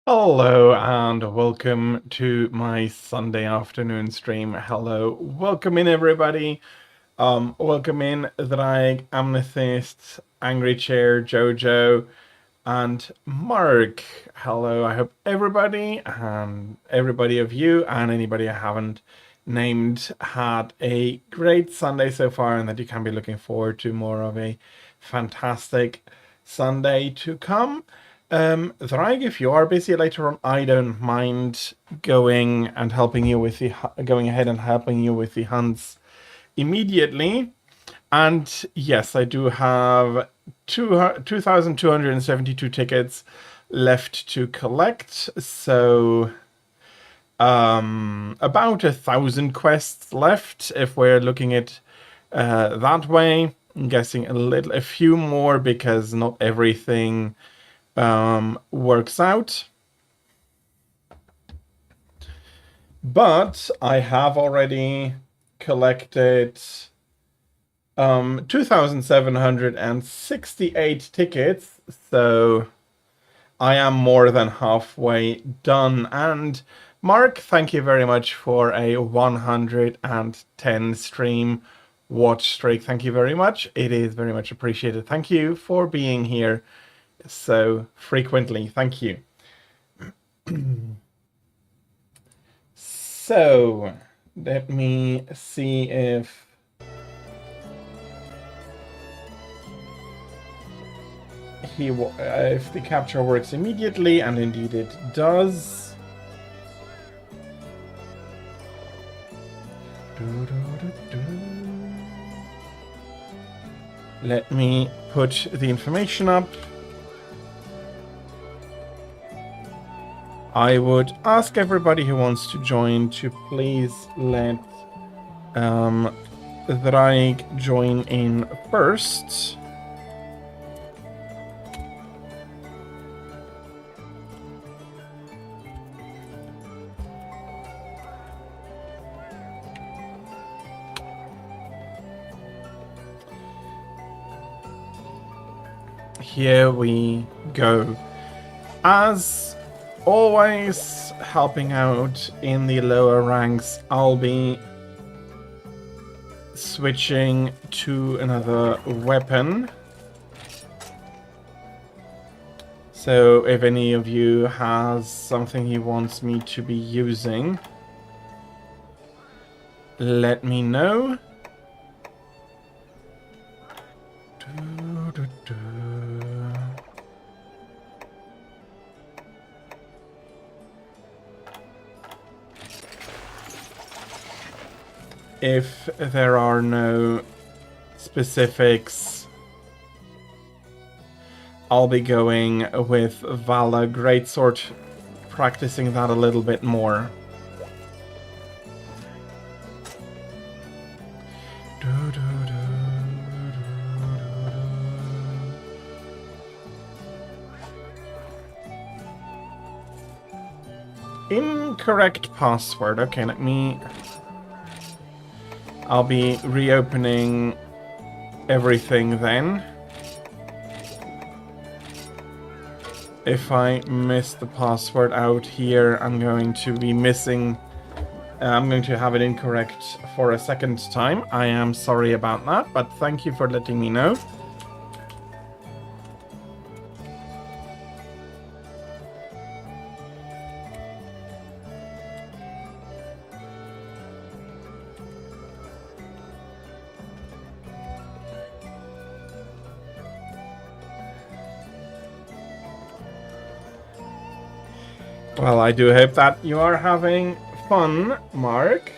Hello and welcome to my Sunday afternoon stream. Hello, welcome in everybody. Welcome in Drag, Amethyst, Angry Chair, Jojo, and Mark. Hello, I hope everybody and everybody of you and anybody I haven't named had a great Sunday so far and that you can be looking forward to more of a fantastic Sunday to come. Thrag, if you are busy later on, I don't mind going and helping you with going ahead and helping you with the hunts immediately. And yes, I do have 2,272 tickets left to collect. So about 1,000 quests left if we're looking at that way. I'm guessing a few more because not everything works out. But I have already collected 2,768 tickets, so I am more than halfway done. And Mark, thank you very much for a 110 stream watch streak. Thank you very much. It is very much appreciated. Thank you for being here so frequently. Thank you. So let me see if if the capture works immediately, and indeed it does. Let me put the information up. I would ask everybody who wants to join to please let Drag join in first. Here we go. As always, helping out in the lower ranks, I'll be switching to another weapon. So if any of you has something he wants me to be using, let me know. If there are no specifics, I'll be going with Vala Greatsword, practicing that a little bit more. Incorrect password. Okay, I'll be reopening everything then. If I miss the password out here, I'm going to be missing... I'm going to have it incorrect for a second time. I am sorry about that, but thank you for letting me know. Well, I do hope that you are having fun, Mark.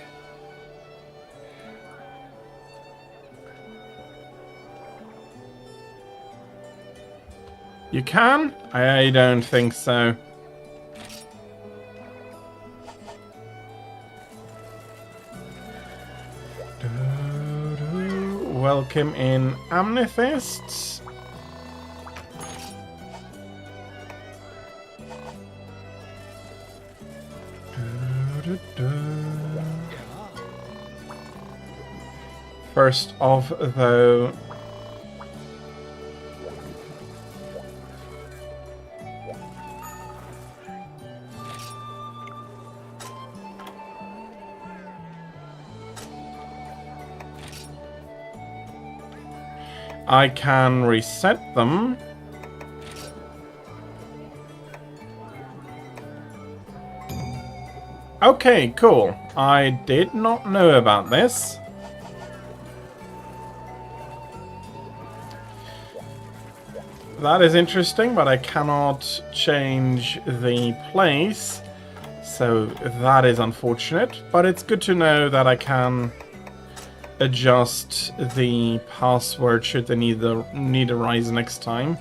You can? I don't think so. Welcome in, Amethyst. First off, though, I can reset them. Okay, cool. I did not know about this. That is interesting, but I cannot change the place. So that is unfortunate, but it's good to know that I can adjust the password should the need arise next time.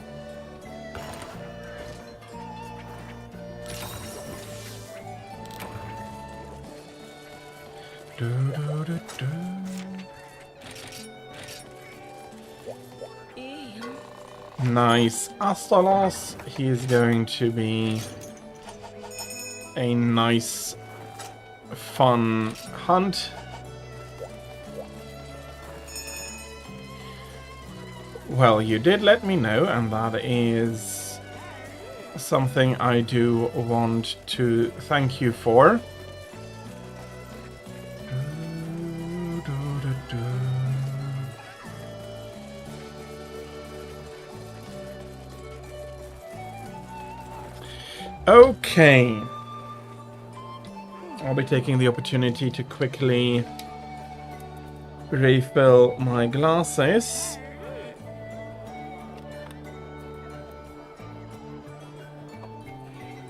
Nice. Astalos, he is going to be a nice, fun hunt. Well, you did let me know, and that is something I do want to thank you for. Okay. I'll be taking the opportunity to quickly refill my glasses.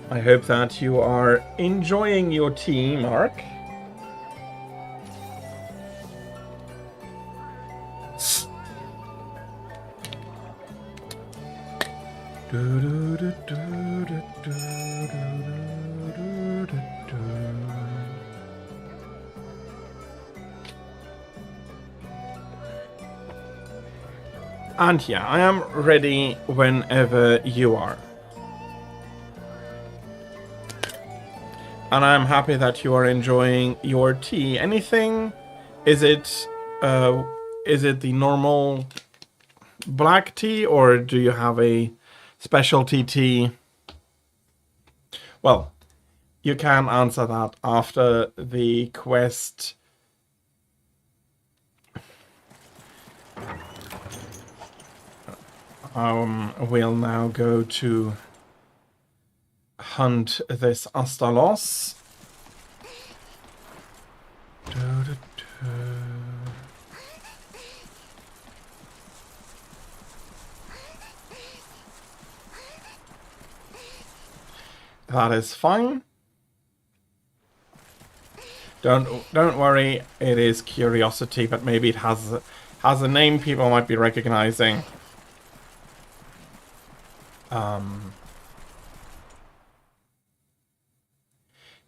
I hope that you are enjoying your tea, Mark. And yeah, I am ready whenever you are. And I'm happy that you are enjoying your tea. Anything? Is it the normal black tea, or do you have a specialty tea? Well, you can answer that after the quest. We'll now go to hunt this Astalos. That is fine. Don't worry, it is curiosity, but maybe it has a name people might be recognizing.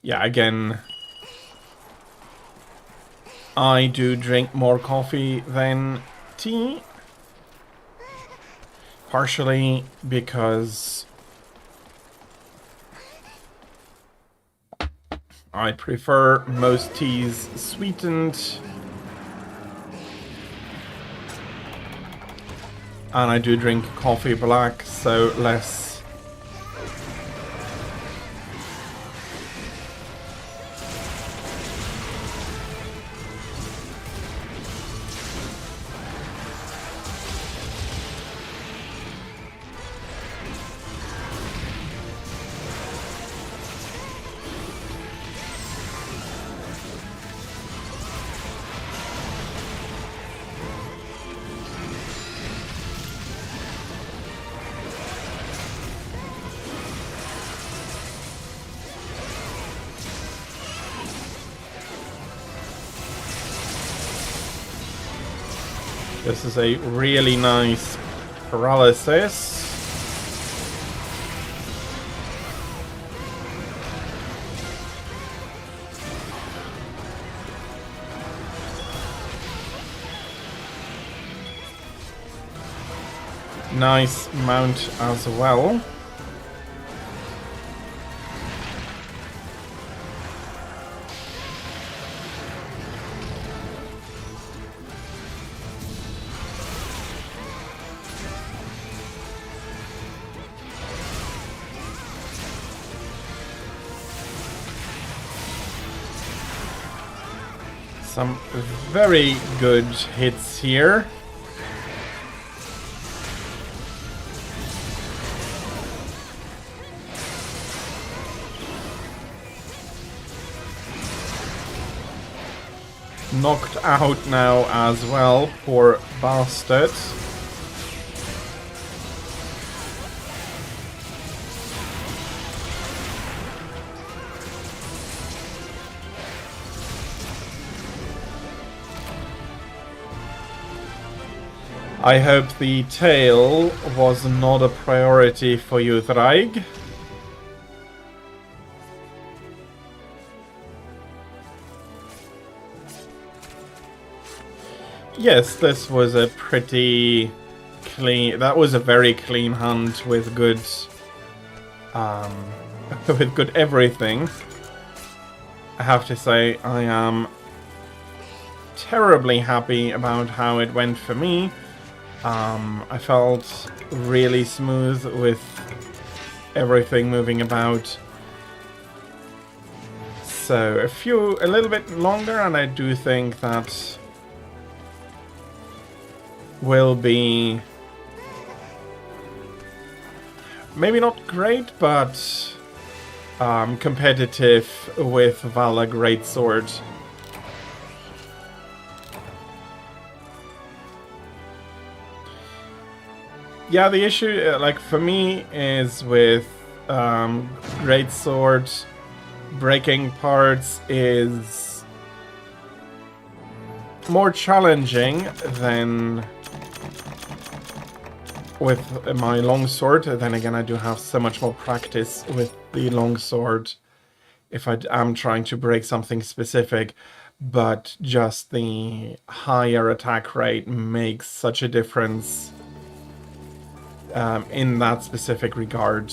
Yeah, again, I do drink more coffee than tea. Partially because I prefer most teas sweetened. And I do drink coffee black, so less. This is a really nice paralysis. Nice mount as well. Some very good hits here. knocked out now as well, poor bastard. I hope the tail was not a priority for you, Thraig. Yes, this was a pretty clean... That was a very clean hunt with good... with good everything. I have to say, I am terribly happy about how it went for me. I felt really smooth with everything moving about. So a little bit longer, and I do think that will be maybe not great, but competitive with Vala Greatsword. Yeah, the issue, like for me, is with Greatsword breaking parts is more challenging than with my longsword. Then again, I do have so much more practice with the longsword if I am trying to break something specific, but just the higher attack rate makes such a difference in that specific regard.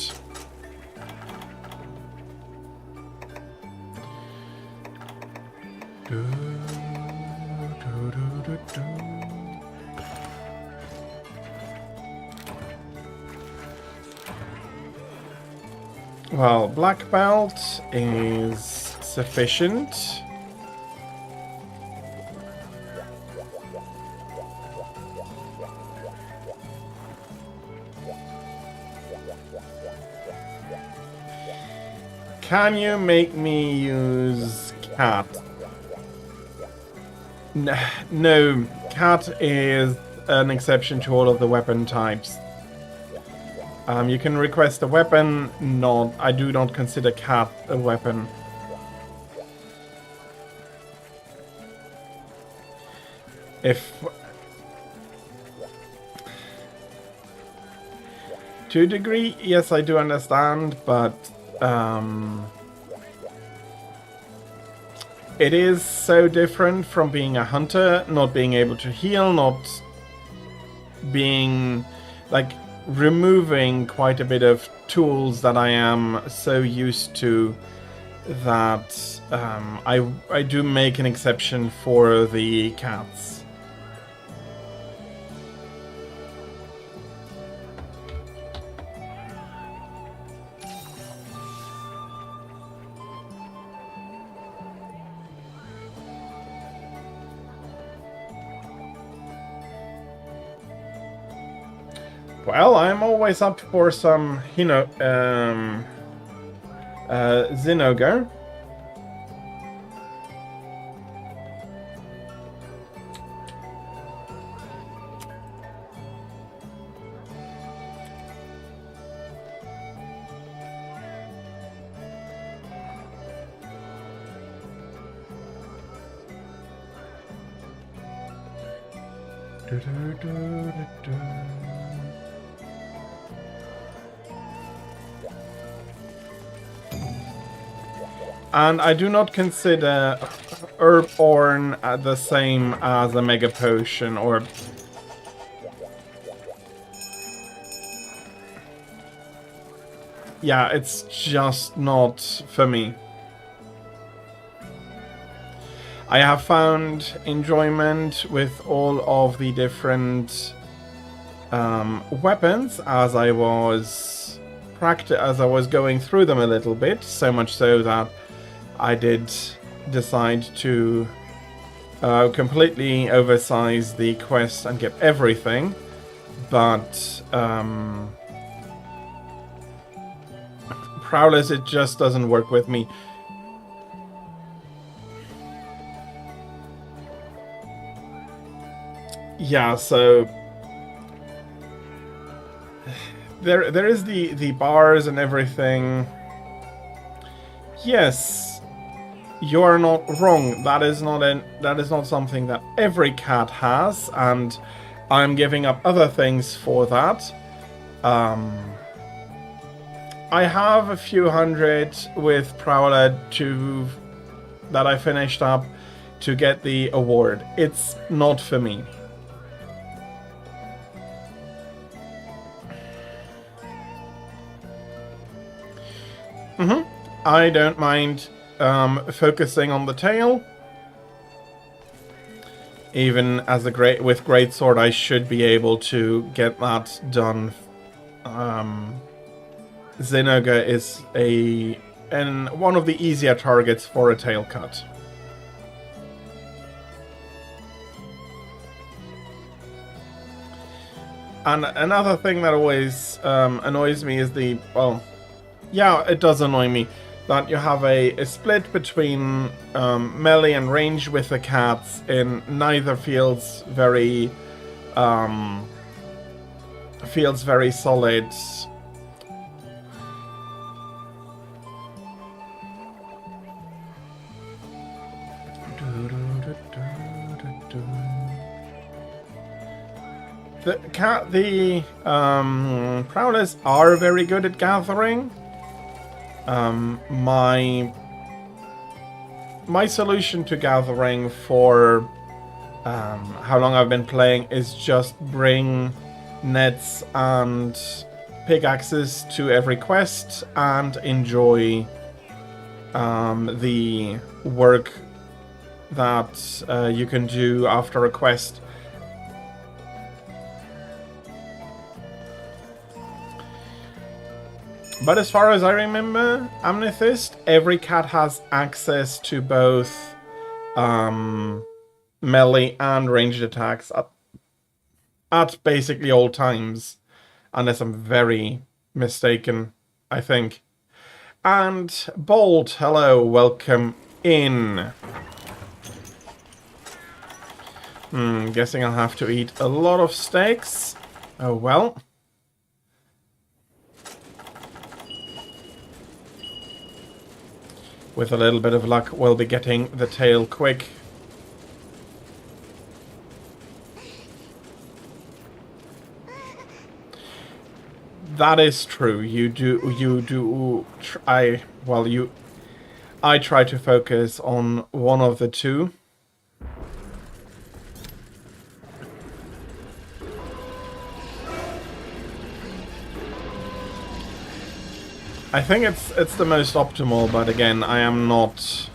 Well, black belt is sufficient. Can you make me use cat? No, cat is an exception to all of the weapon types. You can request a weapon, I do not consider cat a weapon. To a degree, yes, I do understand, but it is so different from being a hunter, not being able to heal, not being, like, removing quite a bit of tools that I am so used to, that I do make an exception for the cats. Well, I'm always up for some, Zinogre. And I do not consider Herborn the same as a Mega Potion, or... Yeah, it's just not for me. I have found enjoyment with all of the different weapons as I was going through them a little bit, so much so that I did decide to completely oversize the quest and get everything, but Prowlers, it just doesn't work with me. yeah, so there is the bars and everything. Yes, you are not wrong. That is not something that every cat has, and I'm giving up other things for that. I have a few hundred with Prowler that I finished up to get the award. It's not for me. I don't mind focusing on the tail. Even as with Greatsword, I should be able to get that done. Zinogre is one of the easier targets for a tail cut. And another thing that always annoys me is yeah, it does annoy me that you have a split between melee and range with the cats, and neither feels very solid. The Prowlers are very good at gathering. My solution to gathering for how long I've been playing is just bring nets and pickaxes to every quest and enjoy the work that you can do after a quest. But as far as I remember, Amethyst, every cat has access to both melee and ranged attacks at basically all times. Unless I'm very mistaken, I think. And Bolt, hello, welcome in. Guessing I'll have to eat a lot of steaks. Oh well. With a little bit of luck, we'll be getting the tail quick. That is true. I try to focus on one of the two. I think it's the most optimal, but again, I am not.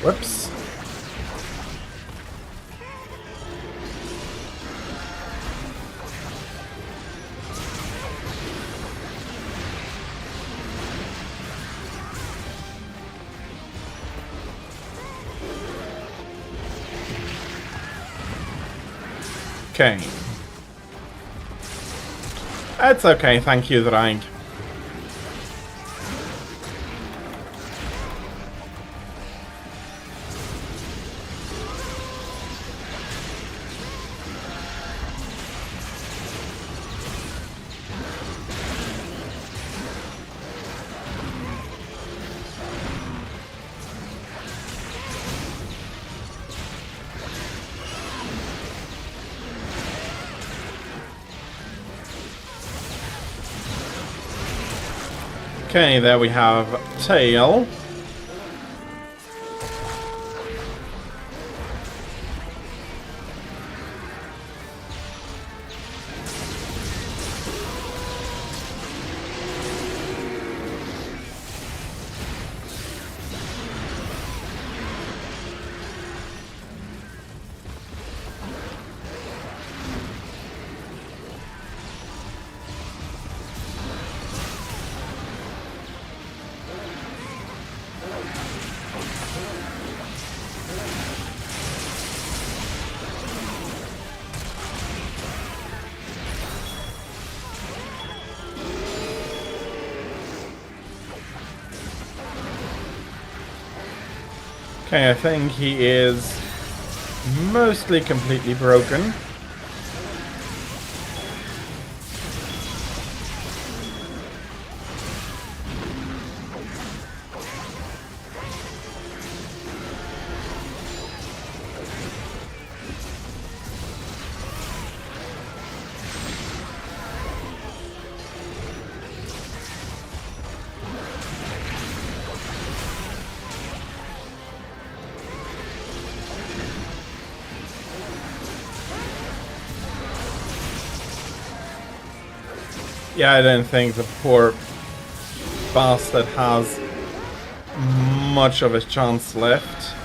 Whoops. Okay. It's okay, thank you, Drang. Okay, there we have tail. Okay, I think he is mostly completely broken. Yeah, I don't think the poor bastard has much of a chance left.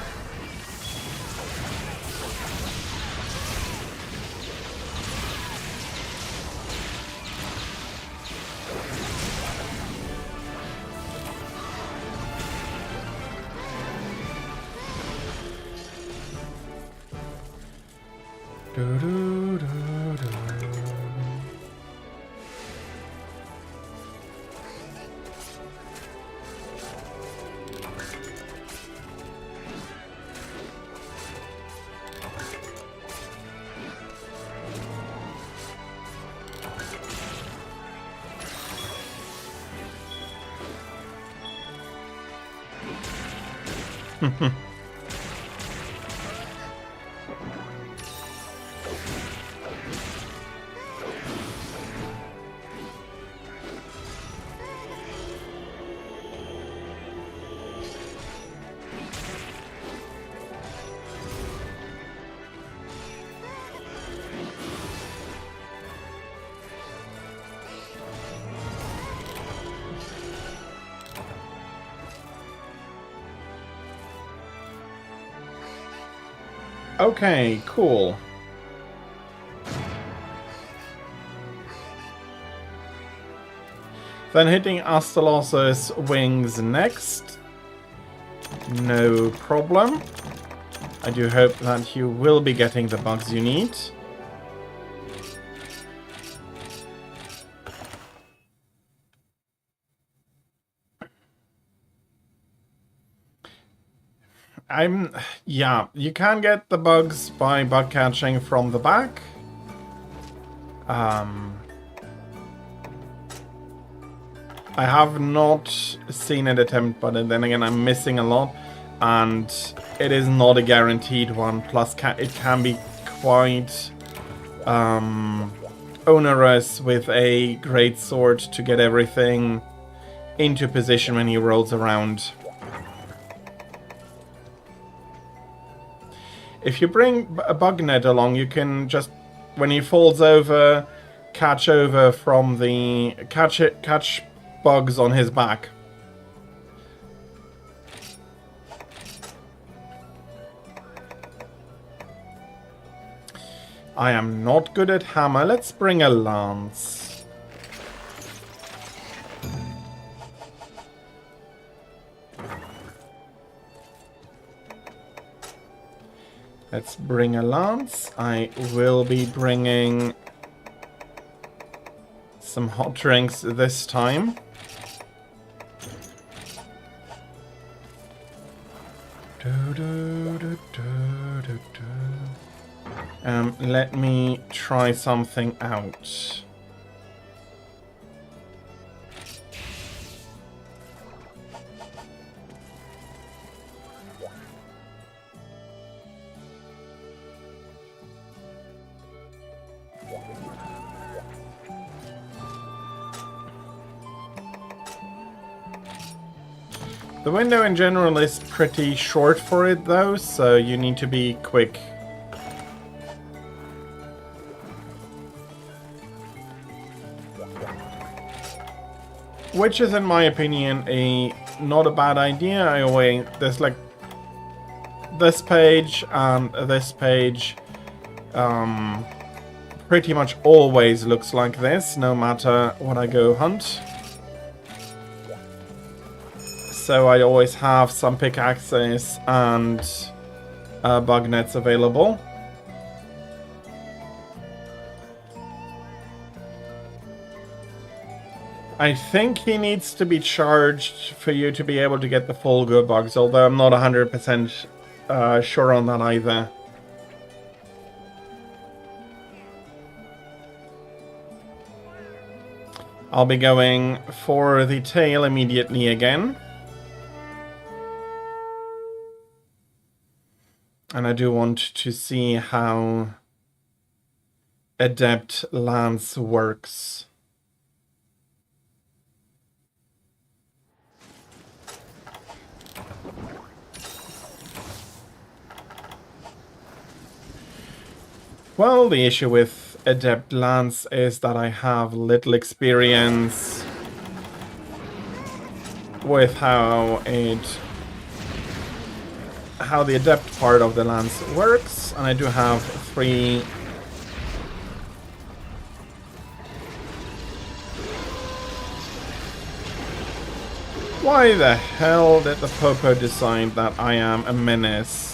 Okay, cool. Then hitting Astalos' wings next. No problem. I do hope that you will be getting the bugs you need. Yeah, you can get the bugs by bug catching from the back. I have not seen it attempt, but then again, I'm missing a lot, and it is not a guaranteed one. Plus, it can be quite onerous with a great sword to get everything into position when he rolls around. If you bring a bug net along, you can just, when he falls over, catch over from the catch bugs on his back. I am not good at hammer. Let's bring a lance. Let's bring a lance. I will be bringing some hot drinks this time. Let me try something out. The window in general is pretty short for it though, so you need to be quick. Which is, in my opinion, not a bad idea. There's like this page and this page pretty much always looks like this, no matter what I go hunt. So I always have some pickaxes and bug nets available. I think he needs to be charged for you to be able to get the full good bugs, although I'm not 100% sure on that either. I'll be going for the tail immediately again. And I do want to see how Adept Lance works. Well, the issue with Adept Lance is that I have little experience with how the Adept part of the Lance works, and I do have 3 Why the hell did the Popo decide that I am a menace?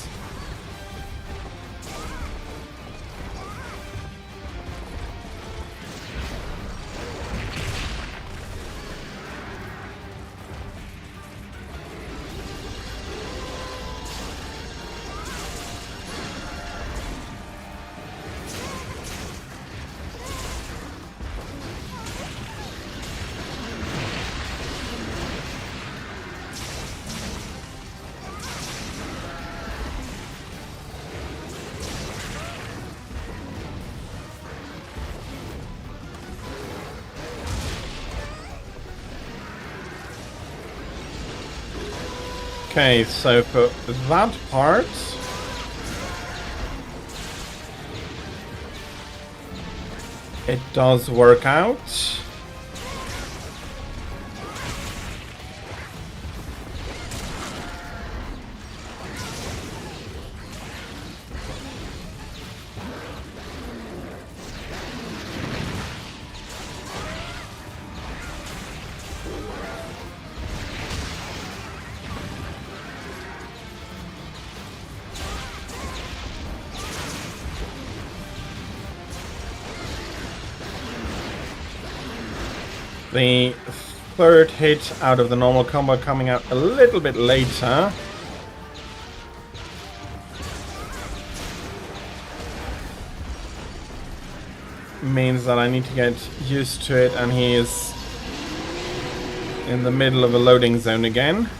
Okay, so for that part, it does work out. The third hit out of the normal combo coming out a little bit later. Means that I need to get used to it, and he is in the middle of a loading zone again.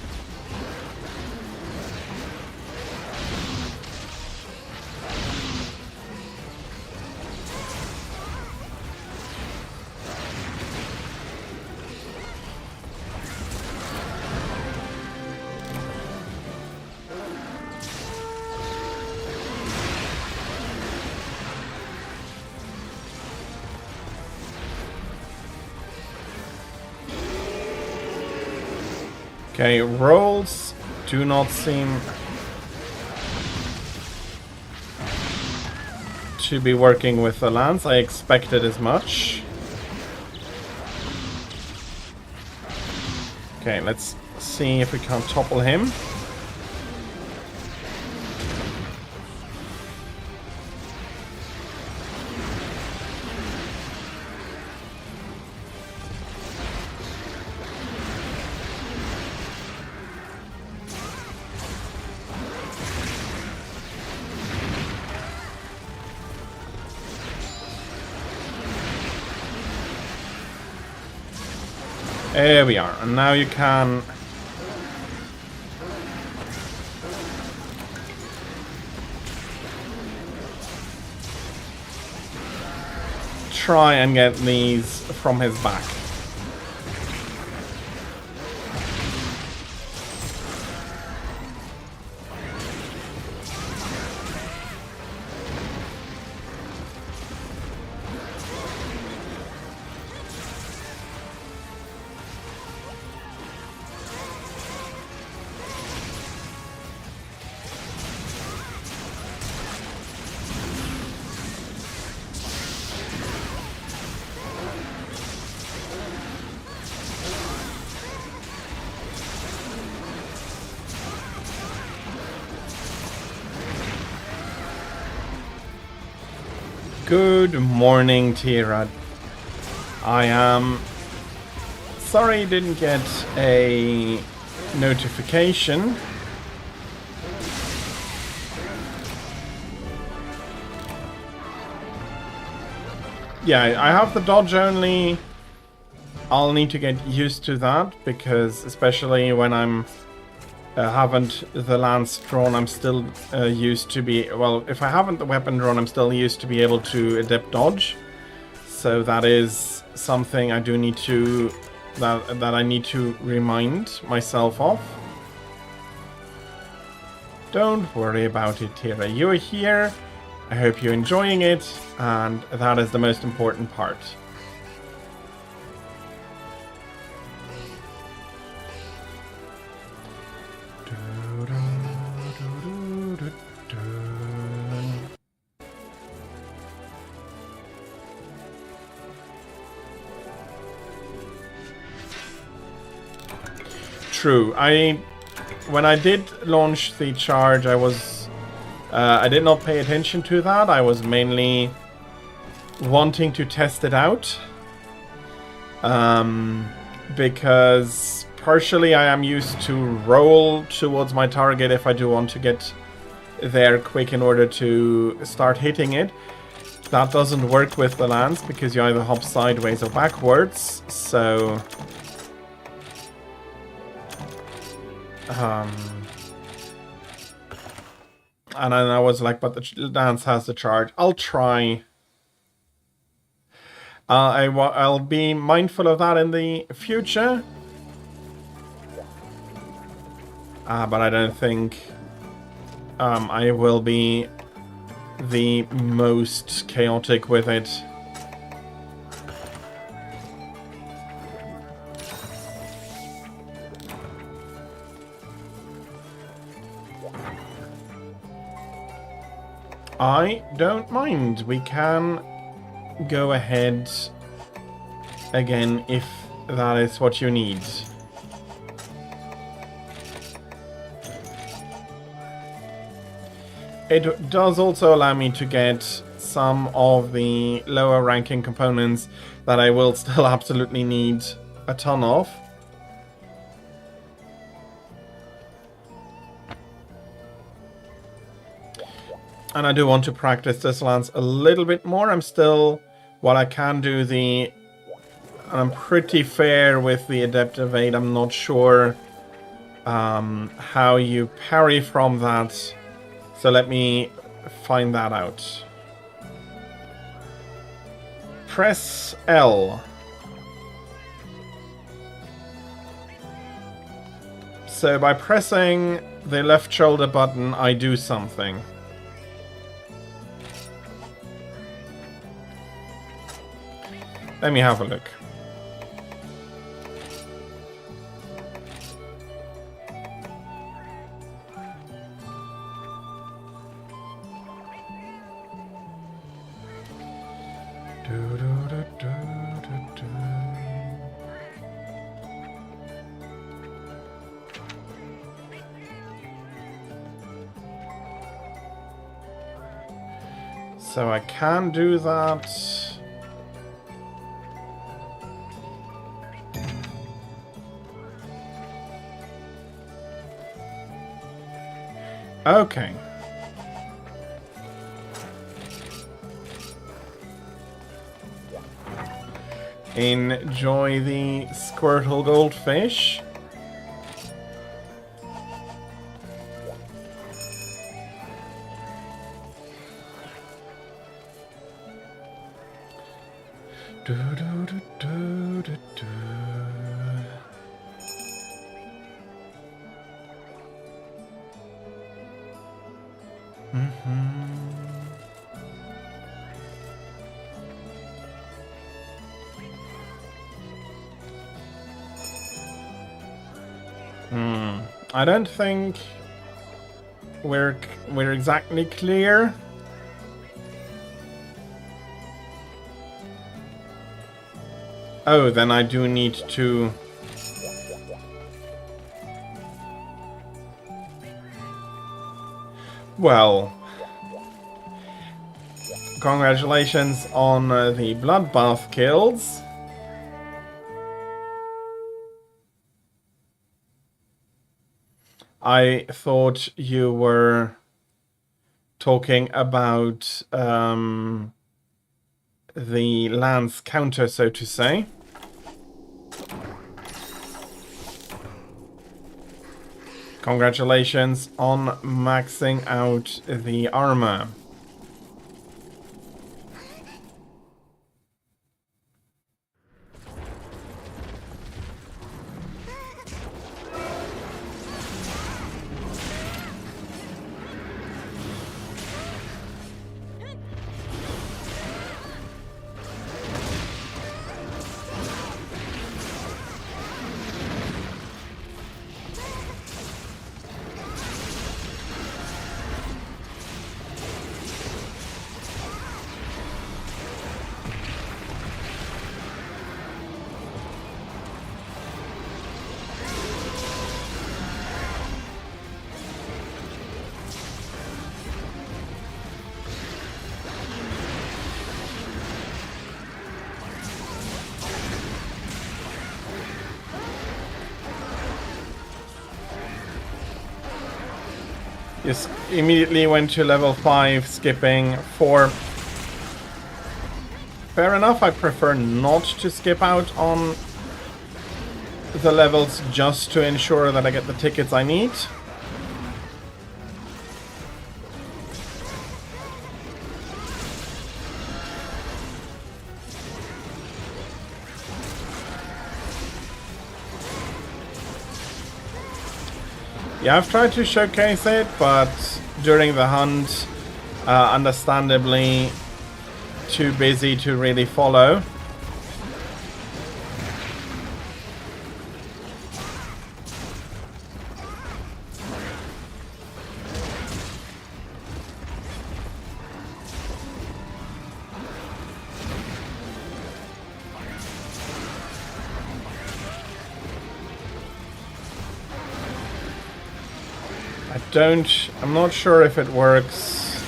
Okay, rolls do not seem to be working with the lance. I expected as much. Okay, let's see if we can topple him. There we are, and now you can try and get these from his back. Good morning, Tira. I am sorry you didn't get a notification. Yeah, I have the dodge only I'll need to get used to that, because especially when I'm haven't the lance drawn, I'm still used to be... Well, if I haven't the weapon drawn, I'm still used to be able to adept dodge. So that is something I do need to... That I need to remind myself of. Don't worry about it, Tira. You're here. I hope you're enjoying it, and that is the most important part. True. When I did launch the charge, I did not pay attention to that. I was mainly wanting to test it out. Because partially I am used to roll towards my target if I do want to get there quick in order to start hitting it. That doesn't work with the lance because you either hop sideways or backwards, so... and then I was like, but the lance has the charge. I'll try. I'll be mindful of that in the future. But I don't think I will be the most chaotic with it. I don't mind. We can go ahead again if that is what you need. It does also allow me to get some of the lower ranking components that I will still absolutely need a ton of. And I do want to practice this lance a little bit more. I'm still, while I can do the... I'm pretty fair with the Adept Evade. I'm not sure how you parry from that. So let me find that out. Press L. So by pressing the left shoulder button, I do something. Let me have a look. So I can do that. Okay. Enjoy the Squirtle Goldfish. I don't think we're exactly clear. Oh, then I do need to... Well... Congratulations on the bloodbath kills. I thought you were talking about the lance counter, so to say. Congratulations on maxing out the armor. Just immediately went to level 5, skipping 4. Fair enough, I prefer not to skip out on the levels just to ensure that I get the tickets I need. Yeah, I've tried to showcase it, but during the hunt, understandably, too busy to really follow. I'm not sure if it works.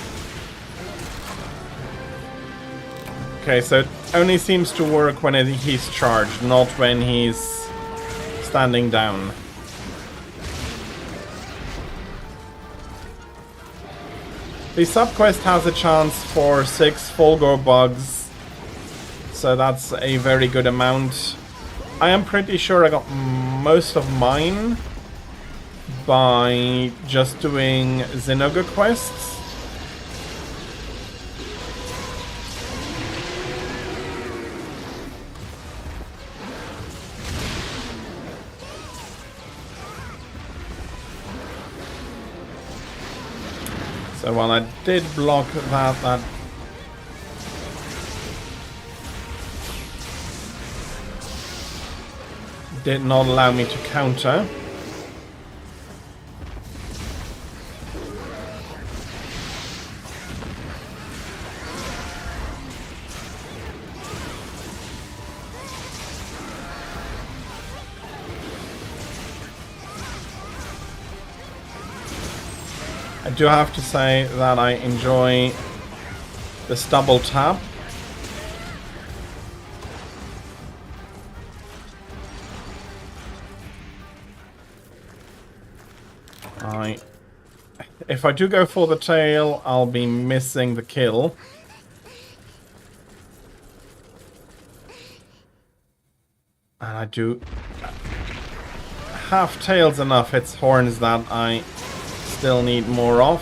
Okay, so it only seems to work when he's charged, not when he's standing down. The subquest has a chance for 6 Fulgor bugs, so that's a very good amount. I am pretty sure I got most of mine by just doing Zinogre quests. So while I did block that did not allow me to counter. I do have to say that I enjoy this double tap. If I do go for the tail, I'll be missing the kill. And I do half tails enough. It's horns that I still need more of.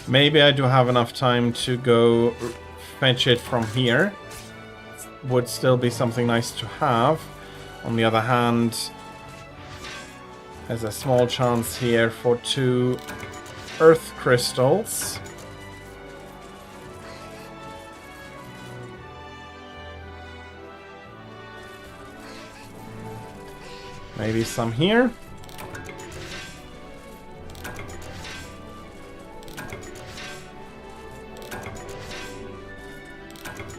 Maybe I do have enough time to go fetch it from here. Would still be something nice to have. On the other hand, there's a small chance here for 2 earth crystals. Maybe some here.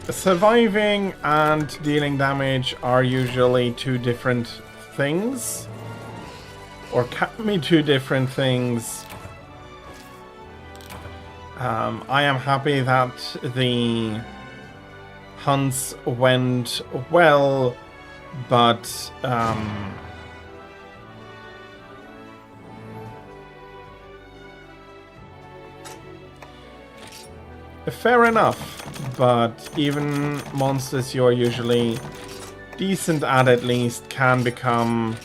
Surviving and dealing damage are usually 2 different things. Or can be 2 different things. I am happy that the hunts went well, but fair enough, but even monsters you're usually decent at least can become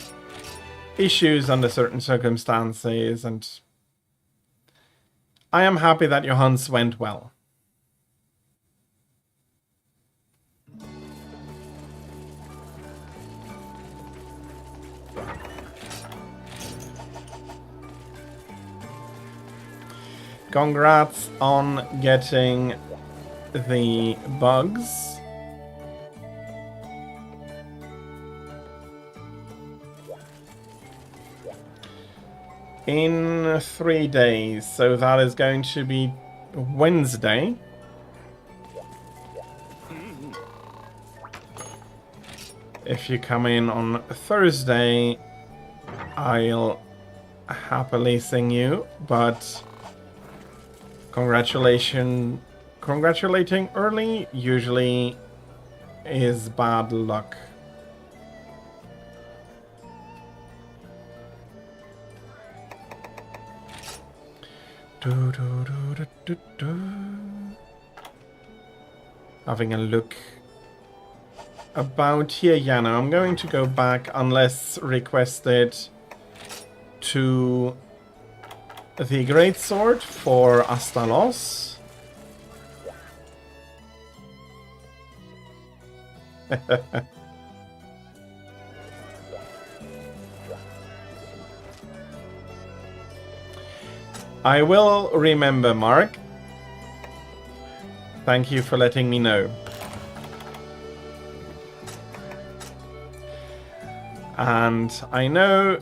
issues under certain circumstances, and I am happy that your hunts went well. Congrats on getting the bugs. In 3 days, so that is going to be Wednesday. If you come in on Thursday, I'll happily sing you, but congratulating early usually is bad luck. Having a look about here. Yeah, no, I'm going to go back unless requested to the Greatsword for Astalos. I will remember, Mark. Thank you for letting me know. And I know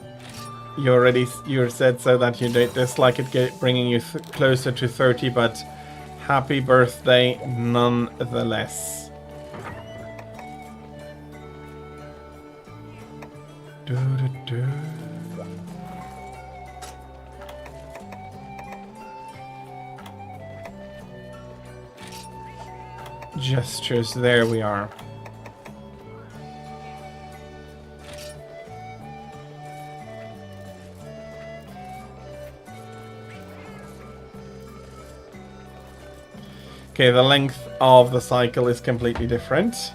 you said so that you don't dislike it bringing you closer to 30, but happy birthday nonetheless. Gestures, there we are. Okay, the length of the cycle is completely different.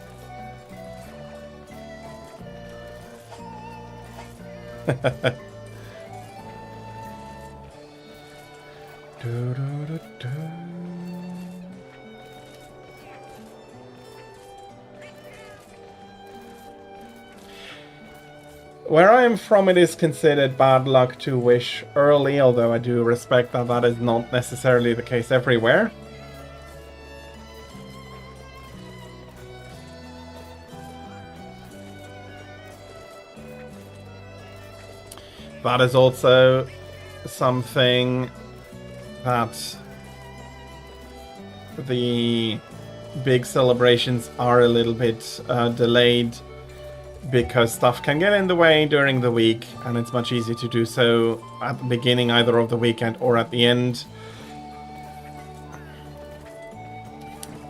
Where I am from, it is considered bad luck to wish early, although I do respect that that is not necessarily the case everywhere. That is also something that the big celebrations are a little bit delayed because stuff can get in the way during the week, and it's much easier to do so at the beginning either of the weekend or at the end.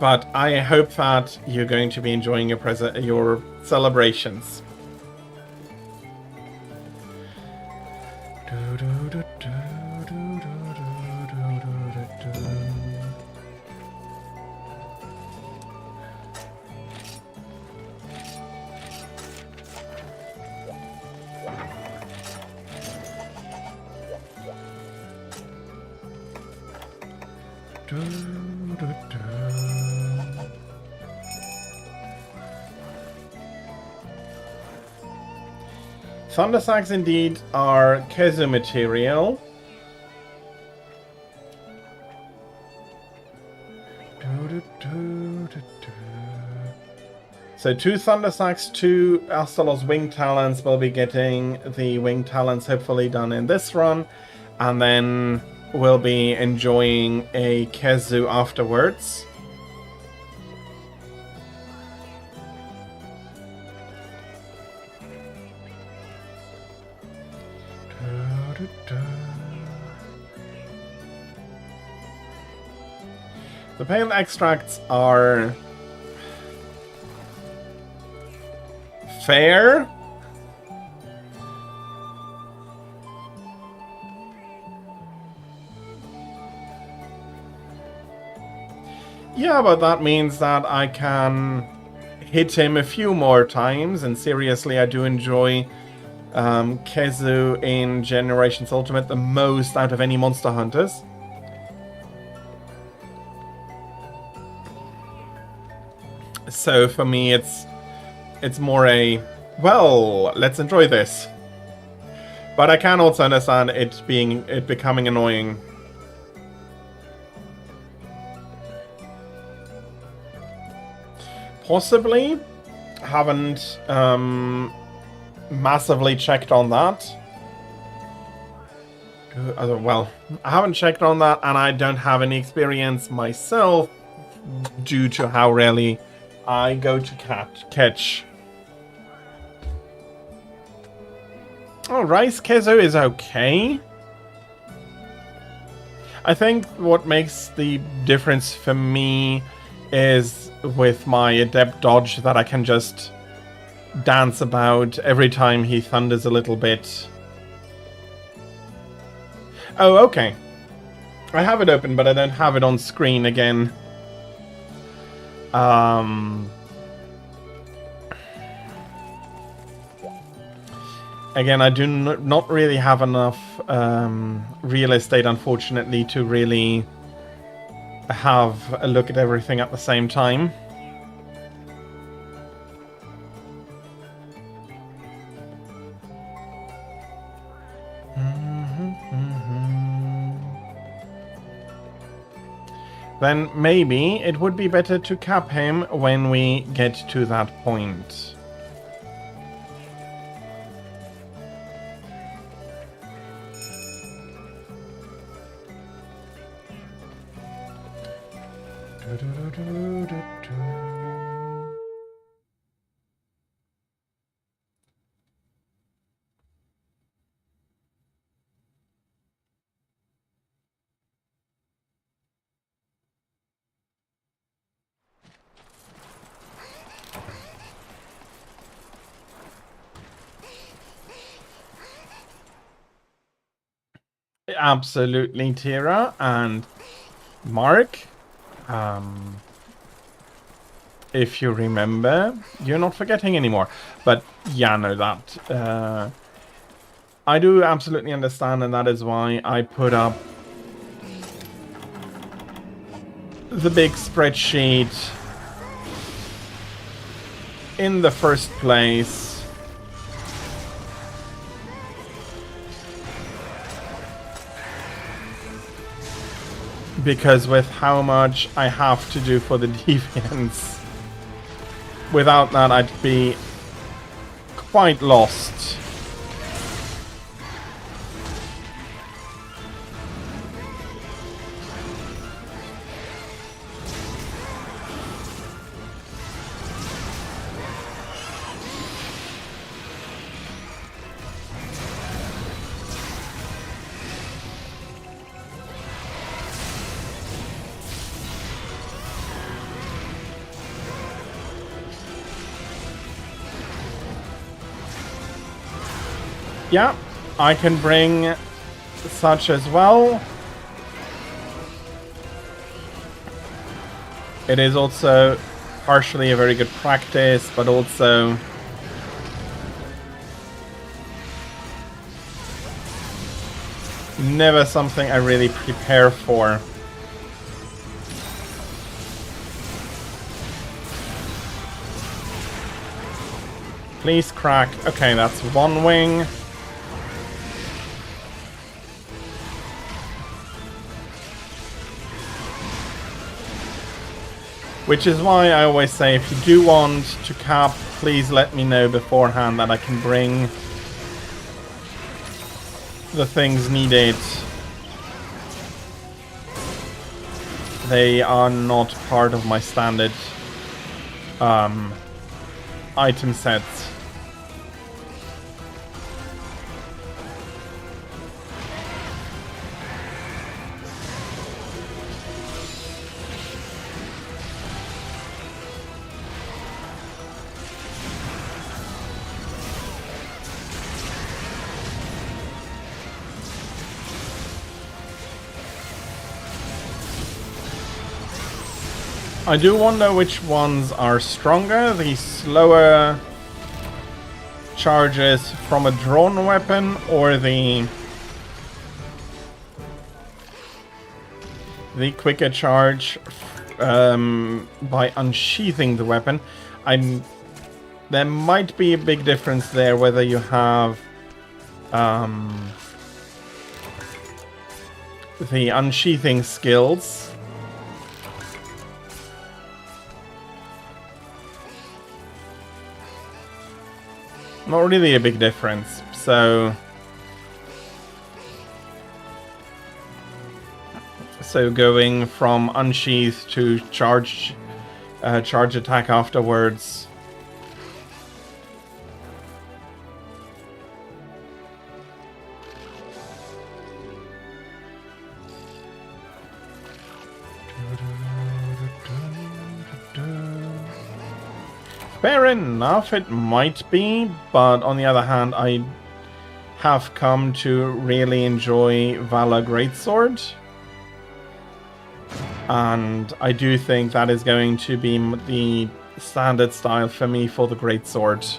But I hope that you're going to be enjoying your celebrations. Thunder Sacs indeed are Kezu material. So 2 Thunder Sacs, 2 Astalos Wing Talons. Will be getting the Wing Talons hopefully done in this run, and then we'll be enjoying a Kezu afterwards. The pale extracts are fair. Yeah, but that means that I can hit him a few more times, and seriously, I do enjoy Kezu in Generations Ultimate the most out of any Monster Hunters. So for me, it's more a, well, let's enjoy this. But I can also understand it becoming annoying. Possibly. Haven't massively checked on that. Well, I haven't checked on that, and I don't have any experience myself due to how rarely I go to catch. Oh, Rice Kezo is okay. I think what makes the difference for me is with my adept dodge that I can just dance about every time he thunders a little bit. Oh, okay. I have it open, but I don't have it on screen again. Again, I do not really have enough real estate, unfortunately, to really have a look at everything at the same time. Then maybe it would be better to cap him when we get to that point. Absolutely, Tira and Mark. If you remember, you're not forgetting anymore. But yeah, no, that I do absolutely understand, and that is why I put up the big spreadsheet in the first place. Because with how much I have to do for the deviants, without that I'd be quite lost. Yeah, I can bring such as well. It is also partially a very good practice, but also never something I really prepare for. Please crack. Okay, that's one wing. Which is why I always say, if you do want to cap, please let me know beforehand that I can bring the things needed. They are not part of my standard item sets. I do wonder which ones are stronger, the slower charges from a drawn weapon or the quicker charge by unsheathing the weapon. There might be a big difference there whether you have the unsheathing skills. Not really a big difference, so going from unsheath to charge attack afterwards. Fair enough, it might be, but on the other hand, I have come to really enjoy Valor Greatsword. And I do think that is going to be the standard style for me for the Greatsword.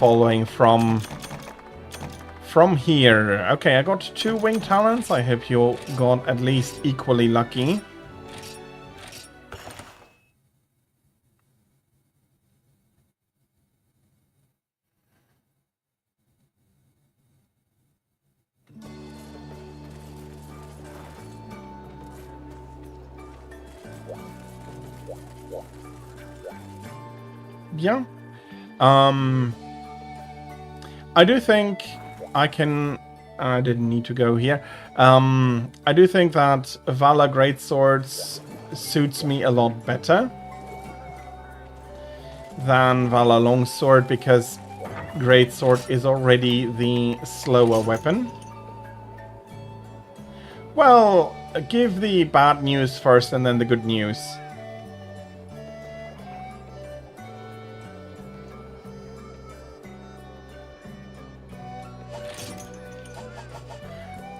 Following from here. Okay, I got 2 wing talents. I hope you got at least equally lucky. Yeah. I do think I can... I didn't need to go here. I do think that Valor Greatswords suits me a lot better than Valor Longsword, because Greatsword is already the slower weapon. Well, give the bad news first and then the good news.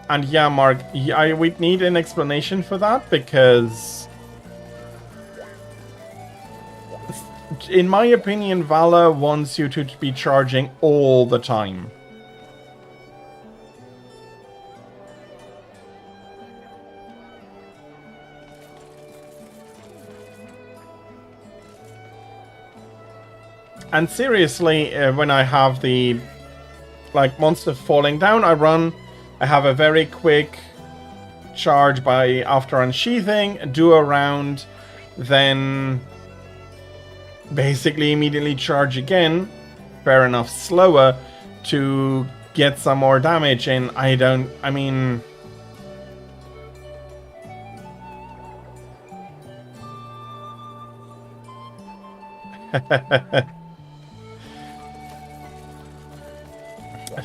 And yeah, Mark, we'd need an explanation for that, because in my opinion, Valor wants you to be charging all the time. And seriously, when I have the monster falling down, I have a very quick charge by after unsheathing, do a round, then basically immediately charge again, fair enough, slower, to get some more damage in. I mean...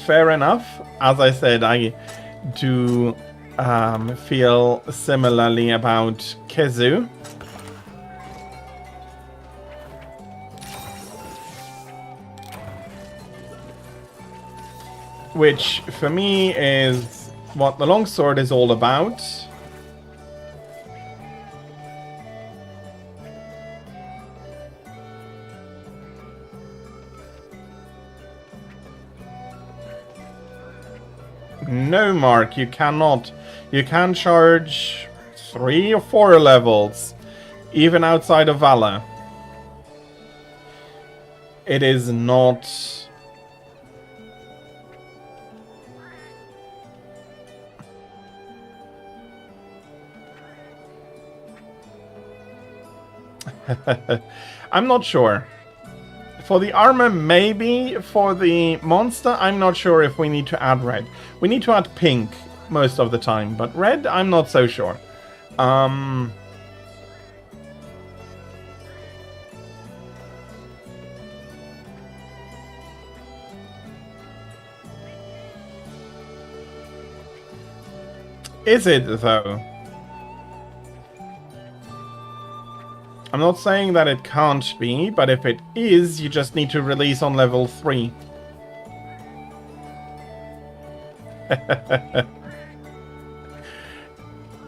Fair enough. As I said, I do feel similarly about Kezu. Which, for me, is what the longsword is all about. No, Mark, you cannot. You can charge 3 or 4 levels, even outside of Valor. It is not... I'm not sure. For the armor, maybe. For the monster, I'm not sure if we need to add red. We need to add pink most of the time, but red, I'm not so sure. Is it, though? I'm not saying that it can't be, but if it is, you just need to release on level 3.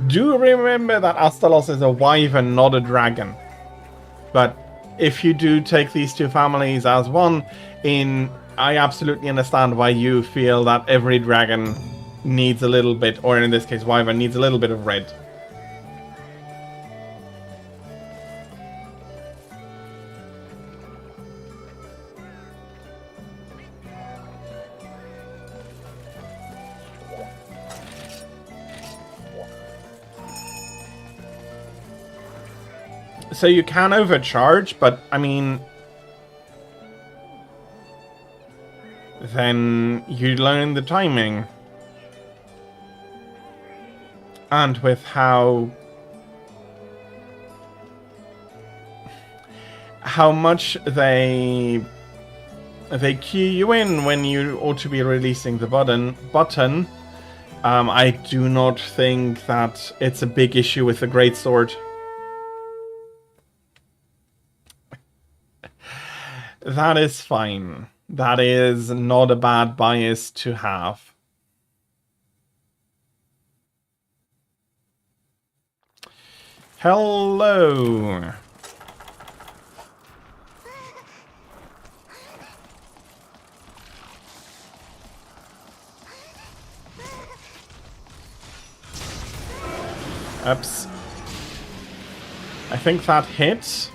Do remember that Astalos is a wyvern, not a dragon. But if you do take these two families as one, I absolutely understand why you feel that every dragon needs a little bit, or in this case wyvern, needs a little bit of red. So you can overcharge, but I mean, then you learn the timing. And with how much they cue you in when you ought to be releasing the button, I do not think that it's a big issue with the greatsword. That is fine. That is not a bad bias to have. Hello. Oops. I think that hit.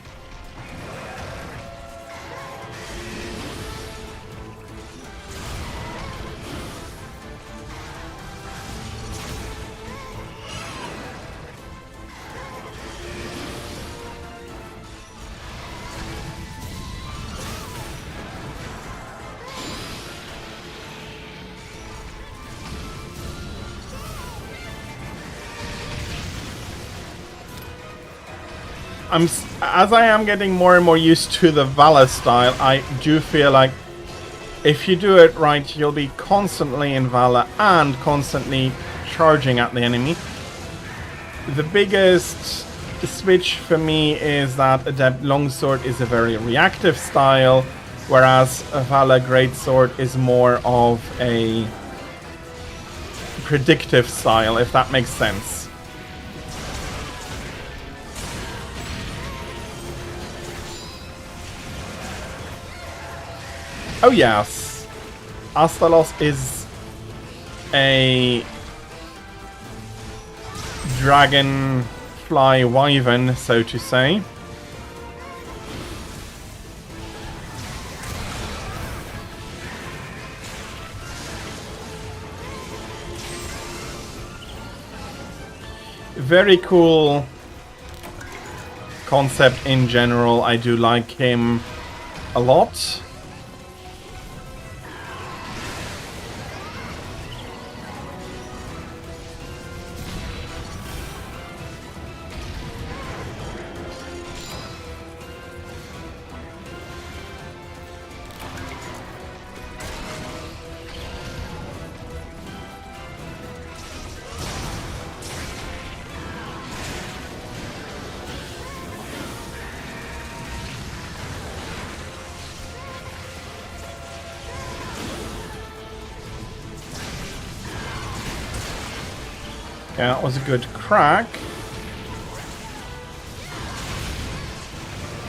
As I am getting more and more used to the Valor style, I do feel like if you do it right, you'll be constantly in Valor and constantly charging at the enemy. The biggest switch for me is that Adept Longsword is a very reactive style, whereas a Valor Greatsword is more of a predictive style, if that makes sense. Oh yes, Astalos is a dragonfly wyvern, so to say. Very cool concept in general. I do like him a lot. Yeah, that was a good crack.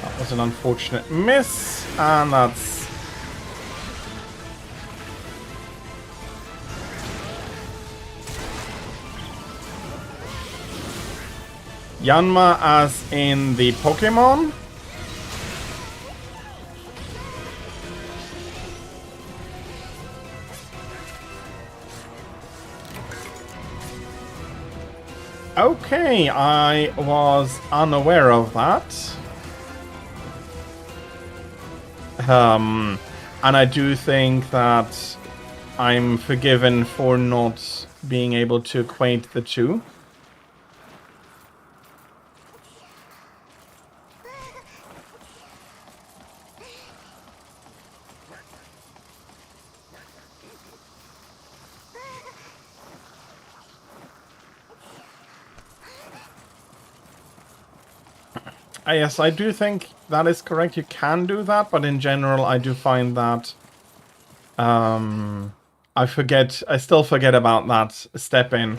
That was an unfortunate miss, and that's... Yanma as in the Pokemon. Okay, I was unaware of that. And I do think that I'm forgiven for not being able to equate the two. Yes, I do think that is correct. You can do that, but in general, I do find that I still forget about that step in.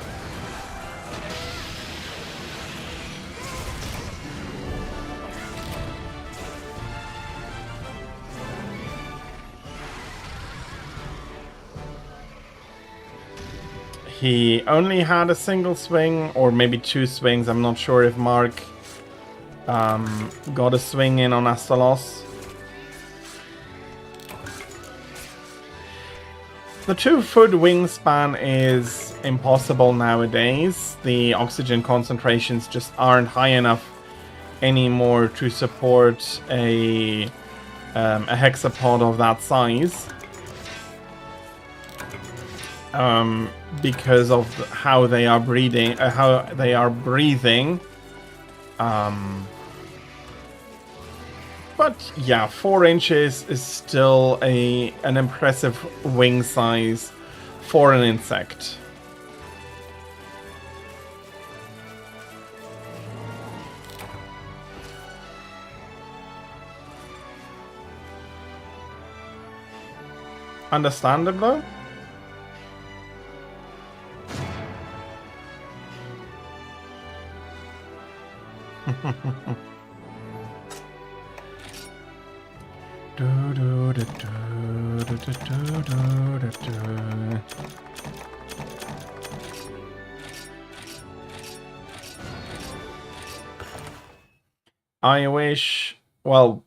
he only had a single swing, or maybe 2 swings. I'm not sure if Mark got a swing in on Astalos. The 2-foot wingspan is impossible nowadays. The oxygen concentrations just aren't high enough anymore to support a hexapod of that size. Because of how they are breathing. But yeah, 4 inches is still an impressive wing size for an insect. Understandable. I wish, well,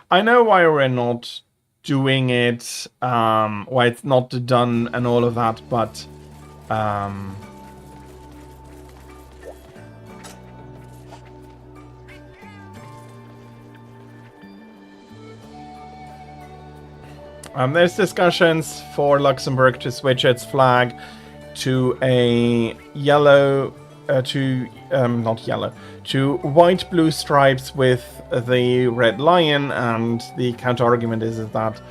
I know why we're not doing it, why it's not done and all of that, but there's discussions for Luxembourg to switch its flag to a yellow, to white blue stripes with the red lion, and the counter argument is that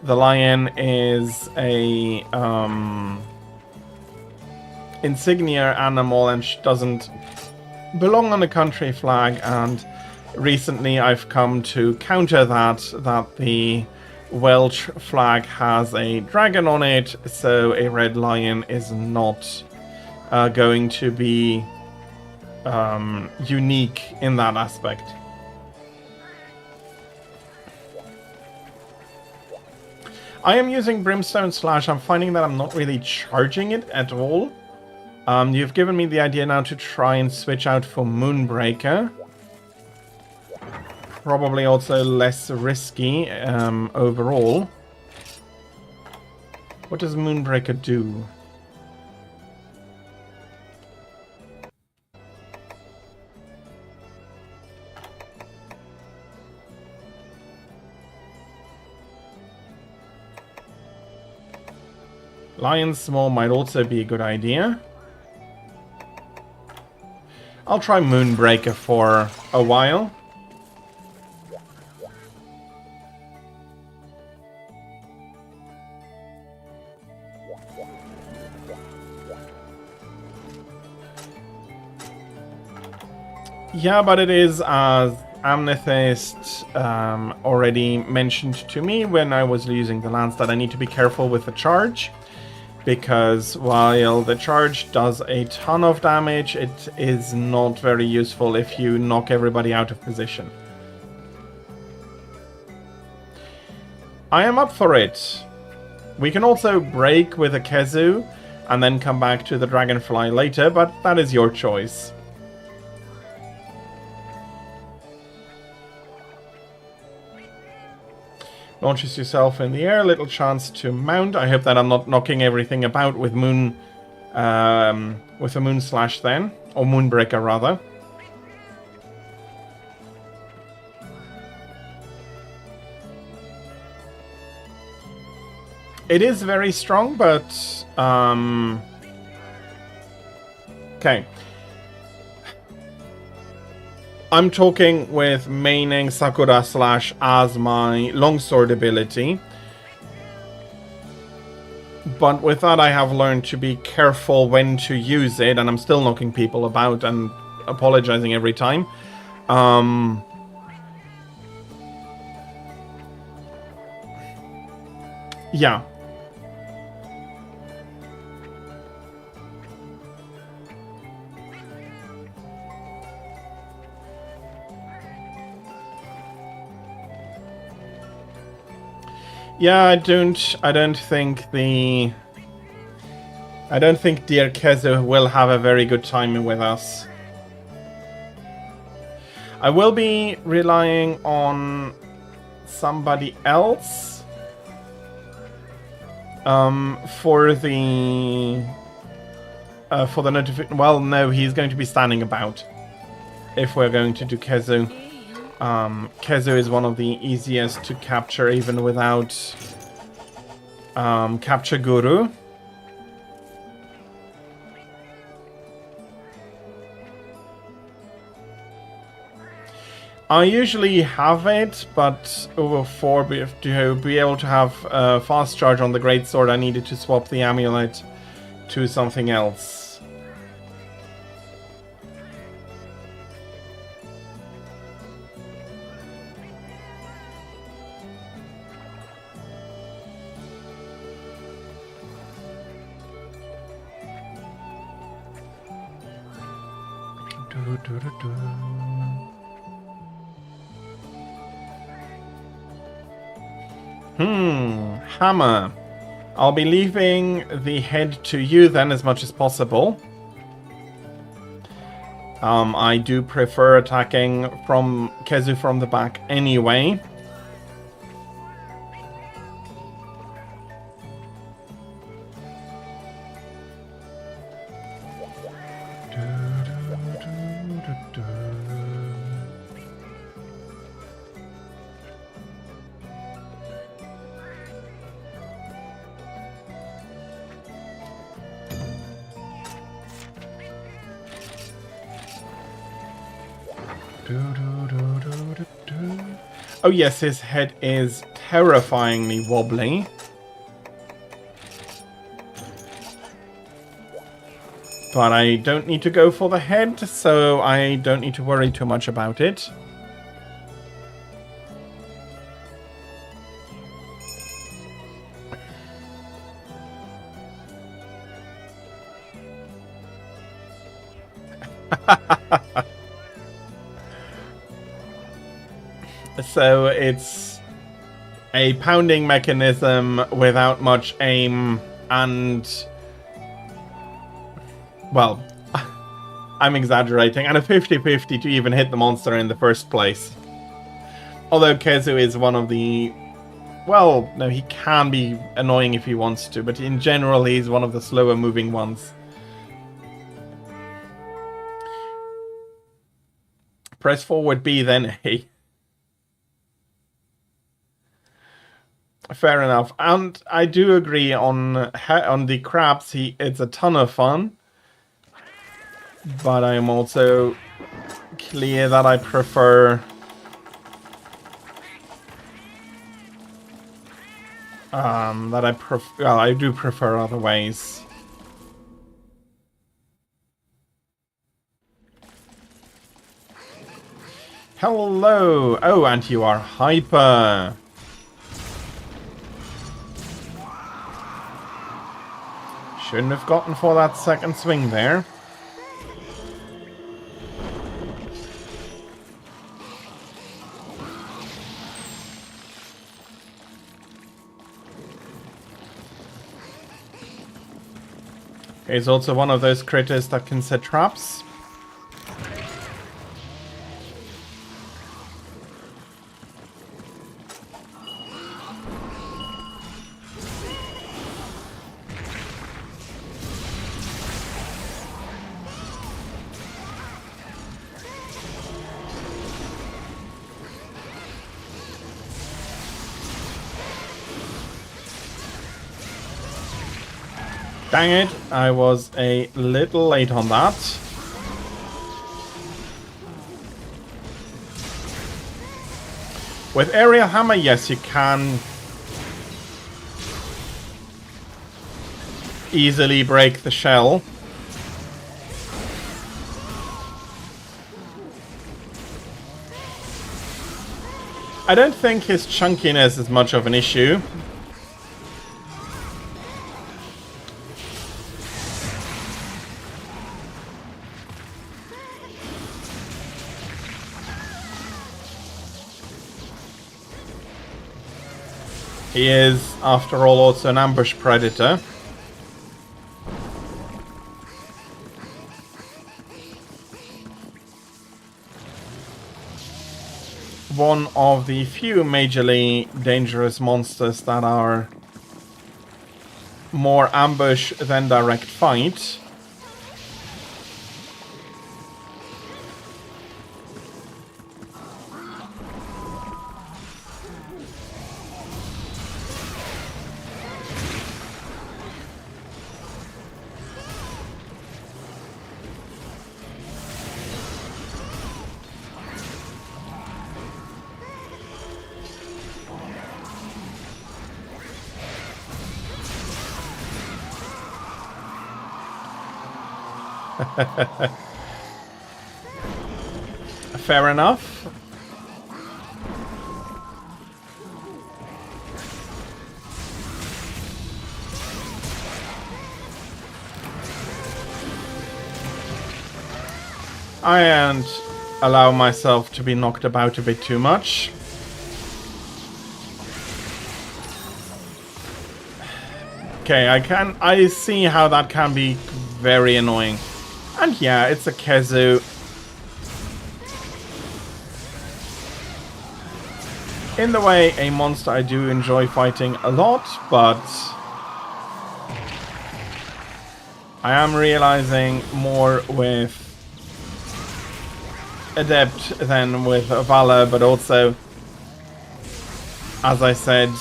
the lion is a insignia animal and doesn't belong on a country flag, and recently I've come to counter that the Welsh flag has a dragon on it, so a red lion is not going to be unique in that aspect. I am using Brimstone Slash. I'm finding that I'm not really charging it at all. You've given me the idea now to try and switch out for Moonbreaker. Probably also less risky overall. What does Moonbreaker do? Lion Small might also be a good idea. I'll try Moonbreaker for a while. Yeah, but it is, as Amethyst already mentioned to me when I was using the lance, that I need to be careful with the charge. Because while the charge does a ton of damage, it is not very useful if you knock everybody out of position. I am up for it. We can also break with a Kezu and then come back to the Dragonfly later, but that is your choice. Launches yourself in the air, little chance to mount. I hope that I'm not knocking everything about with Moon, with a Moon Slash then, or Moonbreaker rather. It is very strong, but okay. I'm talking with maining Sakura Slash as my longsword ability. But with that I have learned to be careful when to use it, and I'm still knocking people about and apologizing every time. Yeah. Yeah, I don't think the I don't think dear Kezu will have a very good time with us. I will be relying on somebody else for the notification. Well, no, he's going to be standing about if we're going to do Kezu. Kezu is one of the easiest to capture even without Capture Guru. I usually have it, but to be able to have fast charge on the Greatsword, I needed to swap the amulet to something else. Hammer. I'll be leaving the head to you then as much as possible. I do prefer attacking from Kezu from the back anyway. Oh yes, his head is terrifyingly wobbly. But I don't need to go for the head, so I don't need to worry too much about it. So it's a pounding mechanism without much aim and... well, I'm exaggerating. And a 50-50 to even hit the monster in the first place. Although Kezu is one of the... well, no, he can be annoying if he wants to, but in general he's one of the slower moving ones. Press forward B, then A. Fair enough. And I do agree on the crabs, it's a ton of fun. But I'm also clear that I prefer... well, I do prefer other ways. Hello! Oh, and you are hyper! Shouldn't have gotten for that second swing there. He's also one of those critters that can set traps. Dang it, I was a little late on that. With Aerial Hammer, yes, you can easily break the shell. I don't think his chunkiness is much of an issue. He is, after all, also an ambush predator. one of the few majorly dangerous monsters that are more ambush than direct fight. Fair enough. I and allow myself to be knocked about a bit too much. Okay, I see how that can be very annoying. And yeah, it's a Kezu. In the way, a monster I do enjoy fighting a lot, but I am realizing more with Adept than with Valor, but also, as I said,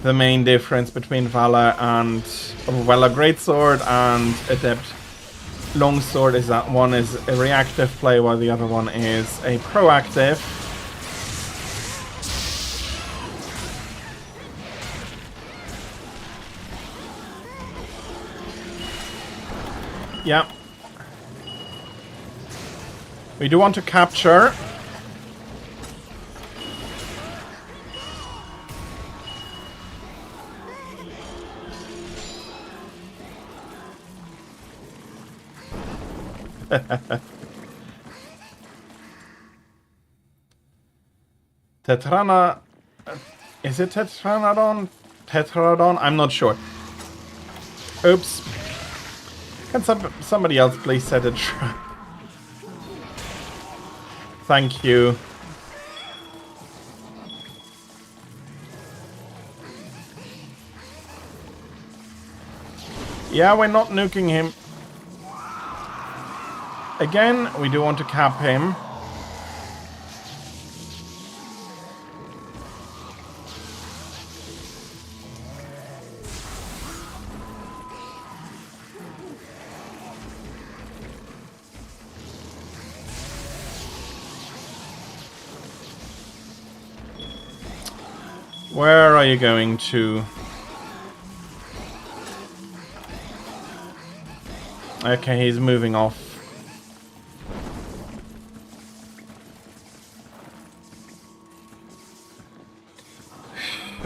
the main difference between Valor and Valor Greatsword and Adept Longsword is that one is a reactive play while the other one is a proactive. Yeah. We do want to capture. Tetrana... Is it Tetranodon? Tetradon? I'm not sure. Oops. Can somebody else please set a trap? Thank you. Yeah, we're not nuking him. Again, we do want to cap him. Where are you going to? Okay, he's moving off.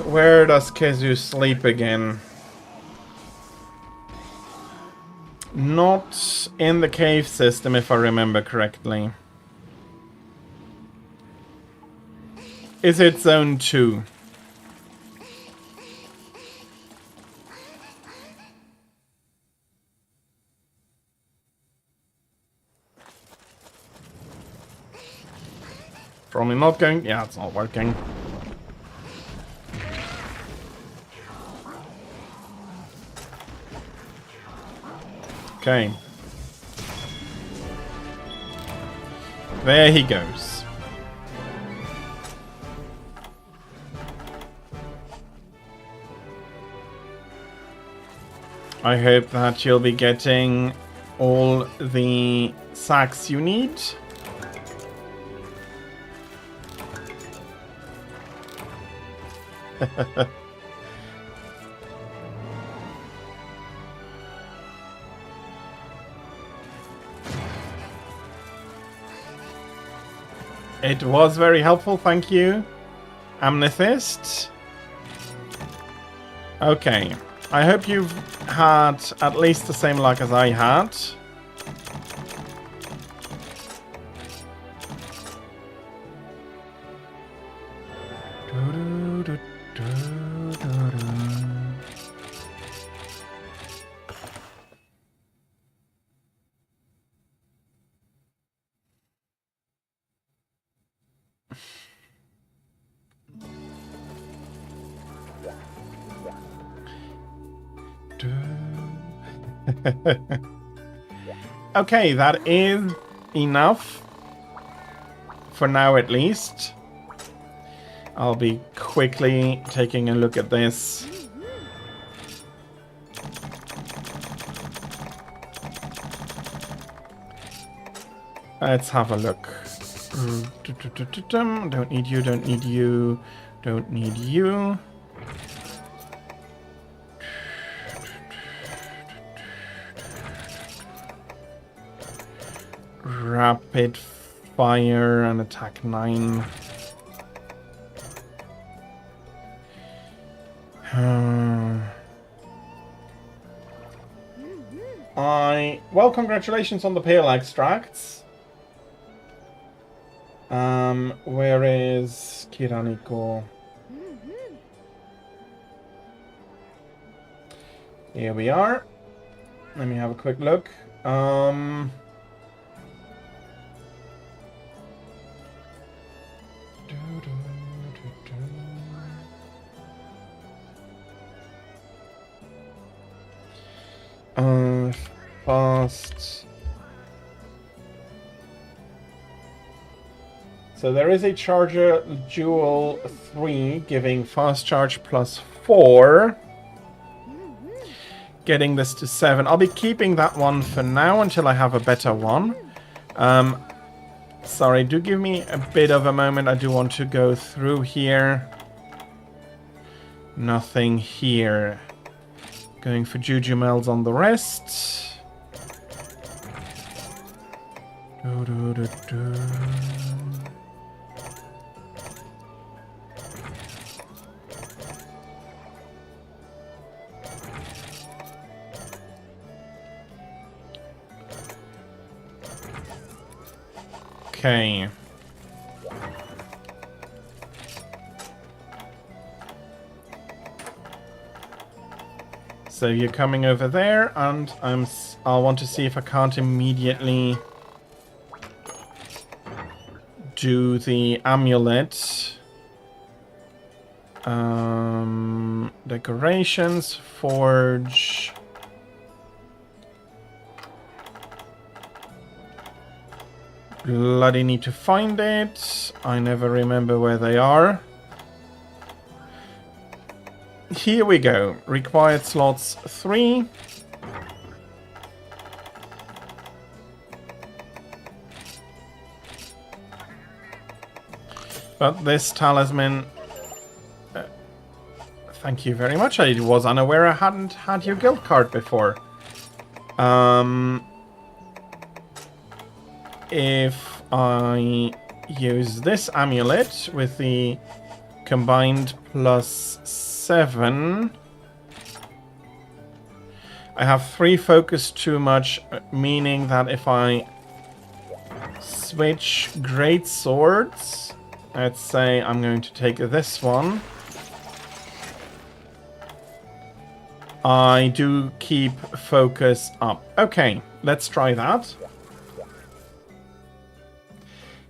Where does Kezu sleep again? Not in the cave system, if I remember correctly. Is it zone 2? Probably not going. Yeah, it's not working. Okay. There he goes. I hope that you'll be getting all the sacks you need. It was very helpful, thank you, Amethyst. Okay, I hope you've had at least the same luck as I had. Okay, that is enough. For now, at least. I'll be quickly taking a look at this. Let's have a look. Don't need you, don't need you, don't need you. Rapid fire and attack 9. Well, congratulations on the pale extracts. Where is Kiraniko? Here we are. Let me have a quick look. Fast. So there is a charger Jewel 3 giving fast charge plus 4. Getting this to 7. I'll be keeping that one for now until I have a better one. Sorry, do give me a bit of a moment. I do want to go through here. Nothing here. Going for Jujumel's on the rest. Okay. So you're coming over there, and I want to see if I can't immediately do the amulet. Decorations, forge. Bloody need to find it. I never remember where they are. Here we go. Required slots 3. But this talisman... thank you very much. I was unaware I hadn't had your guild card before. If I use this amulet with the combined plus 7, I have 3 focus too much, meaning that if I switch great swords, let's say I'm going to take this one, I do keep focus up. Okay, let's try that.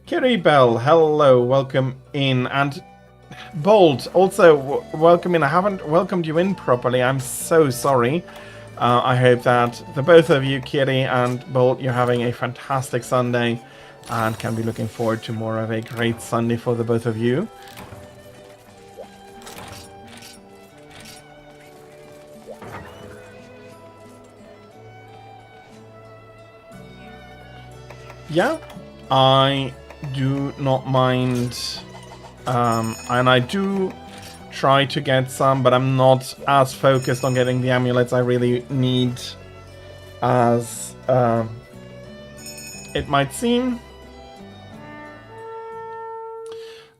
Kiri Bell, hello, welcome in. And Bold, also welcome in. I haven't welcomed you in properly. I'm so sorry. I hope that the both of you, Kiri and Bolt, you're having a fantastic Sunday and can be looking forward to more of a great Sunday for the both of you. Yeah, I do not mind, and I do try to get some, but I'm not as focused on getting the amulets I really need as it might seem.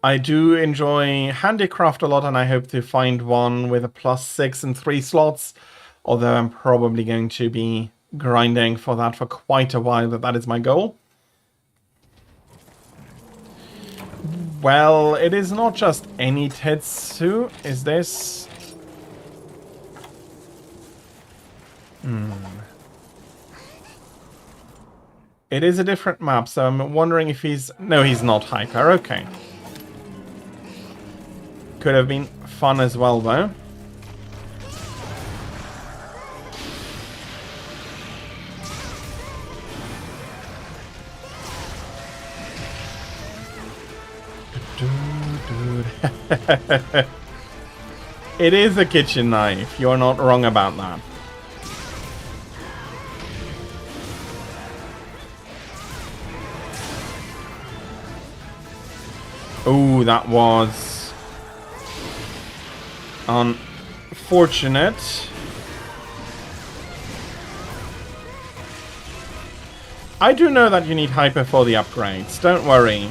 I do enjoy handicraft a lot, and I hope to find one with a +6 and 3 slots, although I'm probably going to be grinding for that for quite a while, but that is my goal. Well, it is not just any Tetsu, is this? It is a different map, so I'm wondering if he's... No, he's not Hyper, okay. Could have been fun as well, though. It is a kitchen knife. You're not wrong about that. Oh, that was unfortunate. I do know that you need hyper for the upgrades. Don't worry.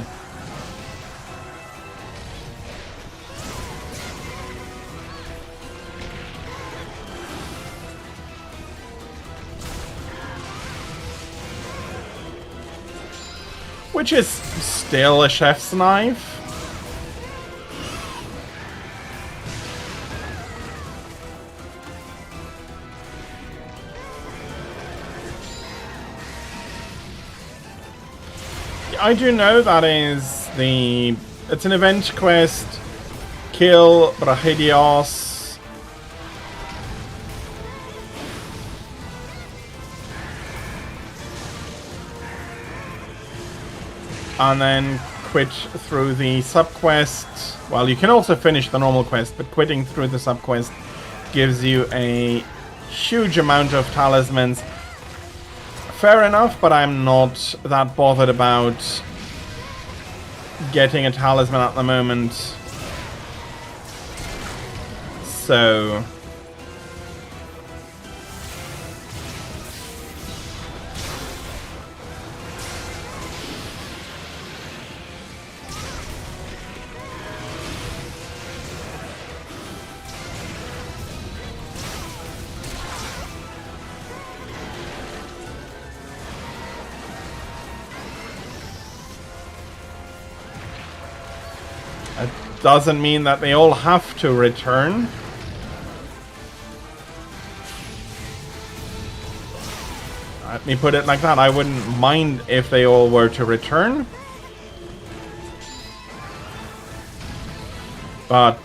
Which is still a chef's knife. I do know that is the... It's an event quest. Kill Brachiosaurus. And then quit through the sub-quest. Well, you can also finish the normal quest, but quitting through the sub-quest gives you a huge amount of talismans. Fair enough, but I'm not that bothered about getting a talisman at the moment. So... It doesn't mean that they all have to return. Let me put it like that. I wouldn't mind if they all were to return. But...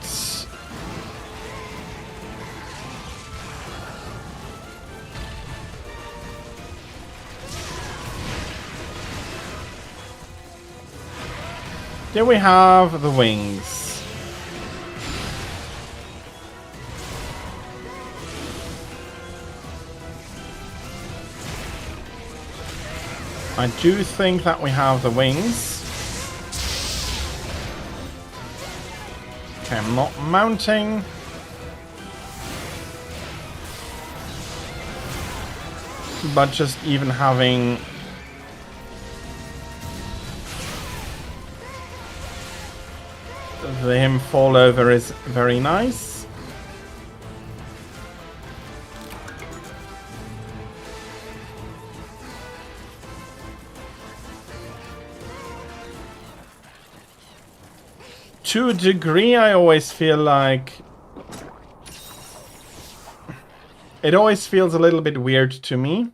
There we have the wings. I do think that we have the wings. Okay, I'm not mounting. But just even having... him fall over is very nice. To a degree, I always feel like it always feels a little bit weird to me.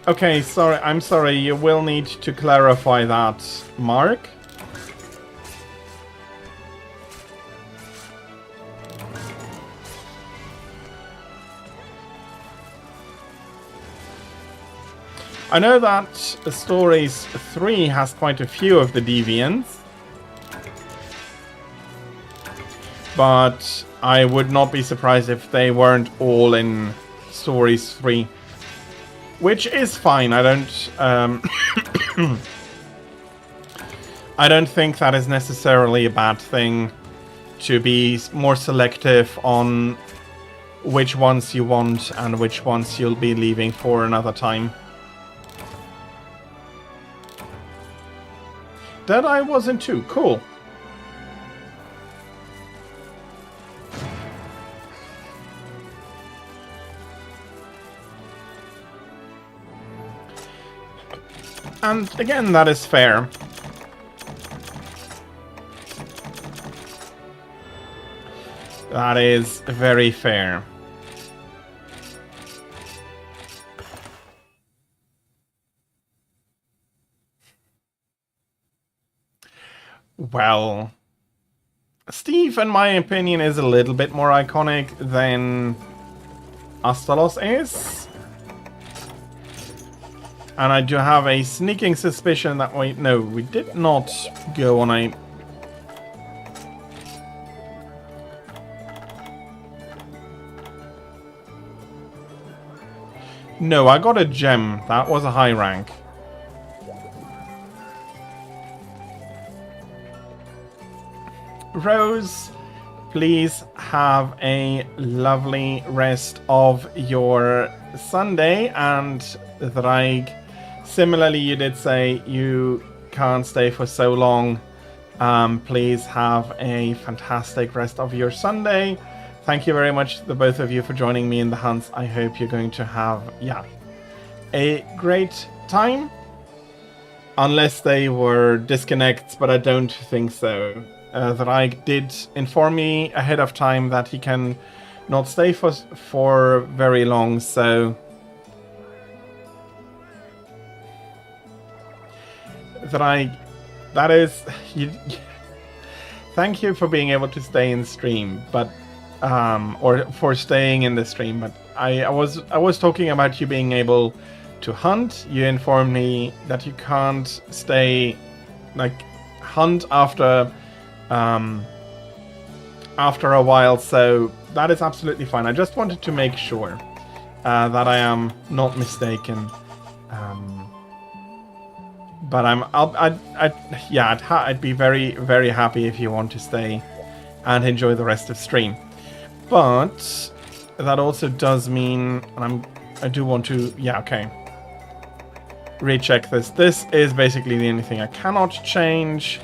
Okay, sorry, I'm sorry, you will need to clarify that, Mark. I know that Stories 3 has quite a few of the deviants, but I would not be surprised if they weren't all in Stories 3. Which is fine. I don't I don't think that is necessarily a bad thing, to be more selective on which ones you want and which ones you'll be leaving for another time. That I wasn't too. Cool. And again, that is fair. That is very fair. Well, Steve, in my opinion, is a little bit more iconic than Astalos is. And I do have a sneaking suspicion that we did not go on a... No, I got a gem. That was a high rank. Rose, please have a lovely rest of your Sunday. And Thraig, similarly, you did say you can't stay for so long. Please have a fantastic rest of your Sunday. Thank you very much, the both of you, for joining me in the hunts. I hope you're going to have, a great time. Unless they were disconnects, but I don't think so. Thraig did inform me ahead of time that he can not stay for very long, so... Thraig, that is... Thank you for being able to stay in stream, but... or for staying in the stream, but I was talking about you being able to hunt. You informed me that you can't stay, hunt after a while, so that is absolutely fine. I just wanted to make sure that I am not mistaken. But I'd be very, very happy if you want to stay and enjoy the rest of stream. But that also does mean, and I do want to, recheck this. This is basically the only thing I cannot change.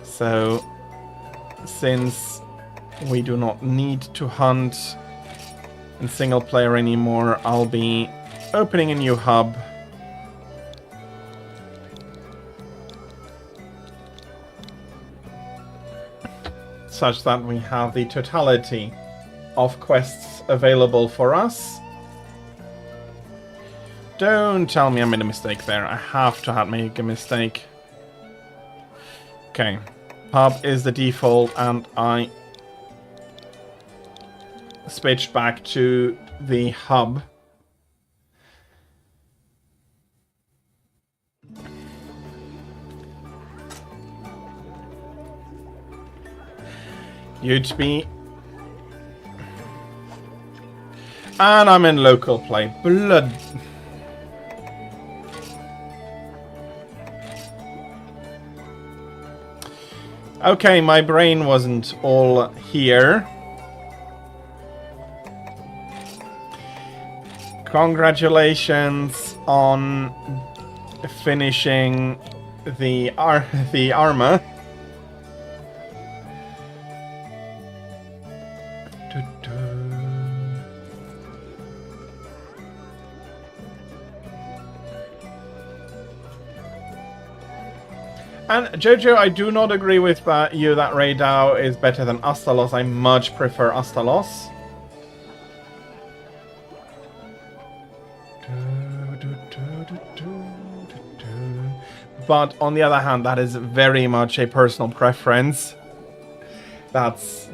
So, since we do not need to hunt in single player anymore, I'll be opening a new hub. Such that we have the totality of quests available for us. Don't tell me I made a mistake there. I have to make a mistake. Okay. Hub is the default, and I switched back to the hub. You'd be... And I'm in local play. Blood. Okay, my brain wasn't all here. Congratulations on finishing the armor. And Jojo, I do not agree with you that Raydao is better than Astalos. I much prefer Astalos. But on the other hand, that is very much a personal preference. That's...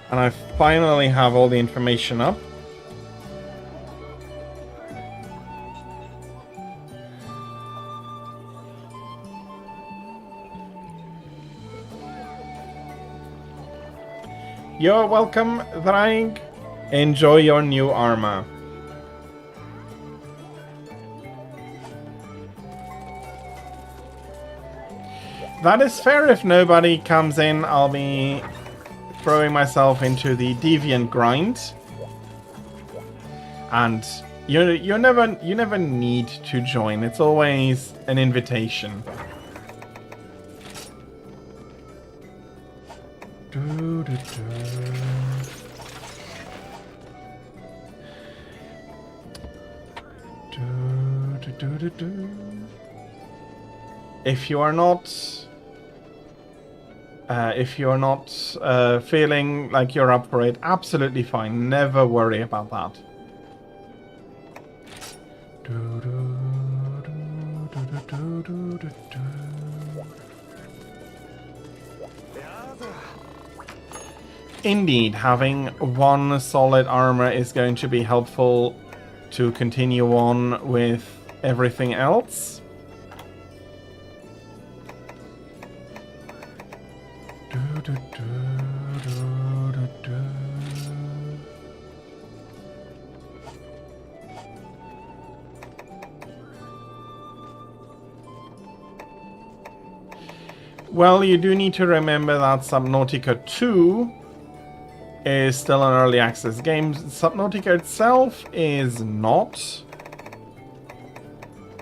And I finally have all the information up. You're welcome, Thraig. Enjoy your new armor. That is fair. If nobody comes in, I'll be throwing myself into the deviant grind. And you never need to join. It's always an invitation. If you are not feeling like you're up for it, absolutely fine. Never worry about that. Indeed, having one solid armor is going to be helpful to continue on with everything else. Well, you do need to remember that Subnautica 2 is still an early access game. Subnautica itself is not.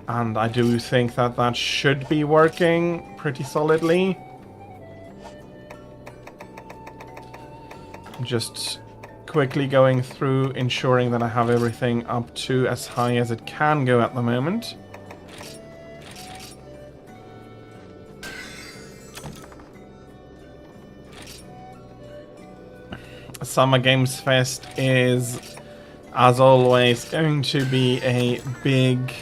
And I do think that that should be working pretty solidly. Just quickly going through, ensuring that I have everything up to as high as it can go at the moment. Summer Games Fest is, as always, going to be a big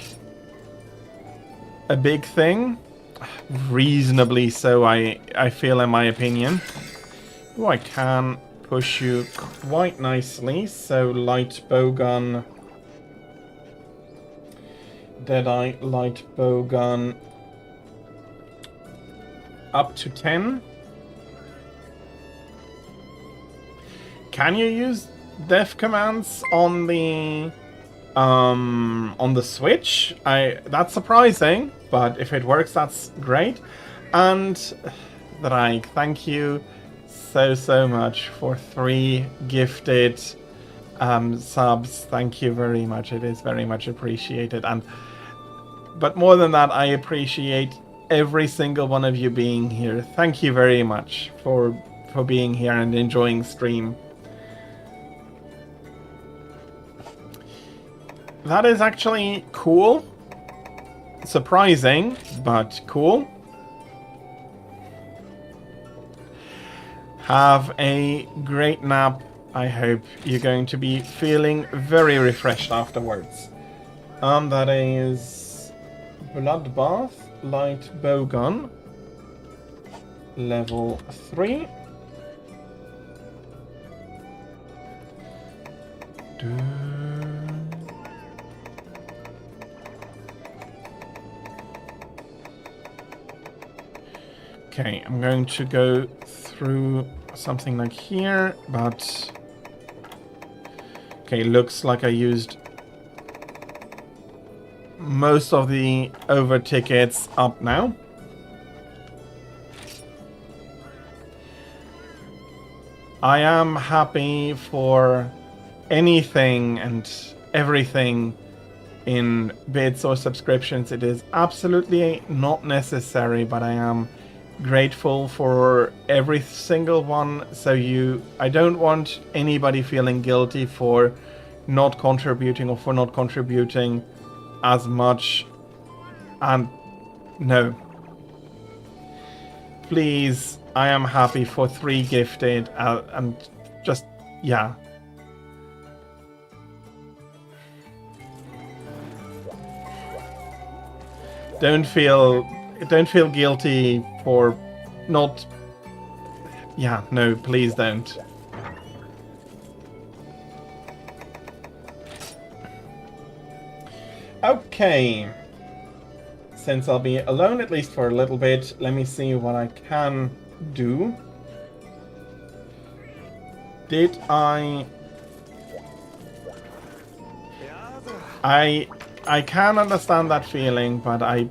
thing. Reasonably so, I feel, in my opinion. Oh, I can push you quite nicely. So light bowgun, Deadeye, light bowgun, up to 10. Can you use def commands on the Switch? That's surprising, but if it works, that's great. And Drake, thank you so much for 3 gifted subs. Thank you very much. It is very much appreciated. But more than that, I appreciate every single one of you being here. Thank you very much for being here and enjoying stream. That is actually cool. Surprising, but cool. Have a great nap. I hope you're going to be feeling very refreshed afterwards. That is Bloodbath, light bowgun, level 3. Okay, I'm going to go through something like here, but okay, looks like I used most of the over tickets up now. I am happy for anything and everything in bids or subscriptions. It is absolutely not necessary, but I am grateful for every single one. So I don't want anybody feeling guilty for not contributing or for not contributing as much. And no, please, I am happy for 3 gifted and just, yeah. Don't feel guilty for not... Yeah, no, please don't. Okay. Since I'll be alone, at least for a little bit, let me see what I can do. Did I can understand that feeling, but I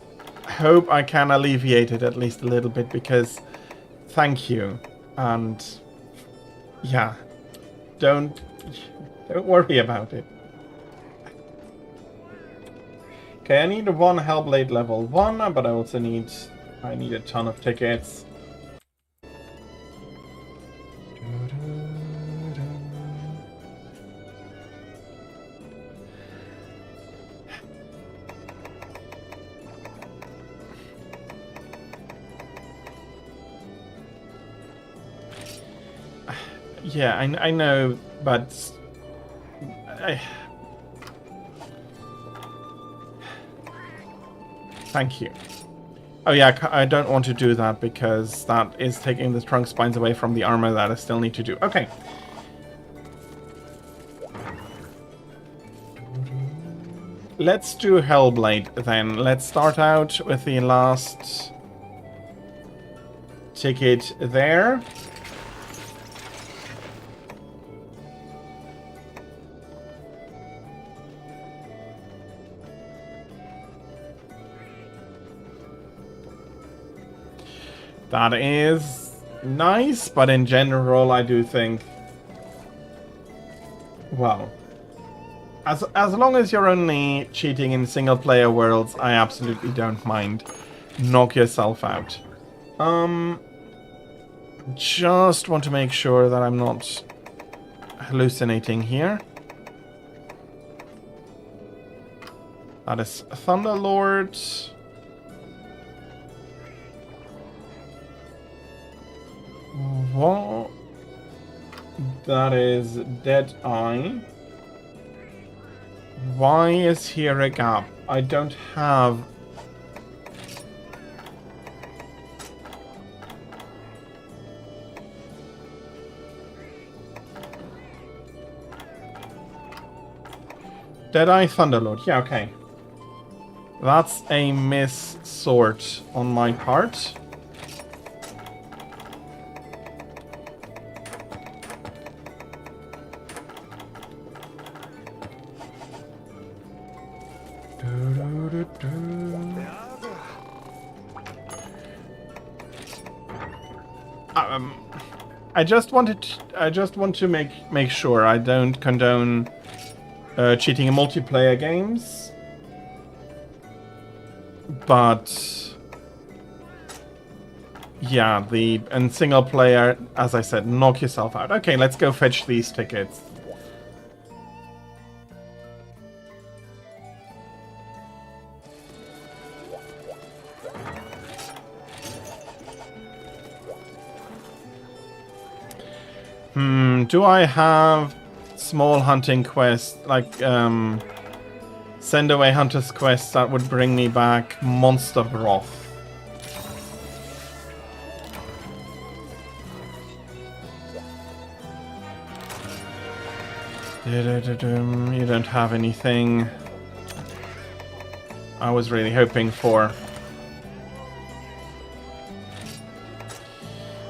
hope I can alleviate it at least a little bit, because thank you. And yeah, don't worry about it. Okay, I need 1 Hellblade level 1, but I also need a ton of tickets. Yeah, I know, but thank you. Oh yeah, I don't want to do that because that is taking the trunk spines away from the armor that I still need to do. Okay. Let's do Hellblade then. Let's start out with the last ticket there. That is nice, but in general I do think, well, as long as you're only cheating in single player worlds, I absolutely don't mind. Knock yourself out. Just want to make sure that I'm not hallucinating here. That is Thunderlord. What? That is Deadeye. Why is here a gap? I don't have... Deadeye Thunderlord. Yeah, okay. That's a miss sort on my part. I just want to make sure I don't condone cheating in multiplayer games, but yeah, and single player, as I said, knock yourself out. Okay, let's go fetch these tickets. Do I have small hunting quests, like send away hunter's quests that would bring me back monster broth? You don't have anything I was really hoping for.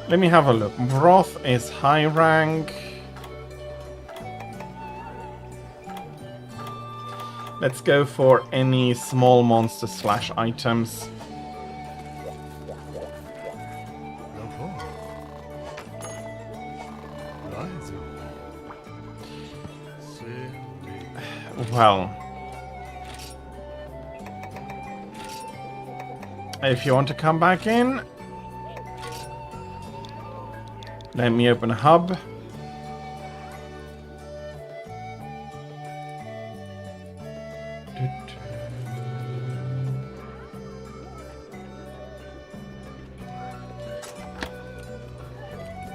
Let me have a look. Broth is high rank. Let's go for any small monster / items. Well, if you want to come back in, let me open a hub.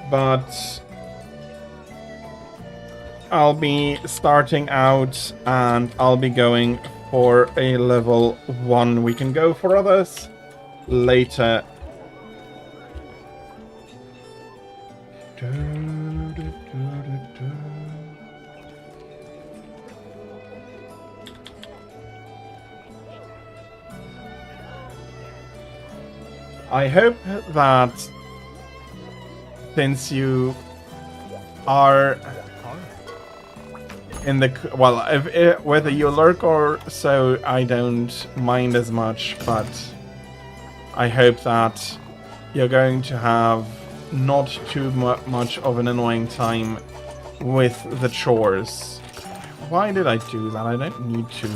But I'll be starting out and I'll be going for a level 1. We can go for others later. I hope that since you are in the... Well, whether you lurk or so, I don't mind as much, but I hope that you're going to have not too much of an annoying time with the chores. Why did I do that? I don't need to.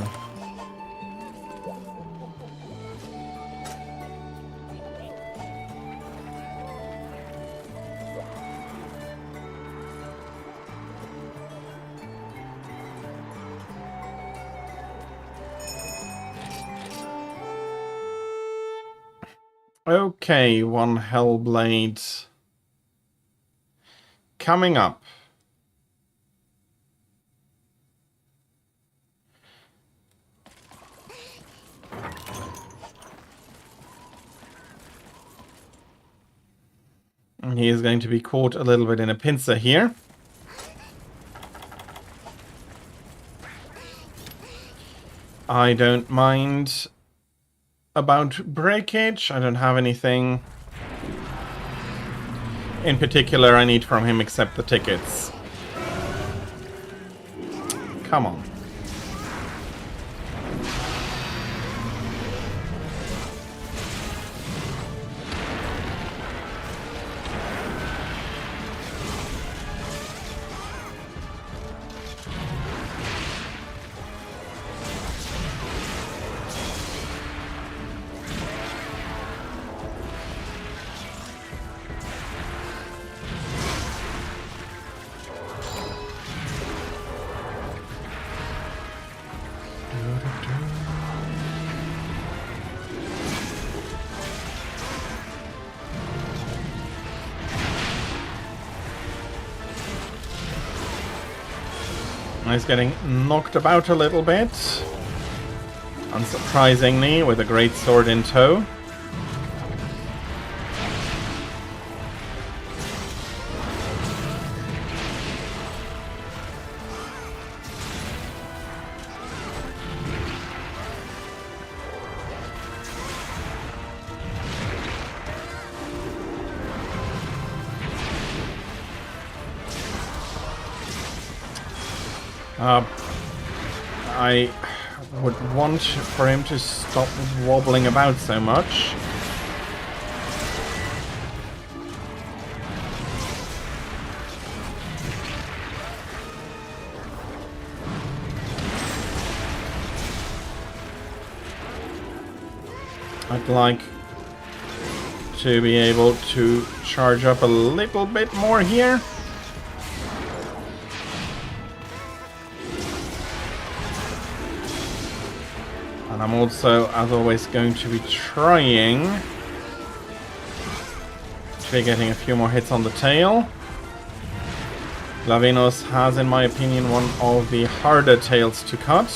Okay, one Hellblade. Coming up. And he is going to be caught a little bit in a pincer here. I don't mind about breakage. I don't have anything in particular I need from him except the tickets. Come on. He's getting knocked about a little bit. Unsurprisingly, with a great sword in tow. I would want for him to stop wobbling about so much. I'd like to be able to charge up a little bit more here. And I'm also, as always, going to be trying to be getting a few more hits on the tail. Glavenus has, in my opinion, one of the harder tails to cut.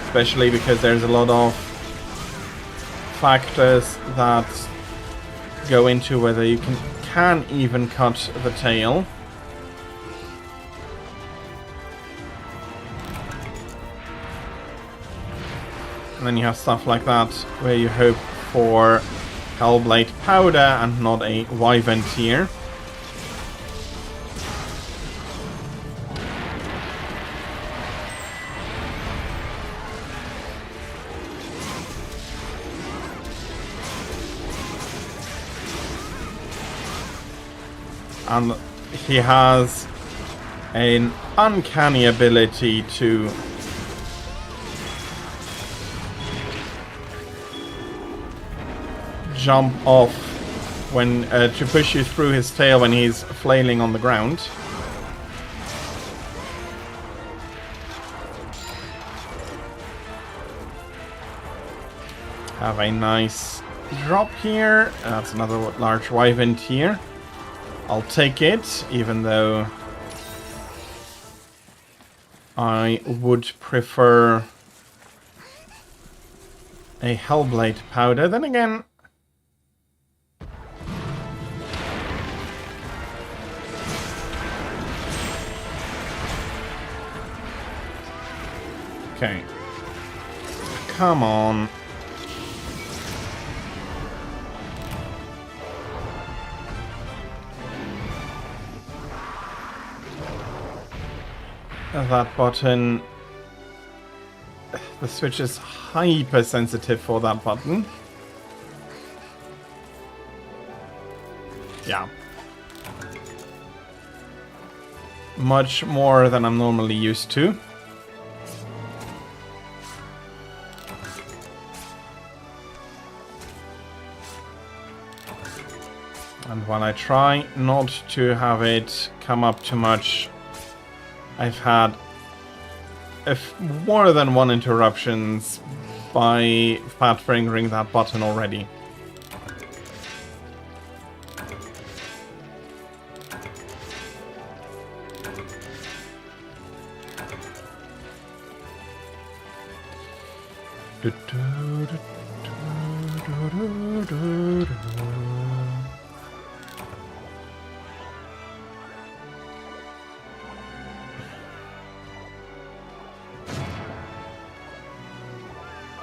Especially because there's a lot of factors that go into whether you can even cut the tail. And then you have stuff like that where you hope for Hellblade powder and not a Wyvern tier. And he has an uncanny ability to jump off when to push you through his tail when he's flailing on the ground. Have a nice drop here. That's another large Wyvern here. I'll take it, even though I would prefer a Hellblade powder. Then again, okay, come on. That button, the switch is hyper sensitive for that button. Yeah. Much more than I'm normally used to. And when I try not to have it come up too much, I've had more than one interruptions by fat fingering that button already.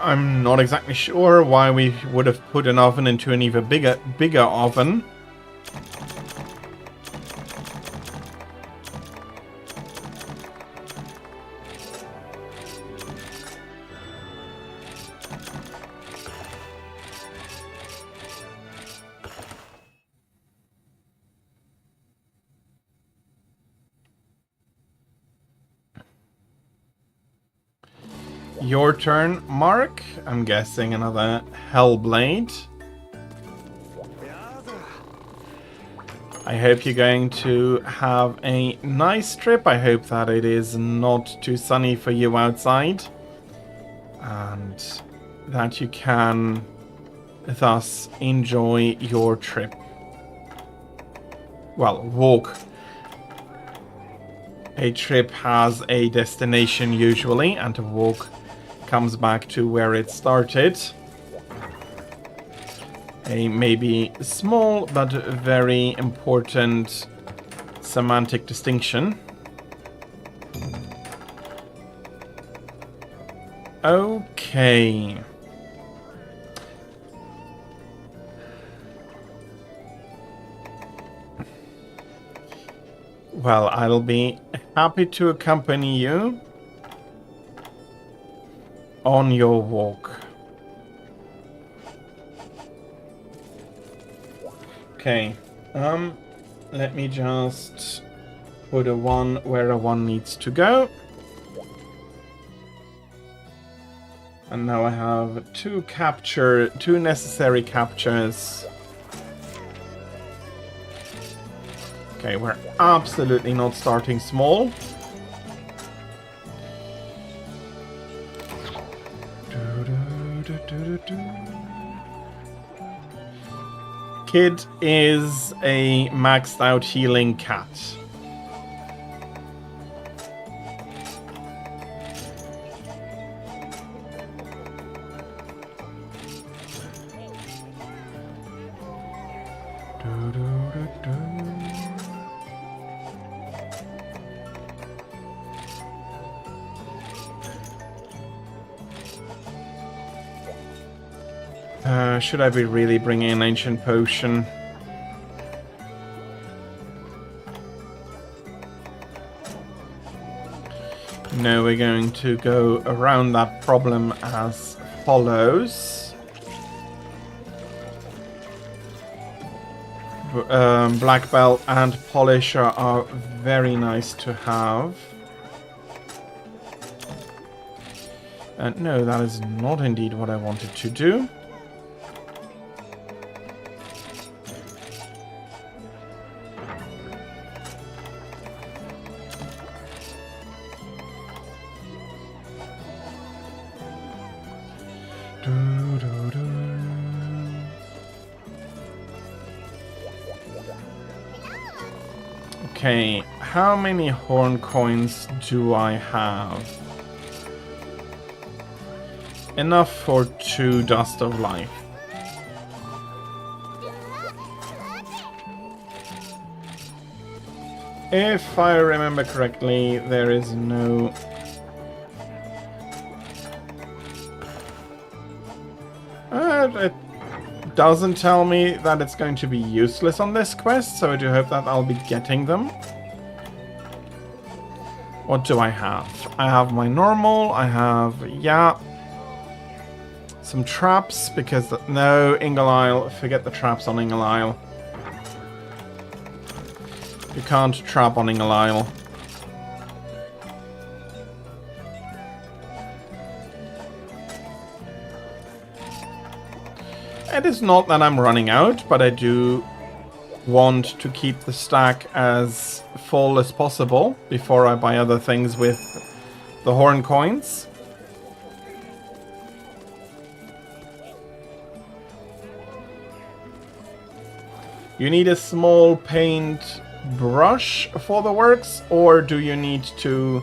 I'm not exactly sure why we would have put an oven into an even bigger oven. Your turn, Mark. I'm guessing another Hellblade. I hope you're going to have a nice trip. I hope that it is not too sunny for you outside. And that you can thus enjoy your trip. Well, walk. A trip has a destination usually, and a walk comes back to where it started. A maybe small but very important semantic distinction. Okay. Well, I'll be happy to accompany you on your walk. Okay, let me just put a 1 where a 1 needs to go. And now I have two necessary captures. Okay, we're absolutely not starting small. Kid is a maxed out healing cat. Should I be really bringing an ancient potion? No, we're going to go around that problem as follows. Black belt and polisher are very nice to have. No, that is not indeed what I wanted to do. Okay, how many horn coins do I have? Enough for 2 Dust of Life. If I remember correctly, there is no... it doesn't tell me that it's going to be useless on this quest, so I do hope that I'll be getting them. What do I have? I have my normal, I have, yeah, some traps, because, no, Ingle forget the traps on Ingle. You can't trap on Ingle. It is not that I'm running out, but I do want to keep the stack as full as possible before I buy other things with the horn coins. You need a small paint brush for the works, or do you need to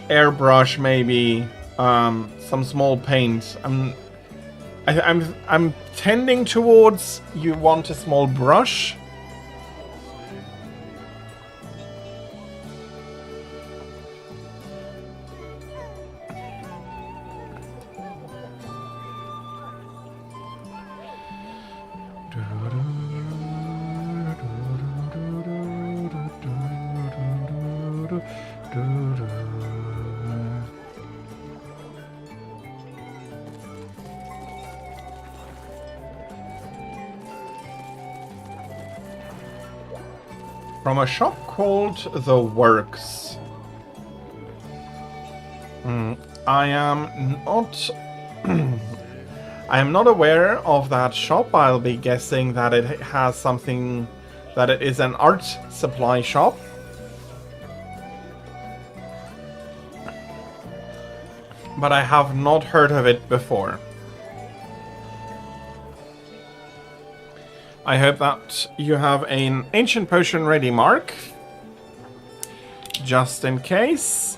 airbrush maybe some small paint? I'm tending towards you want a small brush. From a shop called The Works. I am not... I am not aware of that shop. I'll be guessing that it has something... that it is an art supply shop. But I have not heard of it before. I hope that you have an ancient potion ready, Mark. Just in case.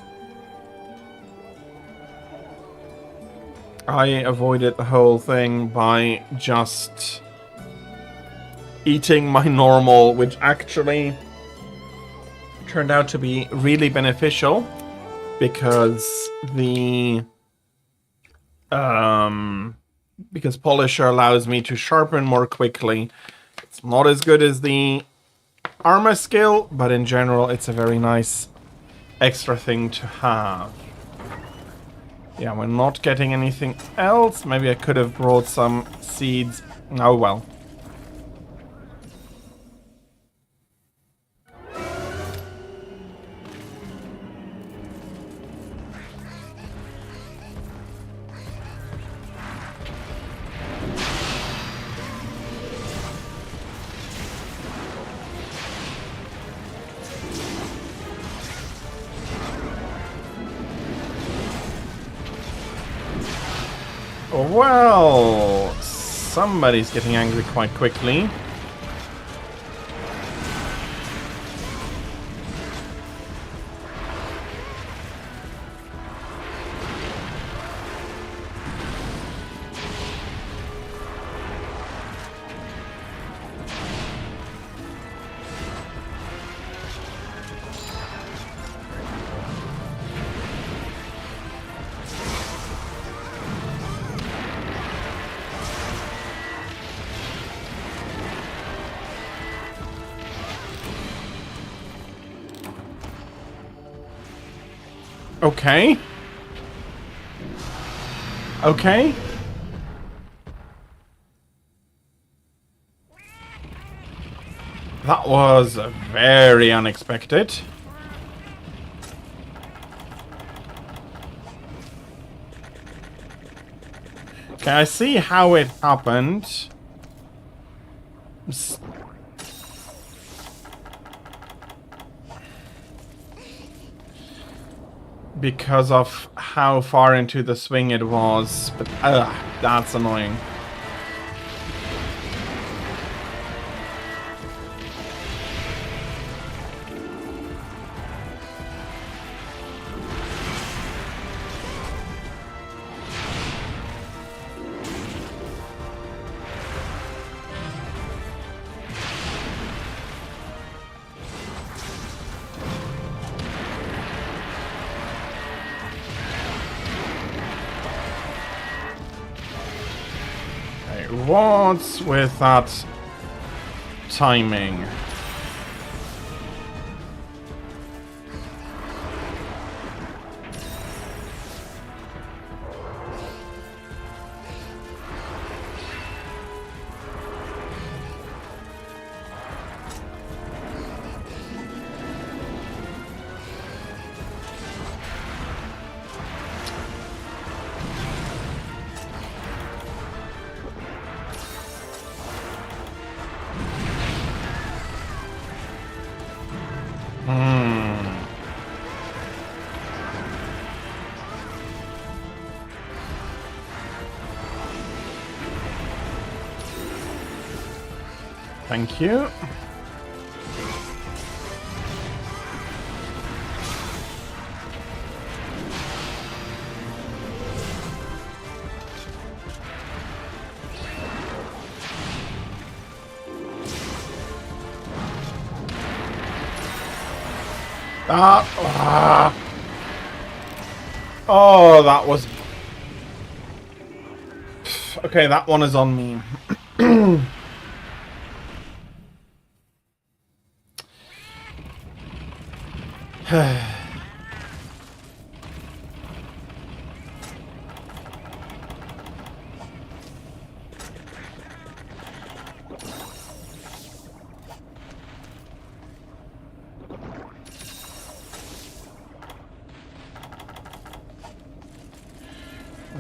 I avoided the whole thing by just eating my normal, which actually turned out to be really beneficial because because Polisher allows me to sharpen more quickly. It's not as good as the armor skill, but in general it's a very nice extra thing to have. Yeah, we're not getting anything else. Maybe I could have brought some seeds. Oh well. Well, somebody's getting angry quite quickly. Okay. Okay. That was very unexpected. Okay, I see how it happened. Because of how far into the swing it was, but that's annoying. What's with that timing? Thank you. Oh, that was... Okay, that one is on me.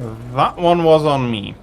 That one was on me.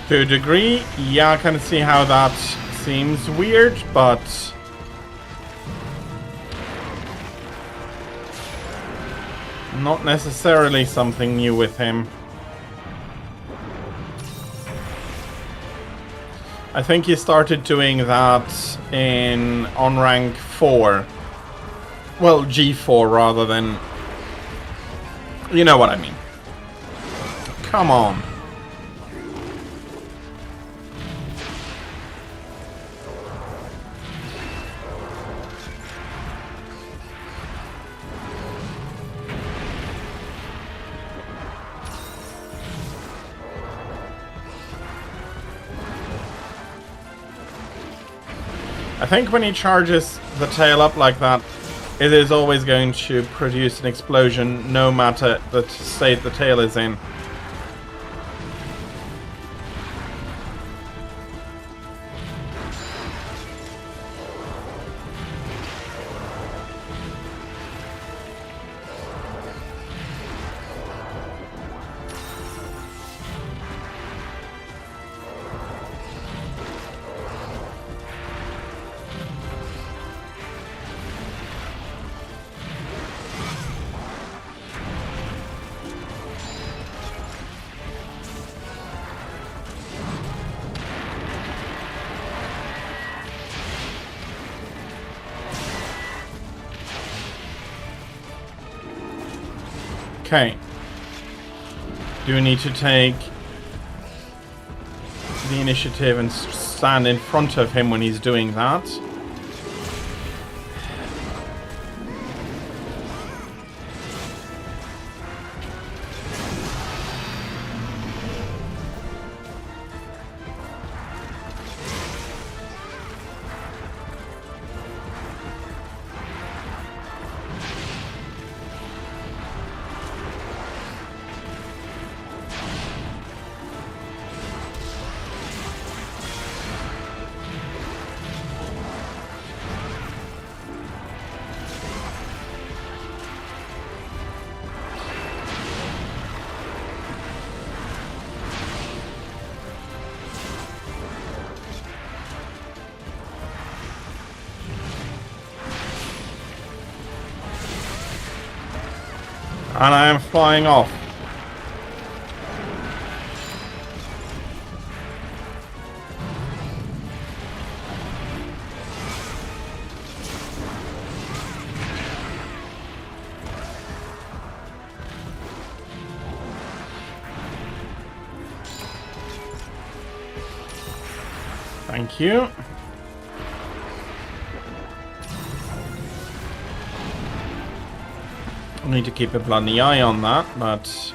To a degree, yeah, I can see how that seems weird, but not necessarily something new with him. I think he started doing that on rank 4. Well, G4 rather than... You know what I mean. Come on. I think when he charges the tail up like that, it is always going to produce an explosion no matter the state the tail is in. Okay. Do we need to take the initiative and stand in front of him when he's doing that? And I am flying off. Thank you. I need to keep a bloody eye on that, but...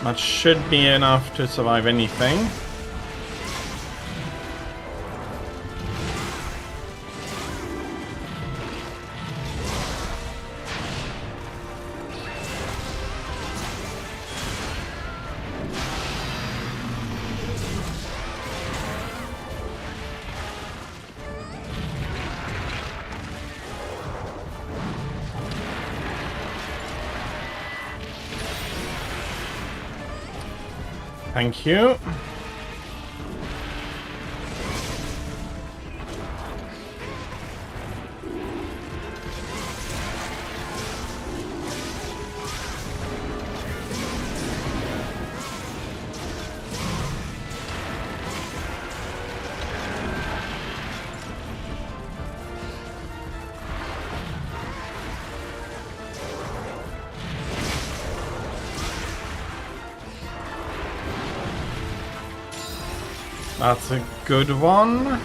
that should be enough to survive anything. Thank you. That's a good one.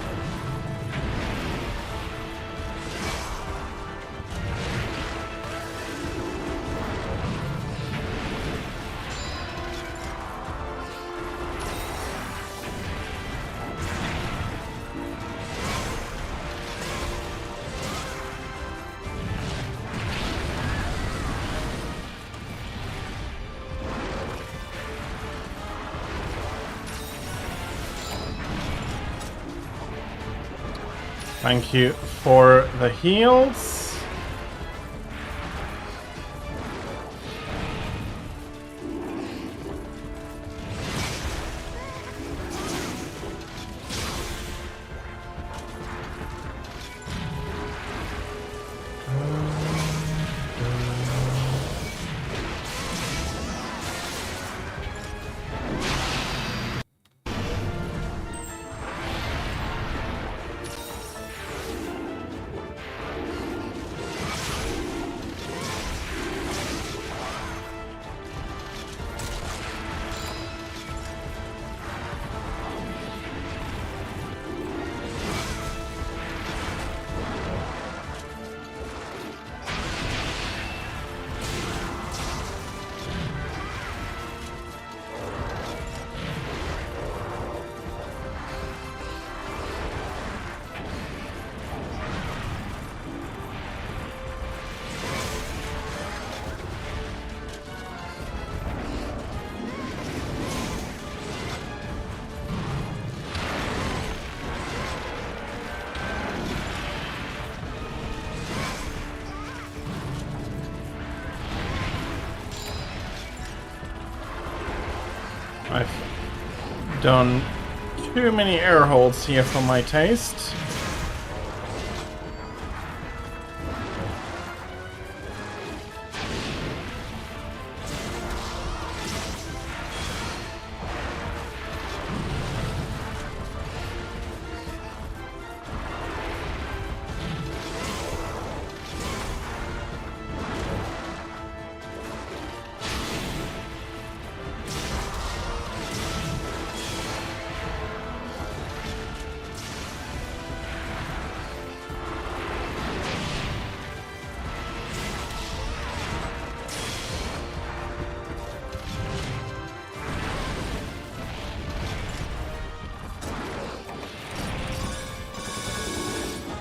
Thank you for the heals. I've done too many air holds here for my taste.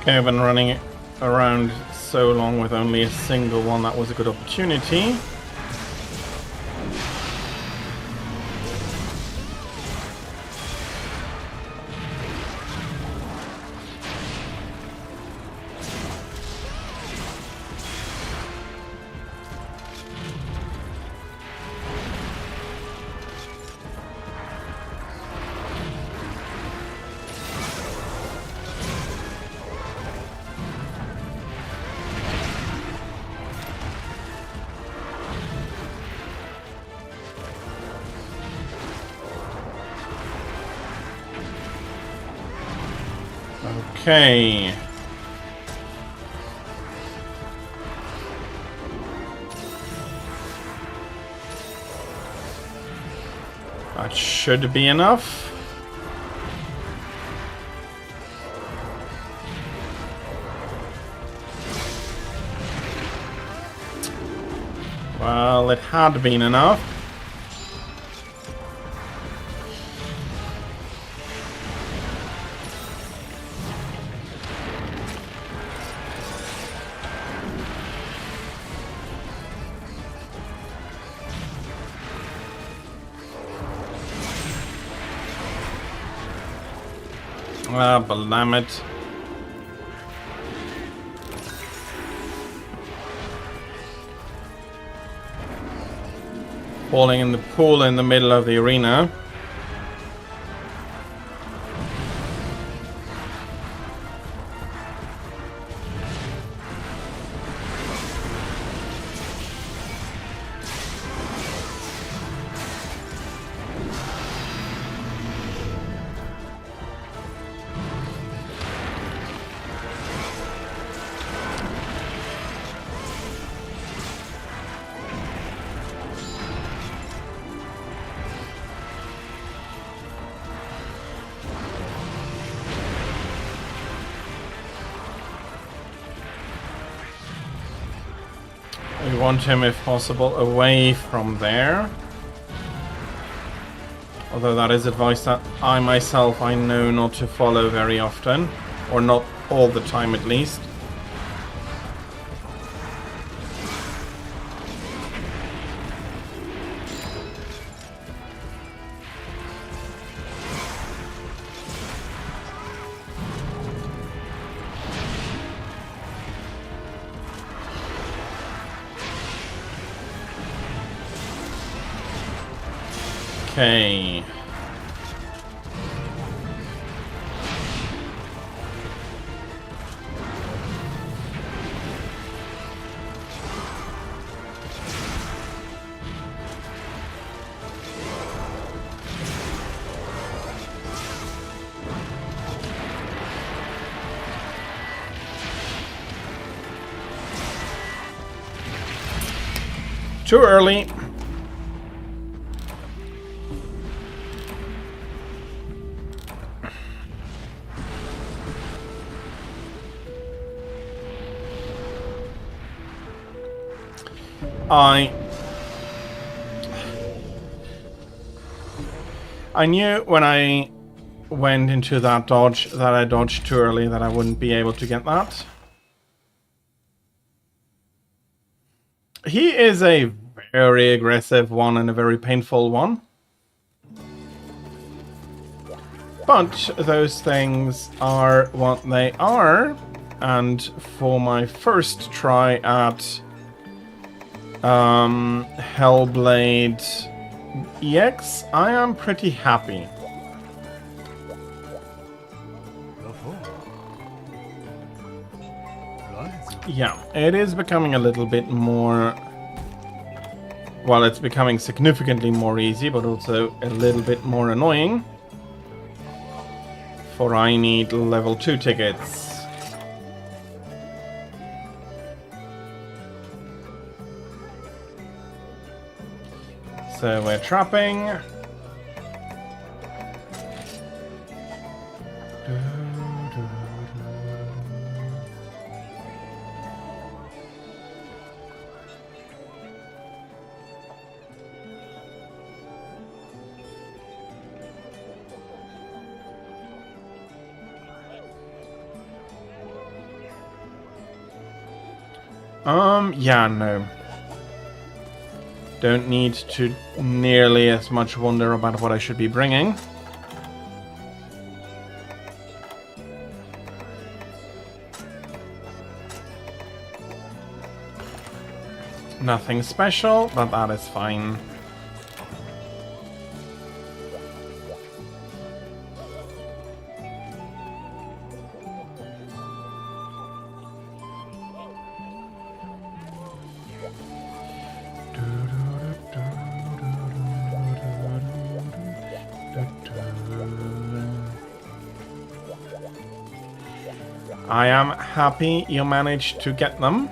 Okay, I've been running around so long with only a single one. That was a good opportunity. Okay. That should be enough. Well, it had been enough. Ah, blamit. Falling in the pool in the middle of the arena. We want him, if possible, away from there. Although that is advice that I myself, I know not to follow very often. Or not all the time, at least. Okay. Too early. I knew when I went into that dodge that I dodged too early, that I wouldn't be able to get that. He is a very aggressive one and a very painful one. But those things are what they are. And for my first try at Hellblade EX, I am pretty happy. Yeah, it is becoming a little bit more... Well, it's becoming significantly more easy, but also a little bit more annoying. For I need level 2 tickets. So we're trapping. Yeah, no. Don't need to nearly as much wonder about what I should be bringing. Nothing special, but that is fine. I am happy you managed to get them.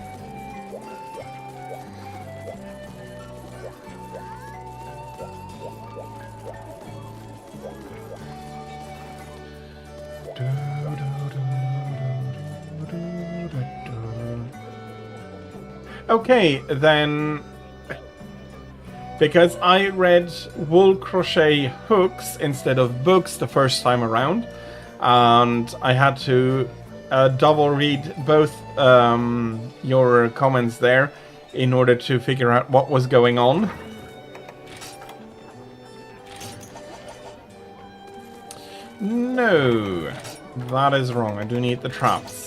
Okay, then, because I read wool crochet hooks instead of books the first time around, and I had to double read both your comments there in order to figure out what was going on. No, that is wrong. I do need the traps.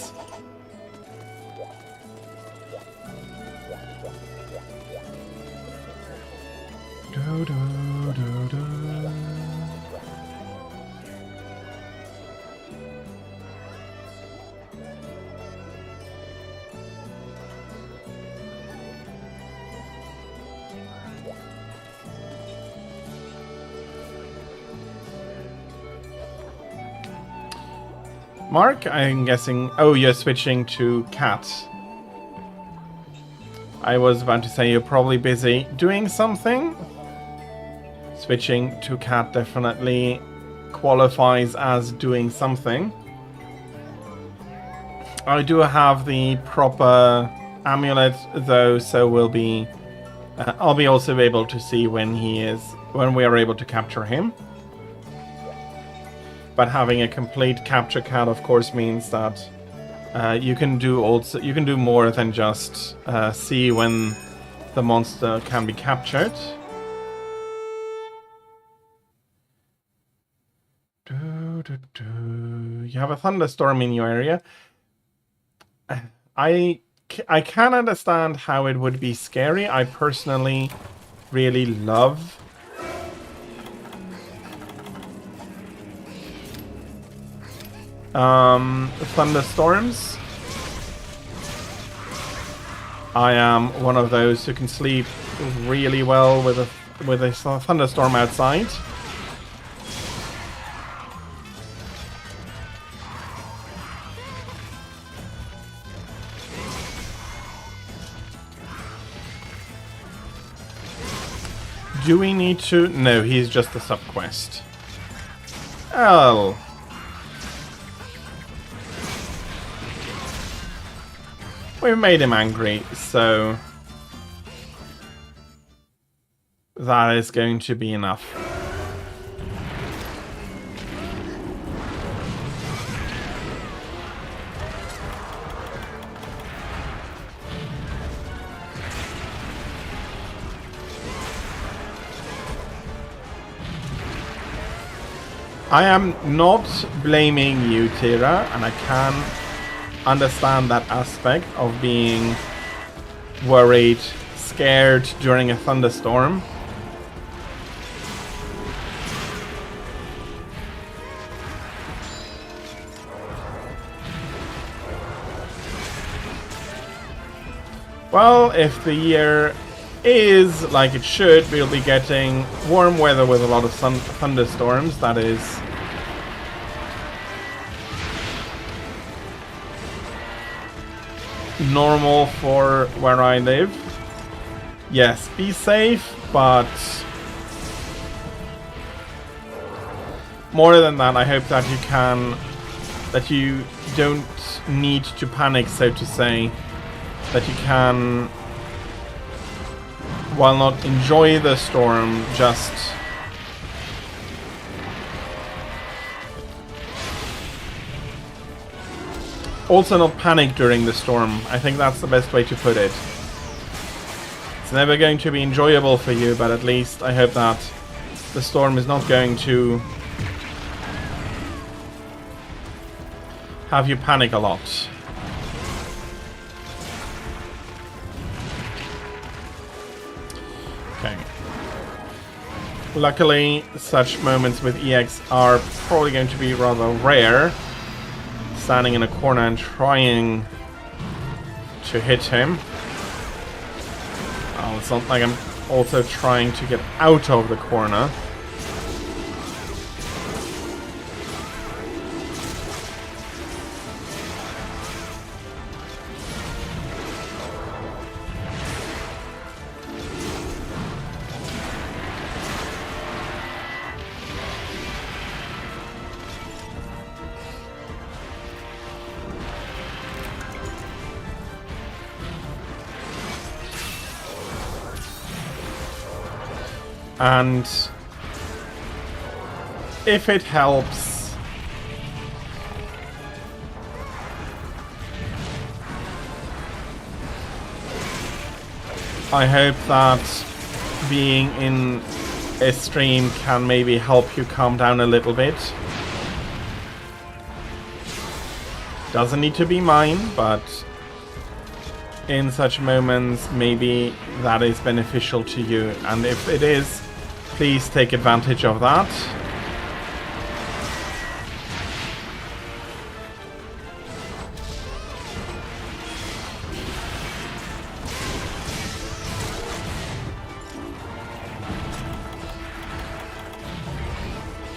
Mark, I'm guessing... Oh, you're switching to cat. I was about to say you're probably busy doing something. Switching to cat definitely qualifies as doing something. I do have the proper amulet though, so we'll be I'll be also able to see when we are able to capture him. But having a complete capture card, of course, means that you can do more than just see when the monster can be captured. You have a thunderstorm in your area. I can understand how it would be scary. I personally really love thunderstorms. I am one of those who can sleep really well with a thunderstorm outside. Do we need to? No, he's just a sub-quest. Oh. We've made him angry, so that is going to be enough. I am not blaming you, Tira, and I can understand that aspect of being worried, scared during a thunderstorm. Well, if the year is like it should, we'll be getting warm weather with a lot of thunderstorms. That is normal for where I live. Yes, be safe, but more than that, I hope that you don't need to panic, so to say, that you can, while not enjoy the storm, just also not panic during the storm. I think that's the best way to put it. It's never going to be enjoyable for you, but at least I hope that the storm is not going to have you panic a lot. Okay. Luckily, such moments with EX are probably going to be rather rare. Standing in a corner and trying to hit him. Oh, it's not like I'm also trying to get out of the corner. And if it helps, I hope that being in a stream can maybe help you calm down a little bit. Doesn't need to be mine, but in such moments, maybe that is beneficial to you. And if it is, please take advantage of that.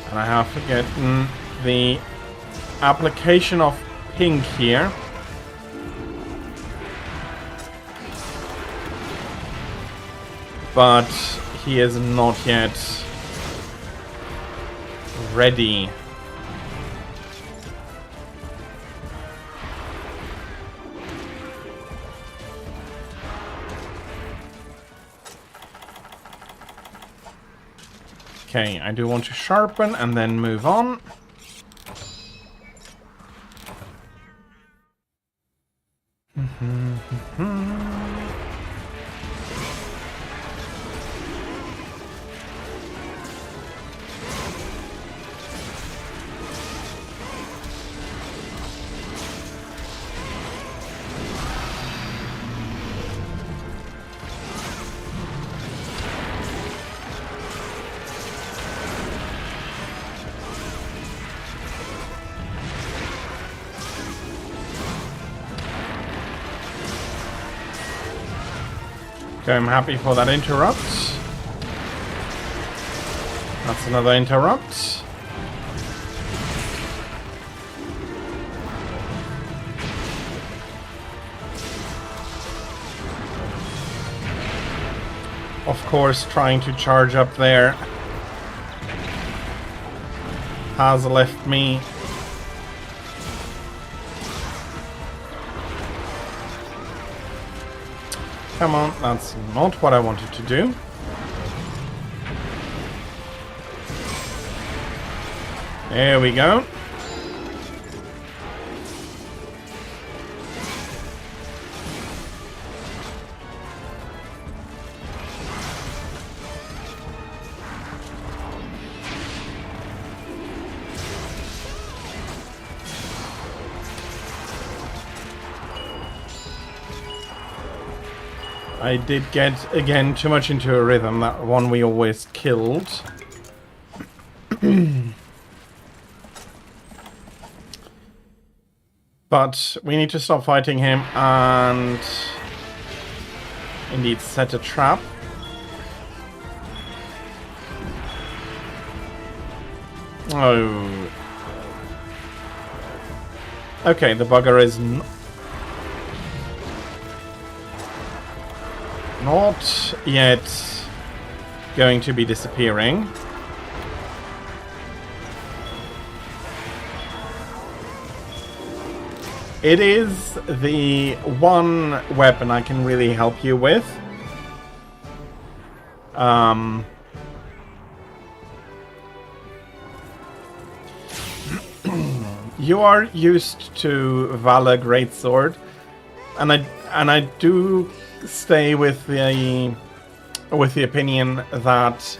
And I have forgotten the application of pink here. But he is not yet ready. Okay, I do want to sharpen and then move on. Okay, I'm happy for that interrupt. That's another interrupt. Of course, trying to charge up there has left me come on, that's not what I wanted to do. There we go. I did get, again, too much into a rhythm. That one we always killed. But we need to stop fighting him and indeed set a trap. Oh. Okay, the bugger is not yet going to be disappearing. It is the one weapon I can really help you with. You are used to Valor Greatsword, and I do stay with the opinion that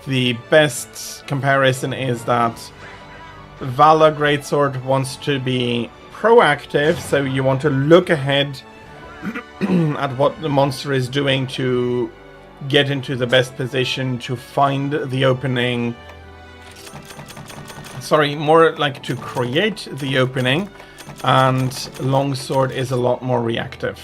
the best comparison is that Valor Greatsword wants to be proactive, so you want to look ahead at what the monster is doing to get into the best position to find the opening. Sorry, more like to create the opening, and Longsword is a lot more reactive.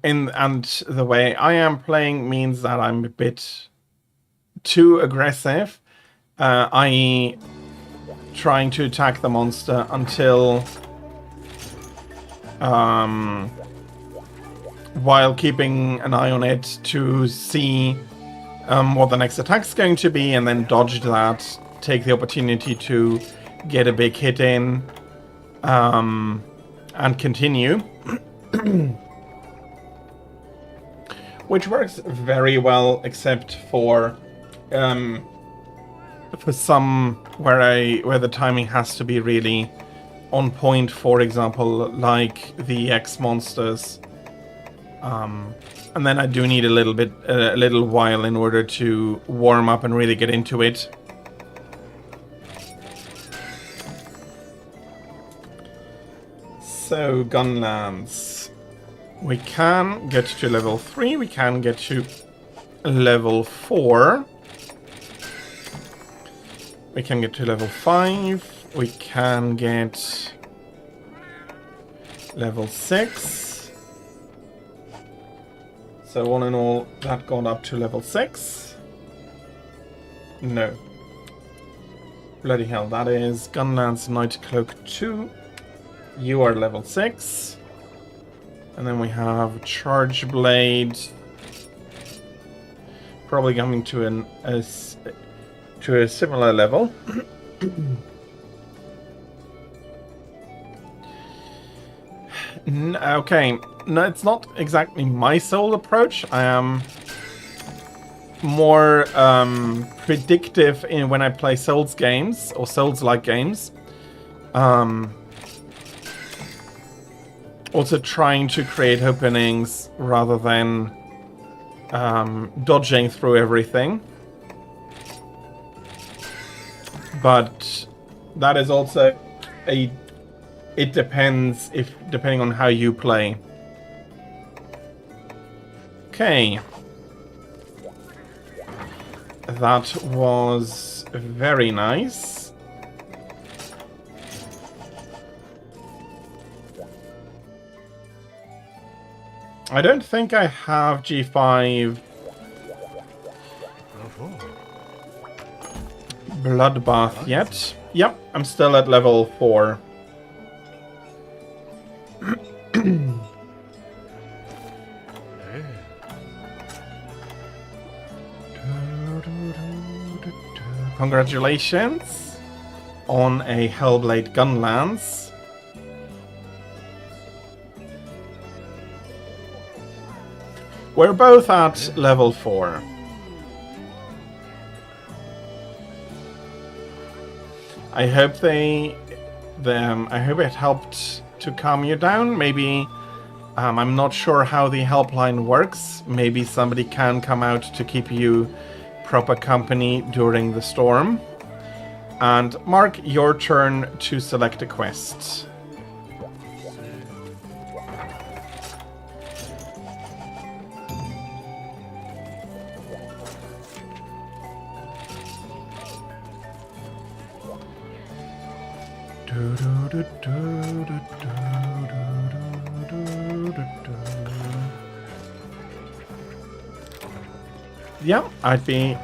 And the way I am playing means that I'm a bit too aggressive, i.e. trying to attack the monster until while keeping an eye on it to see what the next attack's going to be, and then dodge that, take the opportunity to get a big hit in, and continue. Which works very well, except for some where the timing has to be really on point. For example, like the X monsters, and then I do need a little while in order to warm up and really get into it. So Gunlance. We can get to level 3, we can get to level 4. We can get to level 5, we can get level 6. So all in all, that got up to level 6. No. Bloody hell, that is Gunlance Nightcloak 2. You are level 6. And then we have Charge Blade, probably coming to a similar level. Okay, no, it's not exactly my sole approach. I am more predictive in when I play Souls games or Souls-like games. Also trying to create openings rather than dodging through everything. But that is also it depends depending on how you play. Okay. That was very nice. I don't think I have G5 Bloodbath yet. Yep, I'm still at level 4. Congratulations on a Hellblade Gunlance. We're both at level 4. I hope I hope it helped to calm you down. Maybe I'm not sure how the helpline works. Maybe somebody can come out to keep you proper company during the storm. And Mark, your turn to select a quest. Yeah, I'd be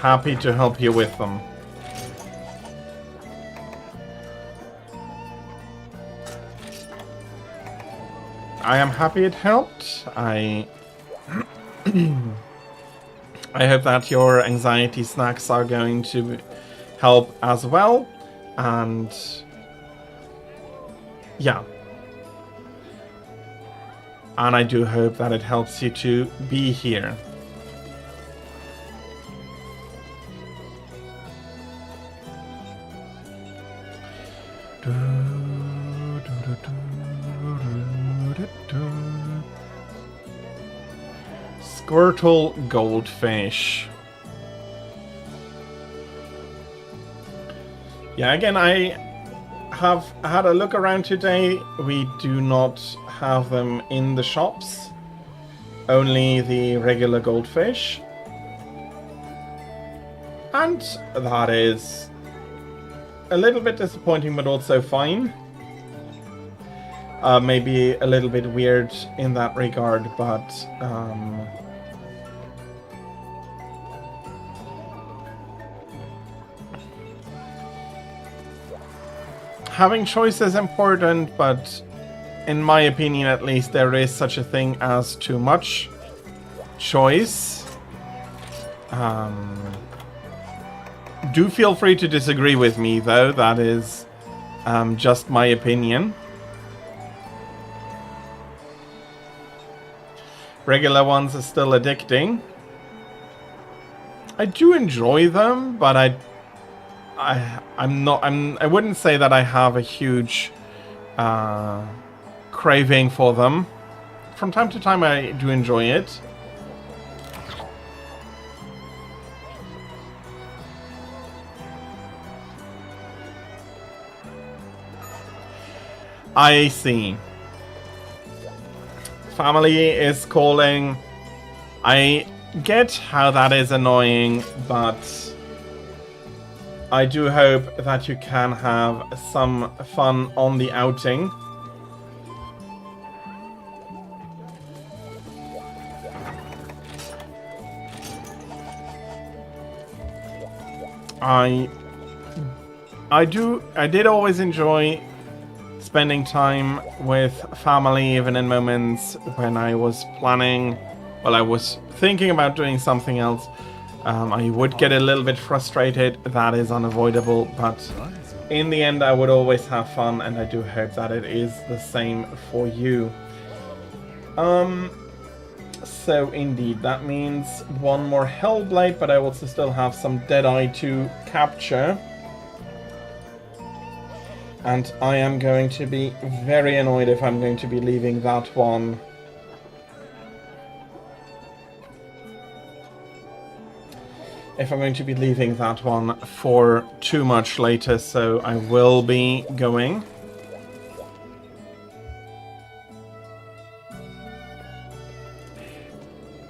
happy to help you with them. I am happy it helped. I hope that your anxiety snacks are going to help as well. And yeah. And I do hope that it helps you to be here. Squirtle Goldfish. Yeah, again, I have had a look around today. We do not have them in the shops. Only the regular goldfish. And that is a little bit disappointing, but also fine. Maybe a little bit weird in that regard, but having choice is important, but in my opinion at least, there is such a thing as too much choice. Do feel free to disagree with me, though. That is just my opinion. Regular ones are still addicting. I do enjoy them, but I wouldn't say that I have a huge craving for them. From time to time I do enjoy it. I see. Family is calling. I get how that is annoying, but I do hope that you can have some fun on the outing. I did always enjoy spending time with family, even in moments when I was planning, well, I was thinking about doing something else. I would get a little bit frustrated. That is unavoidable, but in the end, I would always have fun, and I do hope that it is the same for you. So indeed, that means one more Hellblade, but I also still have some Deadeye to capture. And I am going to be very annoyed if I'm going to be leaving that one. If I'm going to be leaving that one for too much later, so I will be going.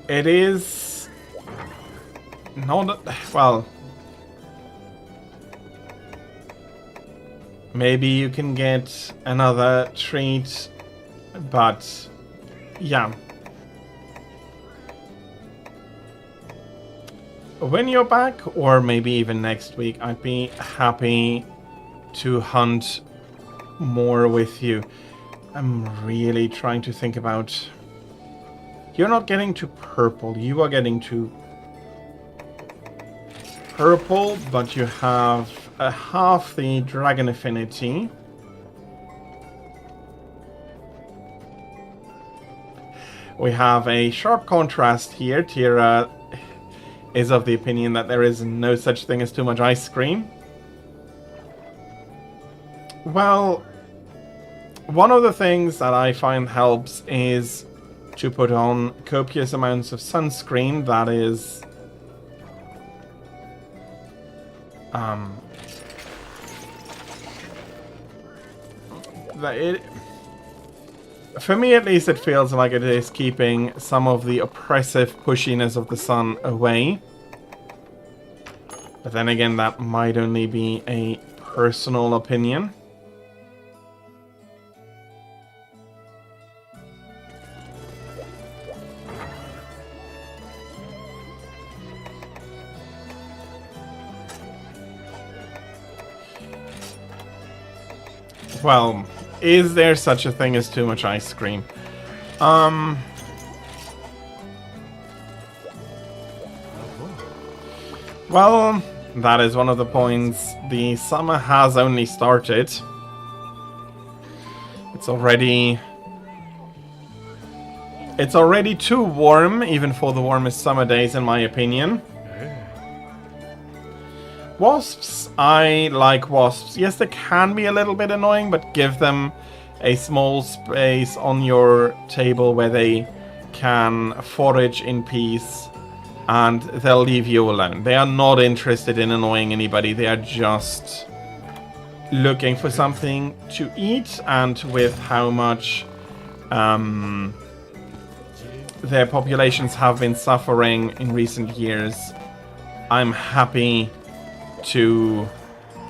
It is not, well, maybe you can get another treat, but yeah. When you're back, or maybe even next week, I'd be happy to hunt more with you. I'm really trying to think about... You're not getting to purple, you are getting to purple, but you have half the dragon affinity. We have a sharp contrast here. Tira is of the opinion that there is no such thing as too much ice cream. Well, one of the things that I find helps is to put on copious amounts of sunscreen. That is for me at least, it feels like it is keeping some of the oppressive pushiness of the sun away. But then again, that might only be a personal opinion. Well, is there such a thing as too much ice cream? Well, that is one of the points. The summer has only started. It's already too warm, even for the warmest summer days, in my opinion. Wasps, I like wasps. Yes, they can be a little bit annoying, but give them a small space on your table where they can forage in peace, and they'll leave you alone. They are not interested in annoying anybody. They are just looking for something to eat, and with how much their populations have been suffering in recent years, I'm happy to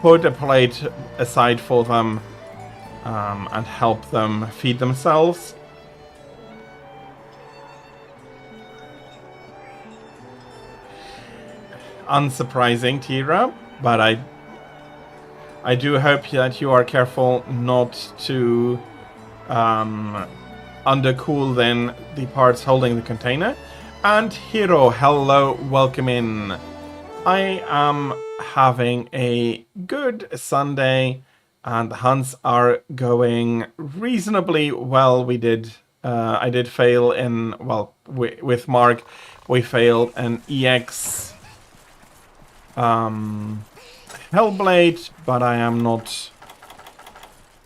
put a plate aside for them and help them feed themselves. Unsurprising, Tira, but I do hope that you are careful not to undercool then the parts holding the container. And Hiro, hello, welcome in. I am having a good Sunday, and the hunts are going reasonably well. I did fail in, well, with Mark, we failed an EX Hellblade, but I am not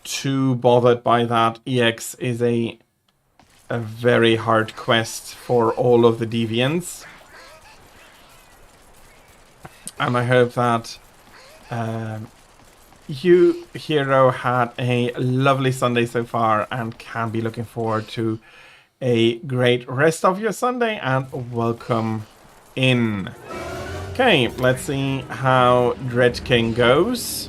too bothered by that. EX is a very hard quest for all of the deviants. And I hope that you, Hero, had a lovely Sunday so far and can be looking forward to a great rest of your Sunday, and welcome in. Okay, let's see how Dread King goes.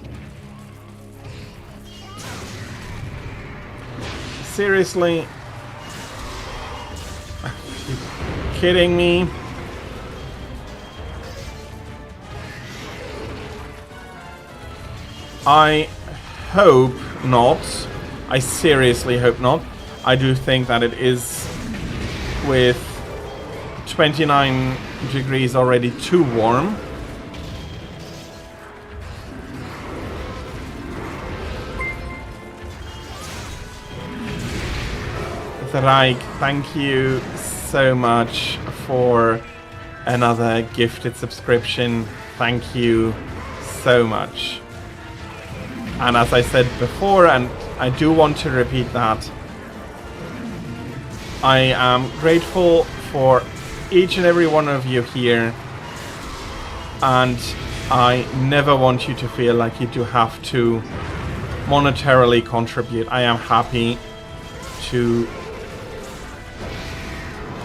Seriously? Are you kidding me? I hope not. I seriously hope not. I do think that it is, with 29 degrees already, too warm. Strike, thank you so much for another gifted subscription. Thank you so much. And as I said before, and I do want to repeat that, I am grateful for each and every one of you here, and I never want you to feel like you do have to monetarily contribute. I am happy to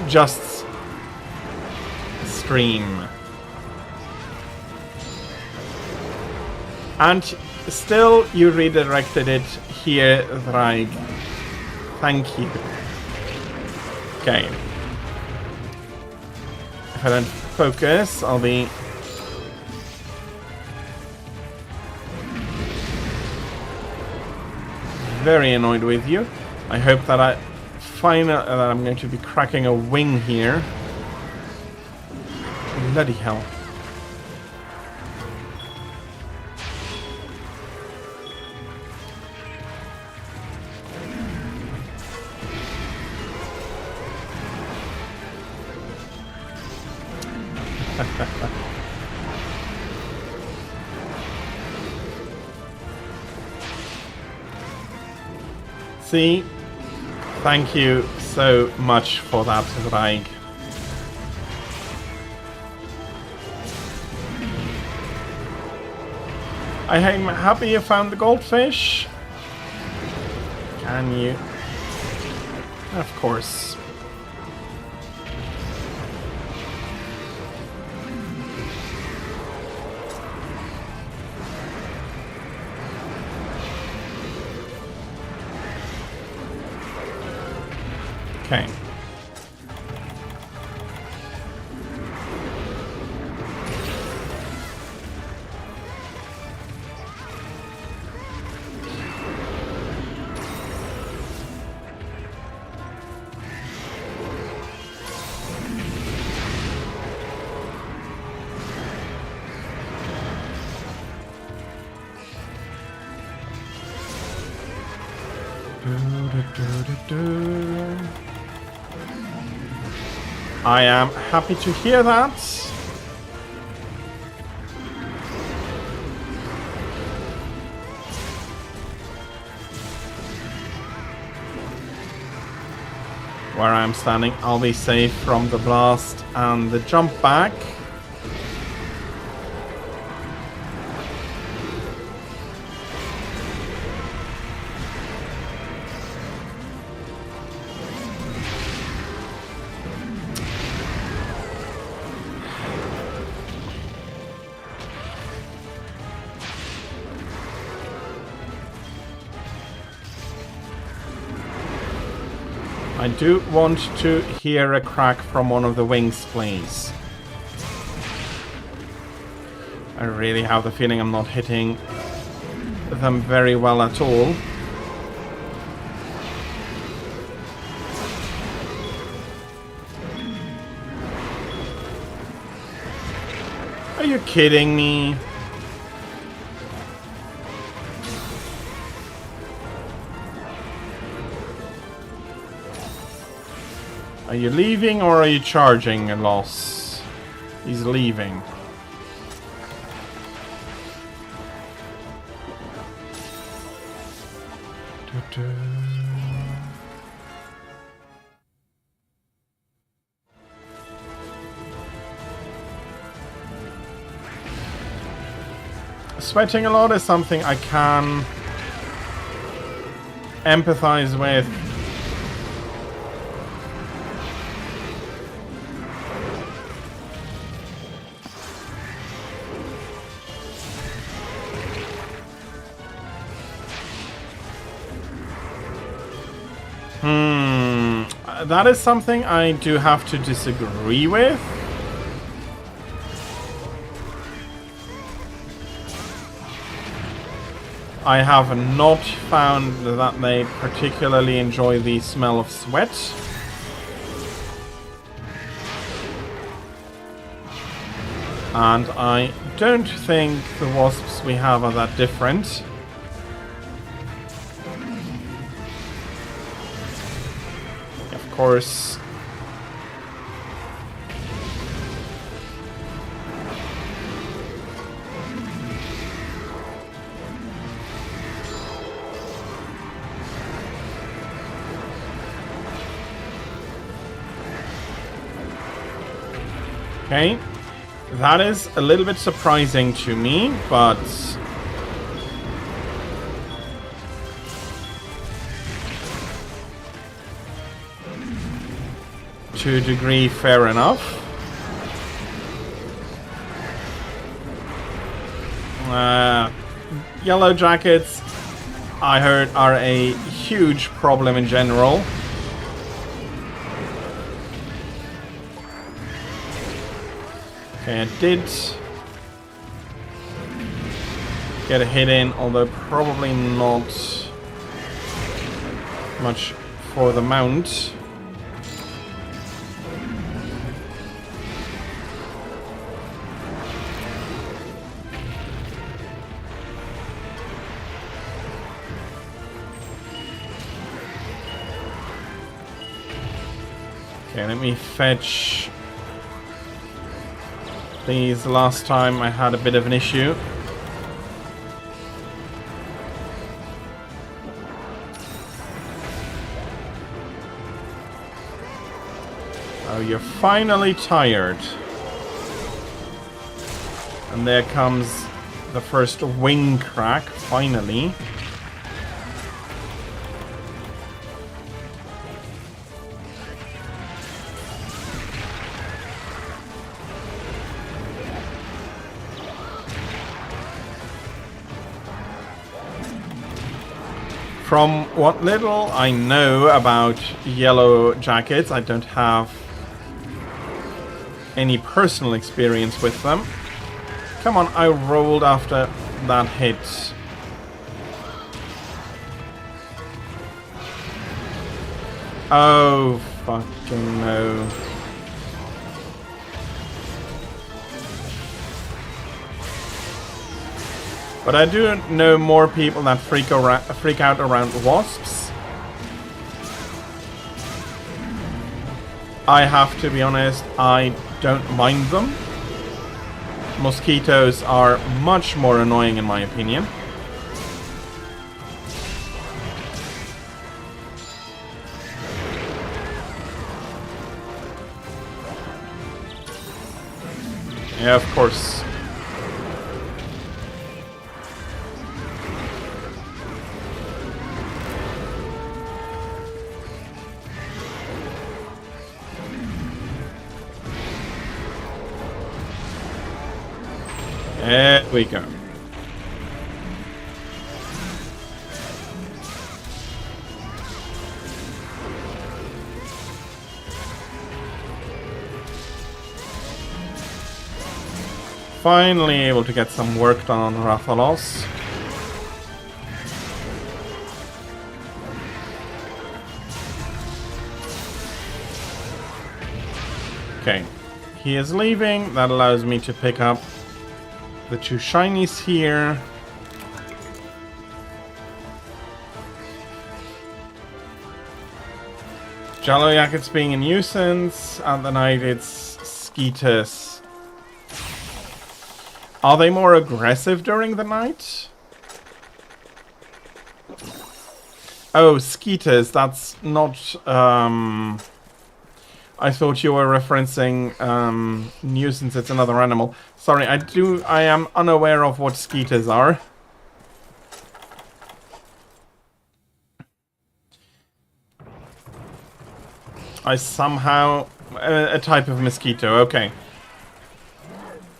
just stream. And still you redirected it here, Drag. Thank you. Okay. If I don't focus, I'll be very annoyed with you. I hope that I'm going to be cracking a wing here. Bloody hell. See? Thank you so much for that, Raig. I am happy you found the goldfish. Can you? Of course. Okay. I am happy to hear that. Where I'm standing, I'll be safe from the blast and the jump back. I do want to hear a crack from one of the wings, please. I really have the feeling I'm not hitting them very well at all. Are you kidding me? Are you leaving or are you charging a loss? He's leaving. Sweating a lot is something I can empathize with. That is something I do have to disagree with. I have not found that they particularly enjoy the smell of sweat. And I don't think the wasps we have are that different. course. Okay, that is a little bit surprising to me, but to a degree, fair enough. Yellow jackets, I heard, are a huge problem in general. Okay, I did get a hit in, although probably not much for the mount. Okay, let me fetch these. Last time I had a bit of an issue. Oh, you're finally tired. And there comes the first wing crack, finally. From what little I know about yellow jackets, I don't have any personal experience with them. Come on, I rolled after that hit. Oh, fucking no. But I do know more people that freak out around wasps. I have to be honest, I don't mind them. Mosquitoes are much more annoying in my opinion. Yeah, of course. There we go. Finally able to get some work done on Rathalos. Okay, he is leaving. That allows me to pick up the two shinies here. Jello Jackets being a nuisance. At the night it's Skeeters. Are they more aggressive during the night? Oh, Skeeters, that's not... I thought you were referencing nuisance, it's another animal. Sorry, I am unaware of what Skeeters are. I somehow... a type of mosquito, okay.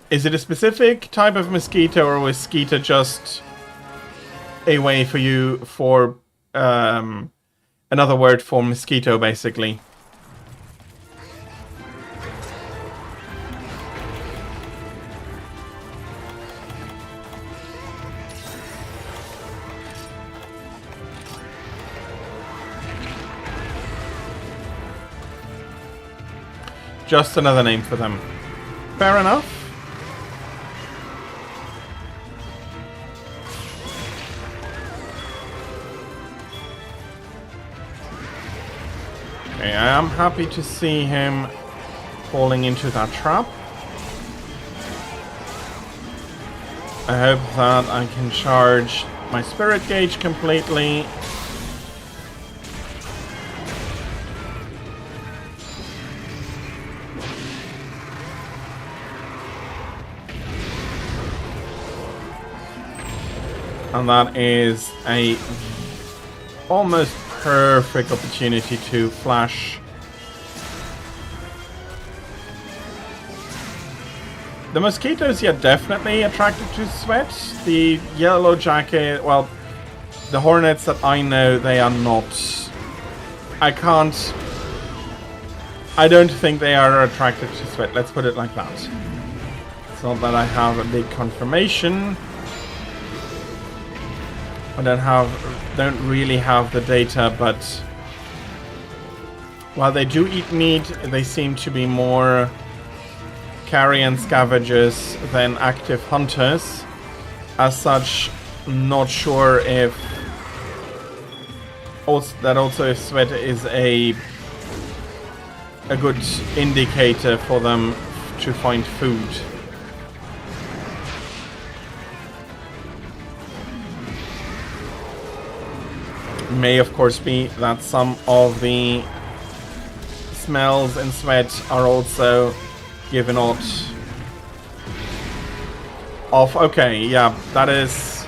Is it a specific type of mosquito, or was Skeeter just a way for you for... another word for mosquito, basically? Just another name for them. Fair enough. Okay, I am happy to see him falling into that trap. I hope that I can charge my spirit gauge completely. And that is a almost perfect opportunity to flash. The mosquitoes, yeah, definitely attracted to sweat. The yellow jacket, well, the hornets that I know, they are not. I don't think they are attracted to sweat. Let's put it like that. It's not that I have a big confirmation. I don't really have the data, but while they do eat meat, they seem to be more carrion scavengers than active hunters. As such, not sure if if sweat is a good indicator for them to find food. May of course be that some of the smells in sweat are also given out of. Okay, yeah, that is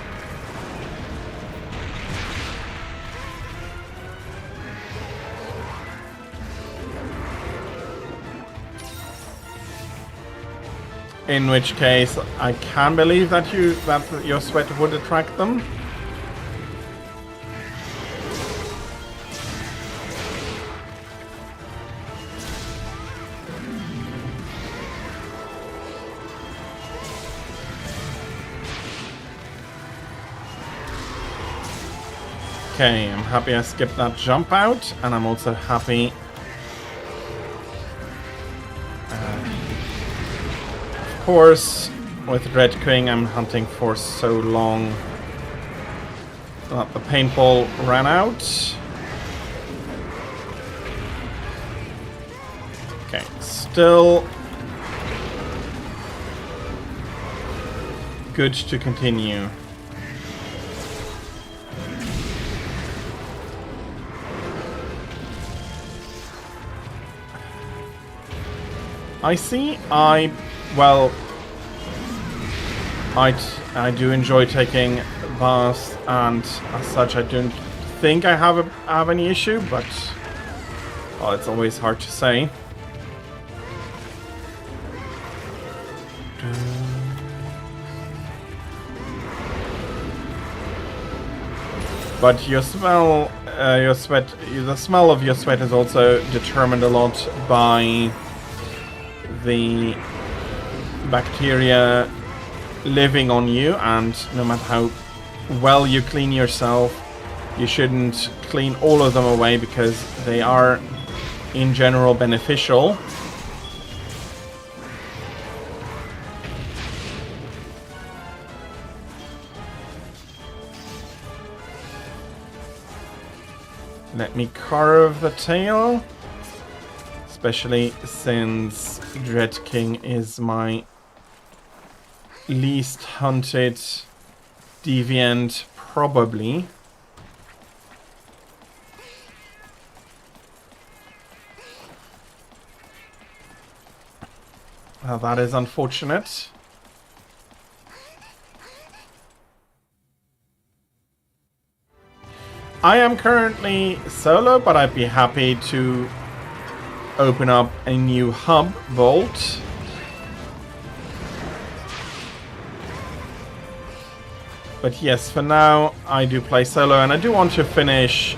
in which case I can believe that your sweat would attract them. Okay, I'm happy I skipped that jump out, and I'm also happy of course with Red King I'm hunting for so long that the paintball ran out. Okay, still good to continue. I see. I do enjoy taking baths, and as such, I don't think I have any issue. But well, it's always hard to say. But the smell of your sweat is also determined a lot by the bacteria living on you, and no matter how well you clean yourself, you shouldn't clean all of them away because they are in general beneficial. Let me carve the tail. Especially since Dread King is my least hunted deviant, probably. Well, that is unfortunate. I am currently solo, but I'd be happy to open up a new hub vault. But yes, for now I do play solo, and I do want to finish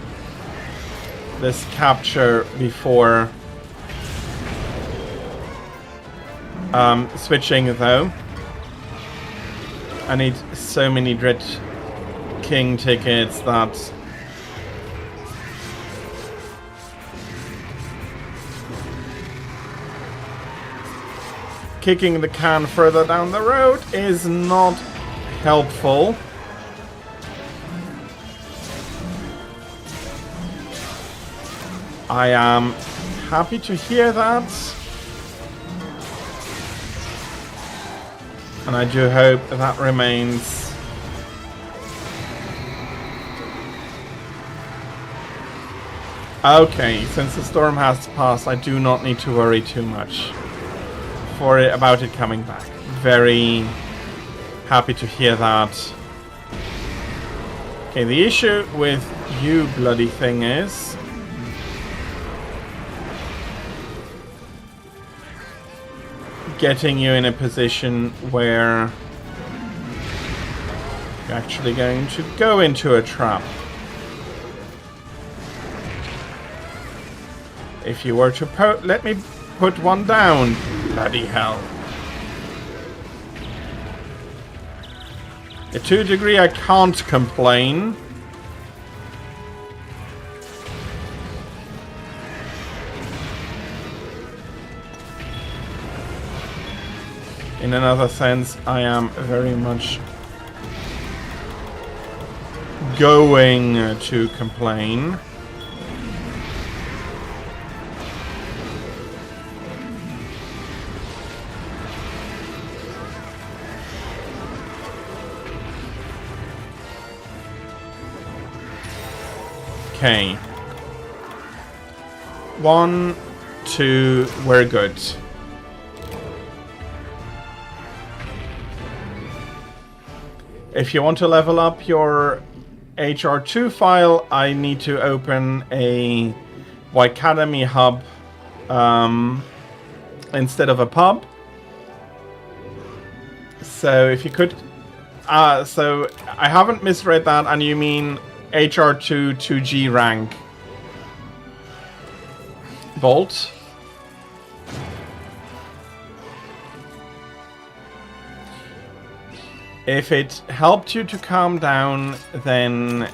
this capture before switching though. I need so many Dread King tickets that kicking the can further down the road is not helpful. I am happy to hear that. And I do hope that remains. Okay, since the storm has passed, I do not need to worry too much about it coming back. Very happy to hear that. Okay, the issue with you bloody thing is getting you in a position where you're actually going to go into a trap. If you were to let me put one down. Bloody hell. To a degree I can't complain. In another sense, I am very much going to complain. Okay. 1, 2, we're good. If you want to level up your HR2 file, I need to open a Academy hub instead of a pub. So if you could... so I haven't misread that, and you mean HR2 2G rank Bolt. If it helped you to calm down, then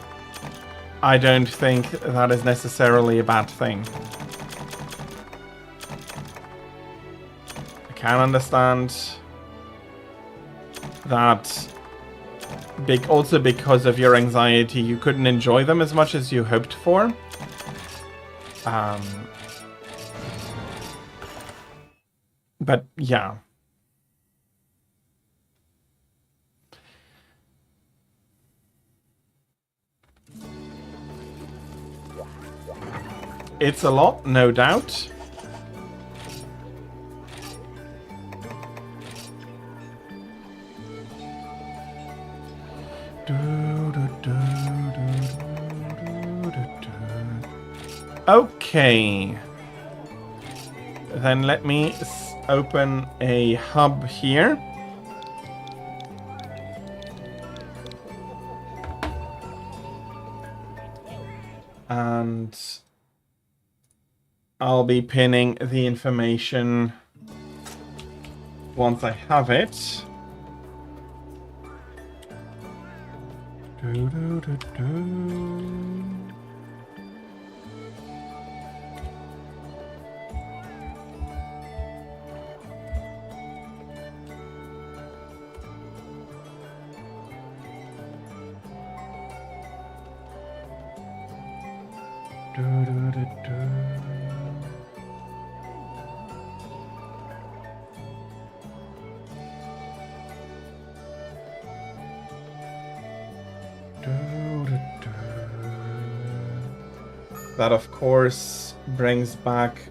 I don't think that is necessarily a bad thing. I can understand that also because of your anxiety, you couldn't enjoy them as much as you hoped for. But yeah. It's a lot, no doubt. Okay. Then let me open a hub here. And I'll be pinning the information once I have it. That, of course, brings back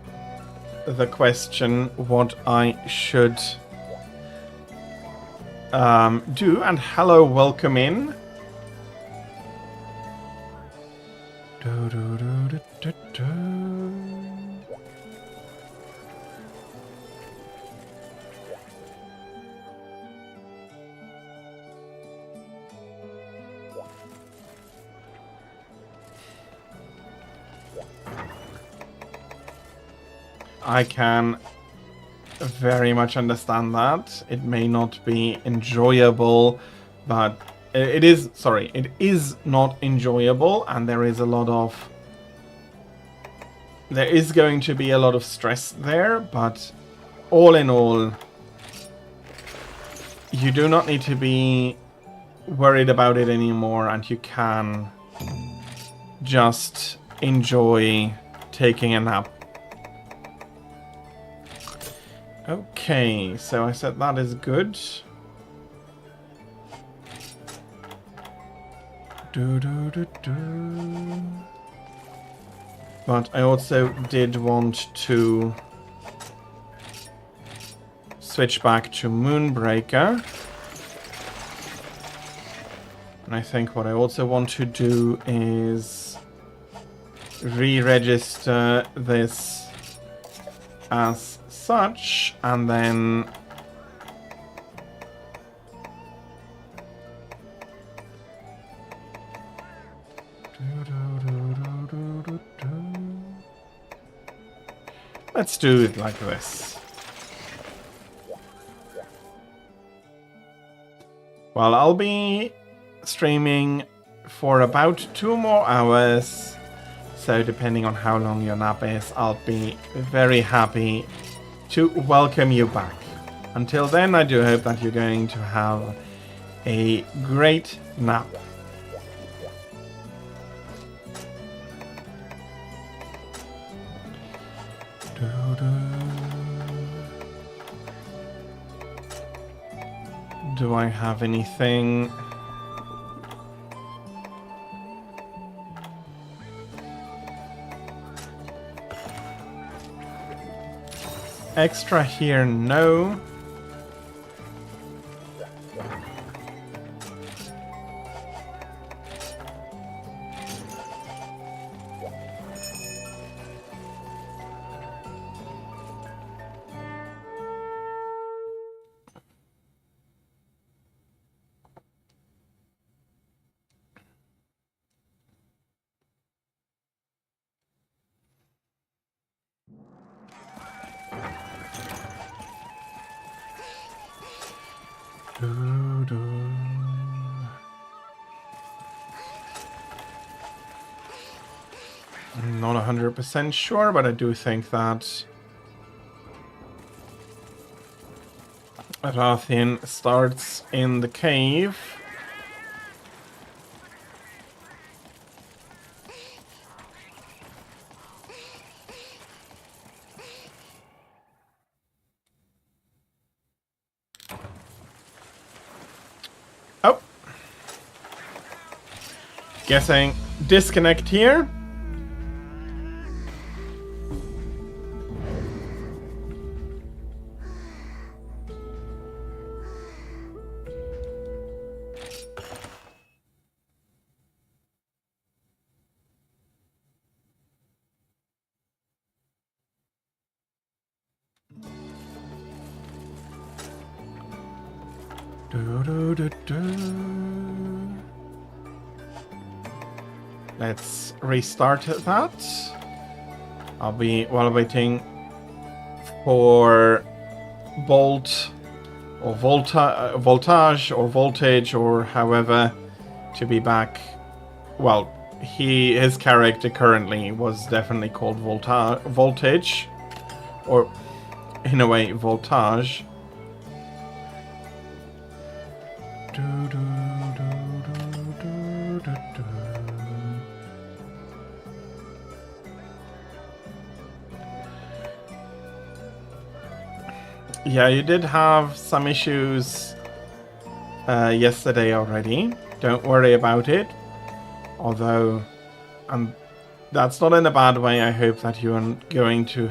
the question what I should do. And hello, welcome in. I can very much understand that. It may not be enjoyable, but it is, sorry, it is not enjoyable, and there is going to be a lot of stress there, but all in all, you do not need to be worried about it anymore, and you can just enjoy taking a nap. Okay, so I said that is good. But I also did want to switch back to Moonbreaker. And I think what I also want to do is re-register this as such, and then let's do it like this. Well, I'll be streaming for about 2 more hours, so depending on how long your nap is, I'll be very happy to welcome you back. Until then, I do hope that you're going to have a great nap. Do I have anything? Extra here, no. I'm not 100% sure, but I do think that Rathian starts in the cave. Oh. Guessing disconnect here. Let's restart that. I'll be while waiting for Bolt or Voltage or Voltage or however to be back. Well, his character currently was definitely called Voltage, or in a way Voltage. Yeah, you did have some issues yesterday already. Don't worry about it. Although, that's not in a bad way. I hope that you are not going to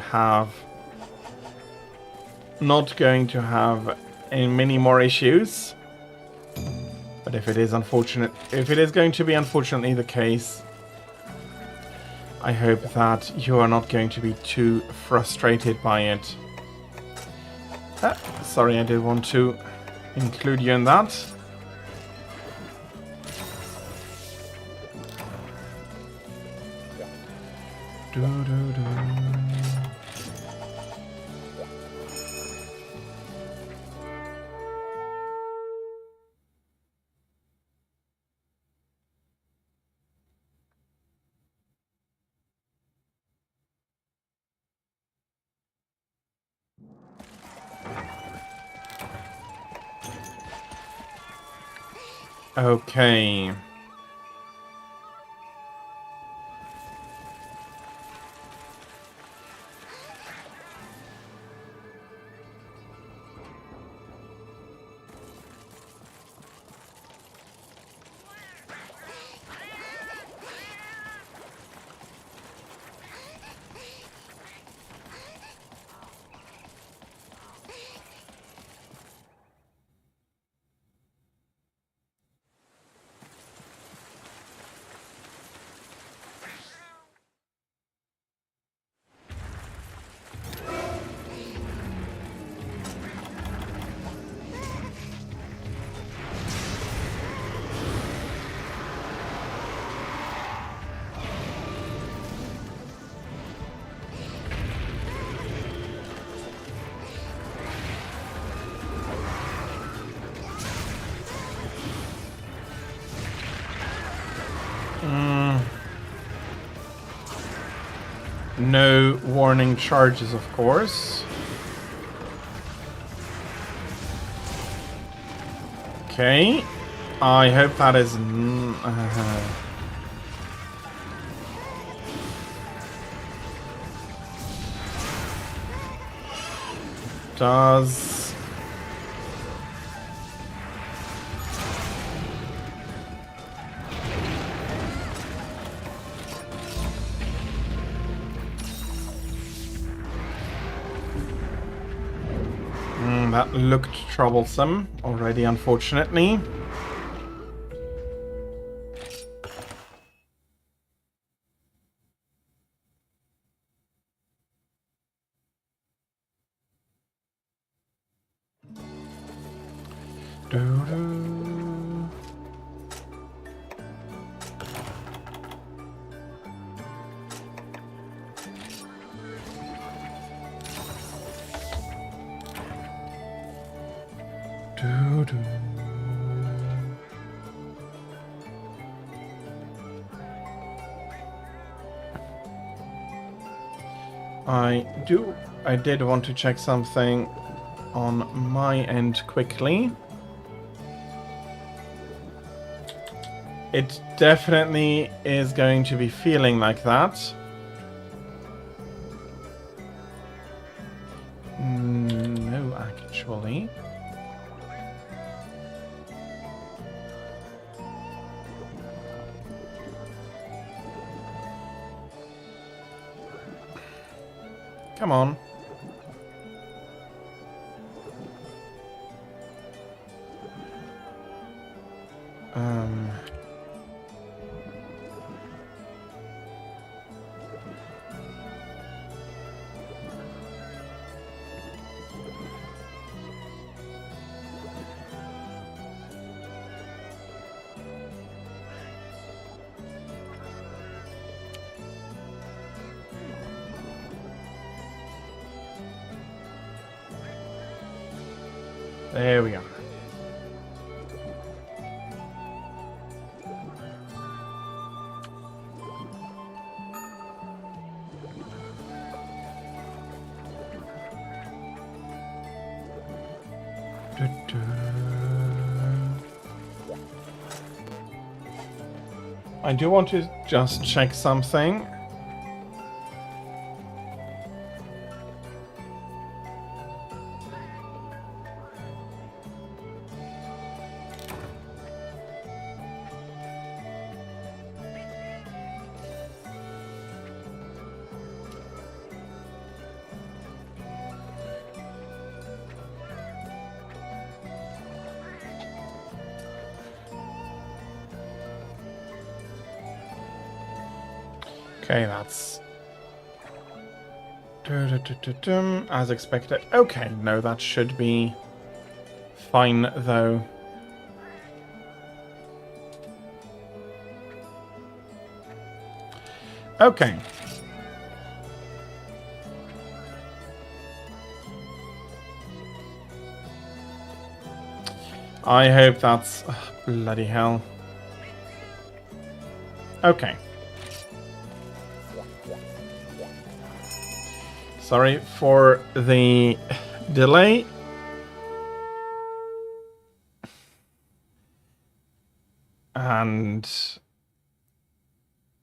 have many more issues. But if it is going to be unfortunately the case, I hope that you are not going to be too frustrated by it. Sorry, I did want to include you in that. Okay. No warning charges, of course. Okay. I hope that is... Does... that looked troublesome already, unfortunately. I did want to check something on my end quickly. It definitely is going to be feeling like that. No, actually. Come on. There we are. I do want to just check something. Okay, that's... as expected. Okay, no, that should be fine, though. Okay. I hope that's... oh, bloody hell. Okay. Sorry for the delay. And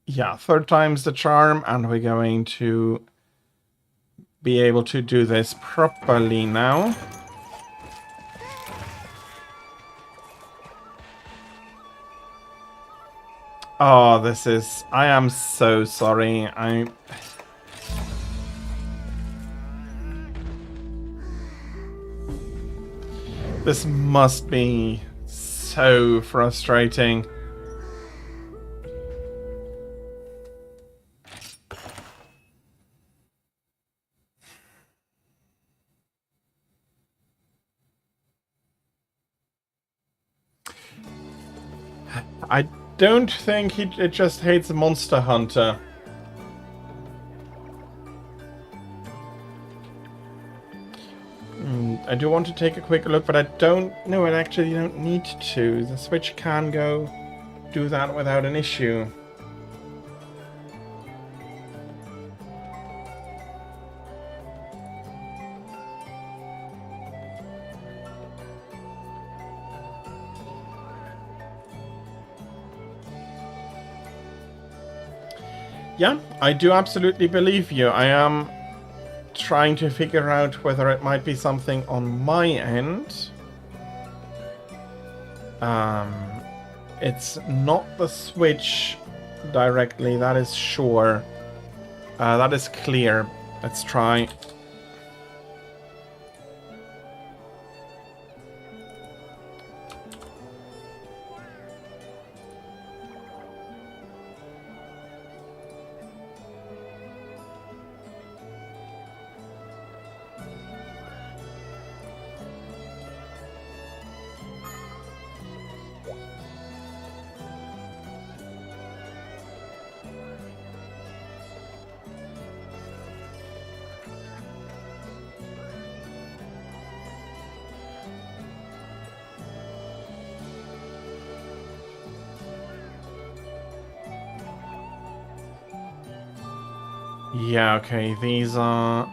yeah, third time's the charm, and we're going to be able to do this properly now. Oh, this is... I am so sorry. This must be so frustrating. I don't think it just hates Monster Hunter. I do want to take a quick look, but I don't... No, I actually don't need to. The Switch can go do that without an issue. Yeah, I do absolutely believe you. I am trying to figure out whether it might be something on my end. It's not the switch directly, that is sure. That is clear. Let's try. Yeah, okay, these are...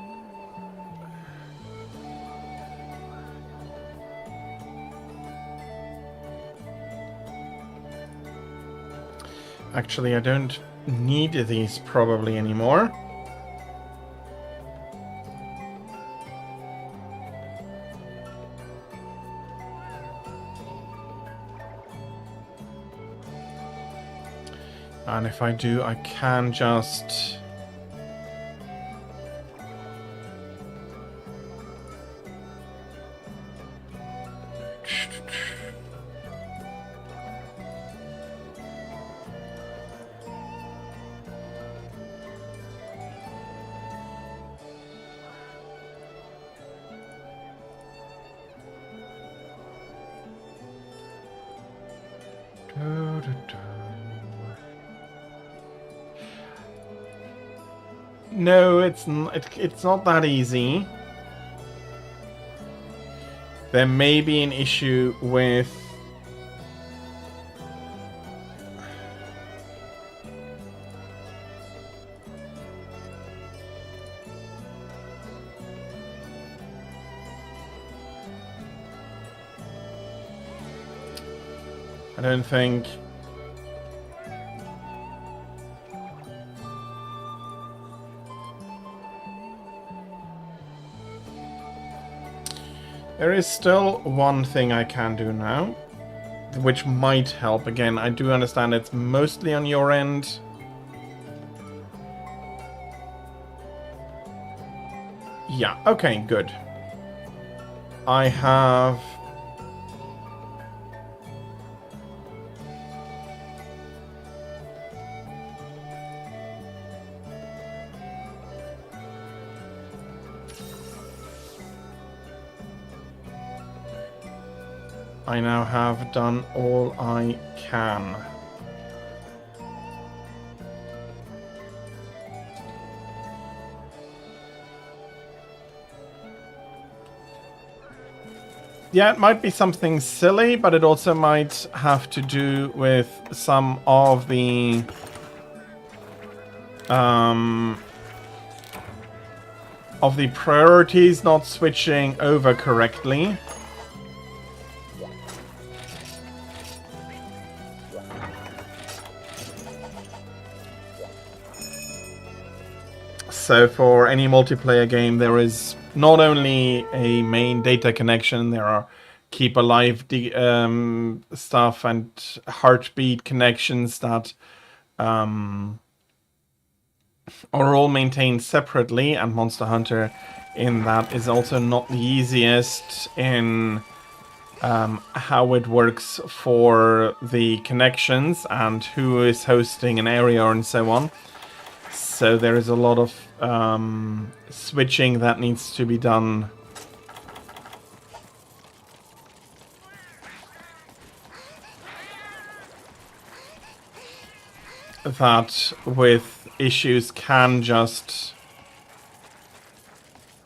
Actually, I don't need these probably anymore. And if I do, I can just... No, it's not that easy. There may be an issue with... I don't think... There is still one thing I can do now, which might help. Again, I do understand it's mostly on your end. Yeah, okay, good. I have... I now have done all I can. Yeah, it might be something silly, but it also might have to do with some of the... of the priorities not switching over correctly. So for any multiplayer game, there is not only a main data connection, there are keep alive stuff and heartbeat connections that are all maintained separately, and Monster Hunter in that is also not the easiest in how it works for the connections and who is hosting an area and so on. So there is a lot of switching that needs to be done. That with issues can just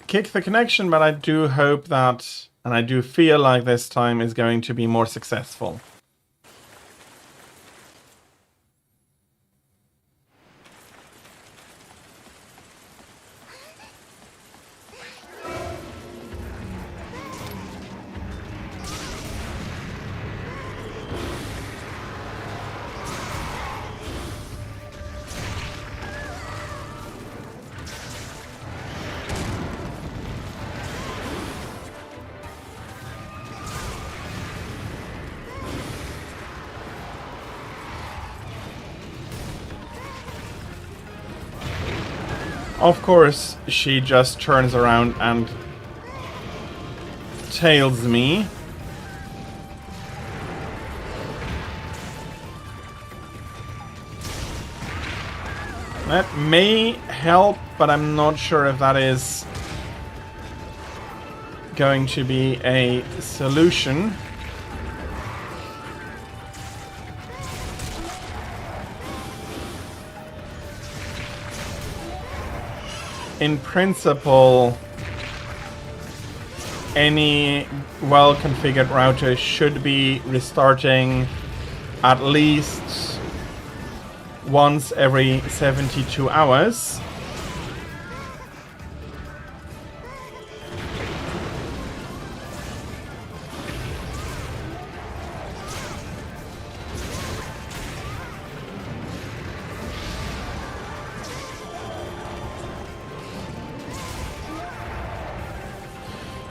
kick the connection, but I do hope that, and I do feel like this time is going to be more successful. Of course, she just turns around and tails me. That may help, but I'm not sure if that is going to be a solution. In principle, any well-configured router should be restarting at least once every 72 hours.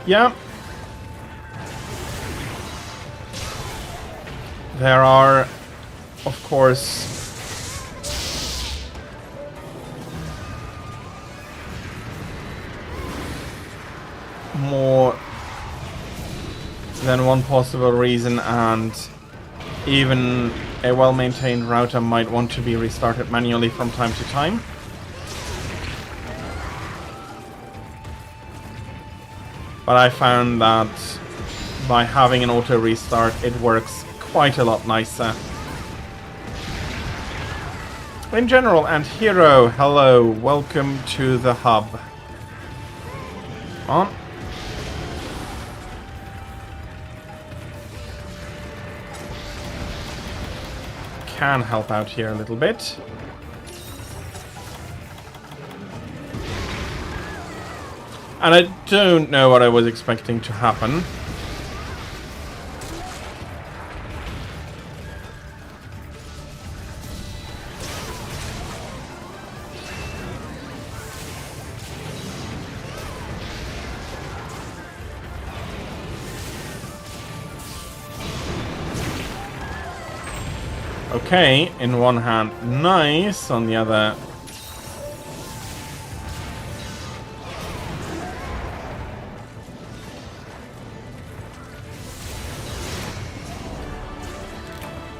Yeah. There are, of course, more than one possible reason, and even a well-maintained router might want to be restarted manually from time to time. But I found that by having an auto restart, it works quite a lot nicer. In general, and Hero, hello, welcome to the hub. On. Can help out here a little bit. And I don't know what I was expecting to happen. Okay, in one hand, nice. On the other,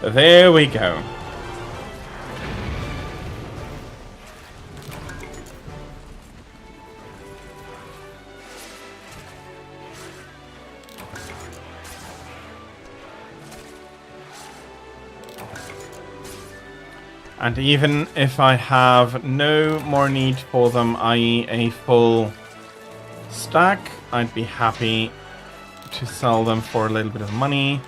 there we go. And even if I have no more need for them, i.e. a full stack, I'd be happy to sell them for a little bit of money.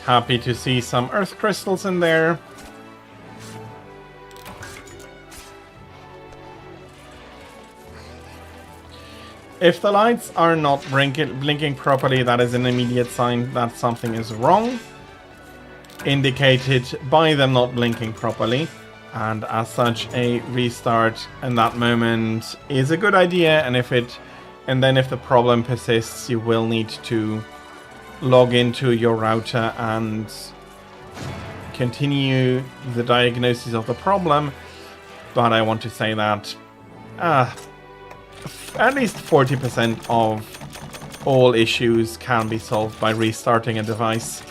Happy to see some earth crystals in there. If the lights are not blinking properly, that is an immediate sign that something is wrong, indicated by them not blinking properly. And as such, a restart in that moment is a good idea. And if the problem persists, you will need to log into your router and continue the diagnosis of the problem. But I want to say that at least 40% of all issues can be solved by restarting a device.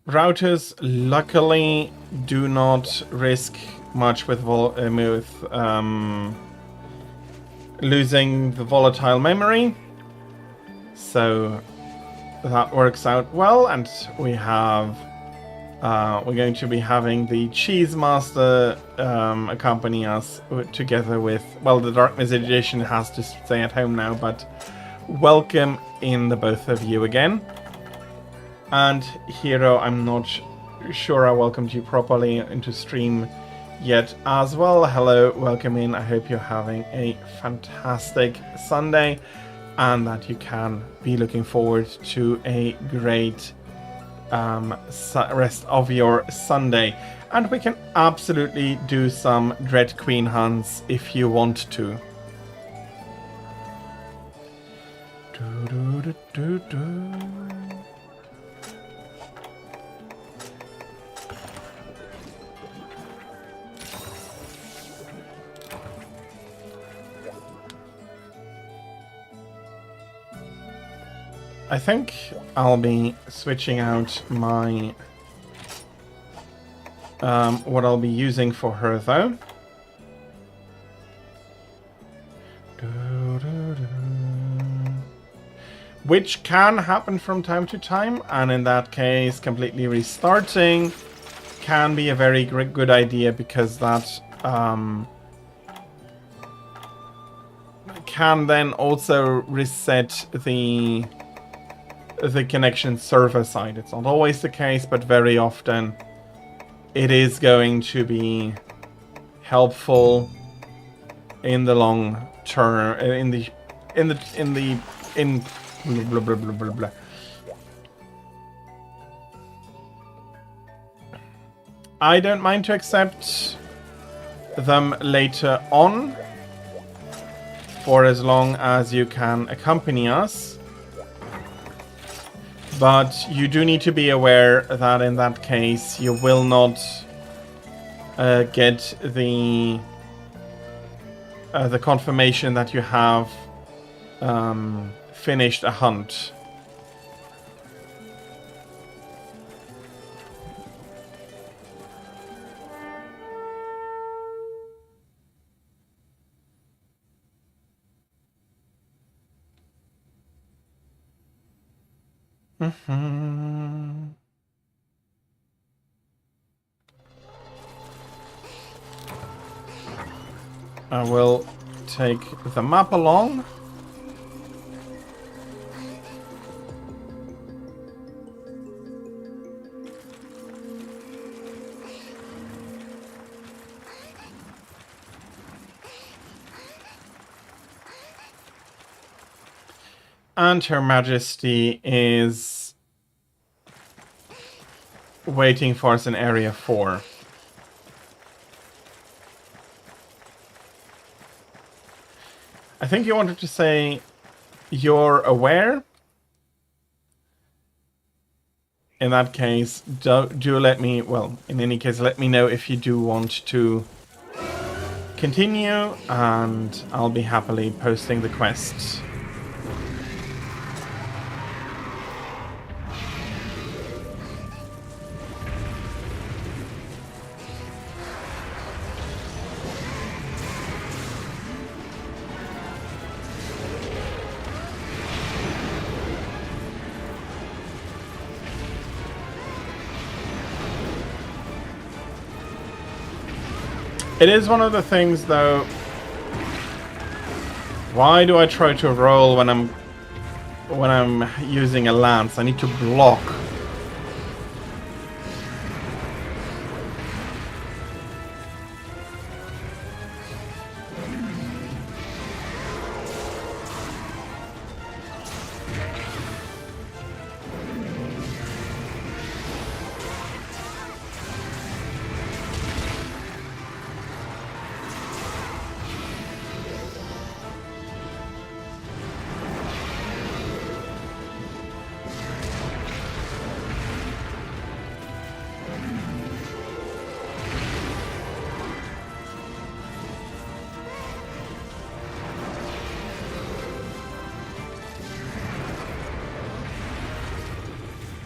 Routers luckily do not risk much with losing the volatile memory, so that works out well. And we have we're going to be having the Cheese Master accompany us together with, well, the Darkness Edition has to stay at home now, but welcome in the both of you again. And Hero, I'm not sure I welcomed you properly into stream yet as well. Hello, welcome in. I hope you're having a fantastic Sunday and that you can be looking forward to a great rest of your Sunday. And we can absolutely do some Dread Queen hunts if you want to. I think I'll be switching out my what I'll be using for her though. Which can happen from time to time, and in that case completely restarting can be a very good idea, because that can then also reset the connection server side. It's not always the case, but very often it is going to be helpful in the long term, in blah, blah, blah, blah, blah. I don't mind to accept them later on, for as long as you can accompany us. But you do need to be aware that in that case you will not get the confirmation that you have finished a hunt. I will take the map along. And Her Majesty is waiting for us in Area 4. I think you wanted to say you're aware. In that case, do let me, well, in any case, let me know if you do want to continue, and I'll be happily posting the quest. It is one of the things, though. Why do I try to roll when I'm using a lance? I need to block.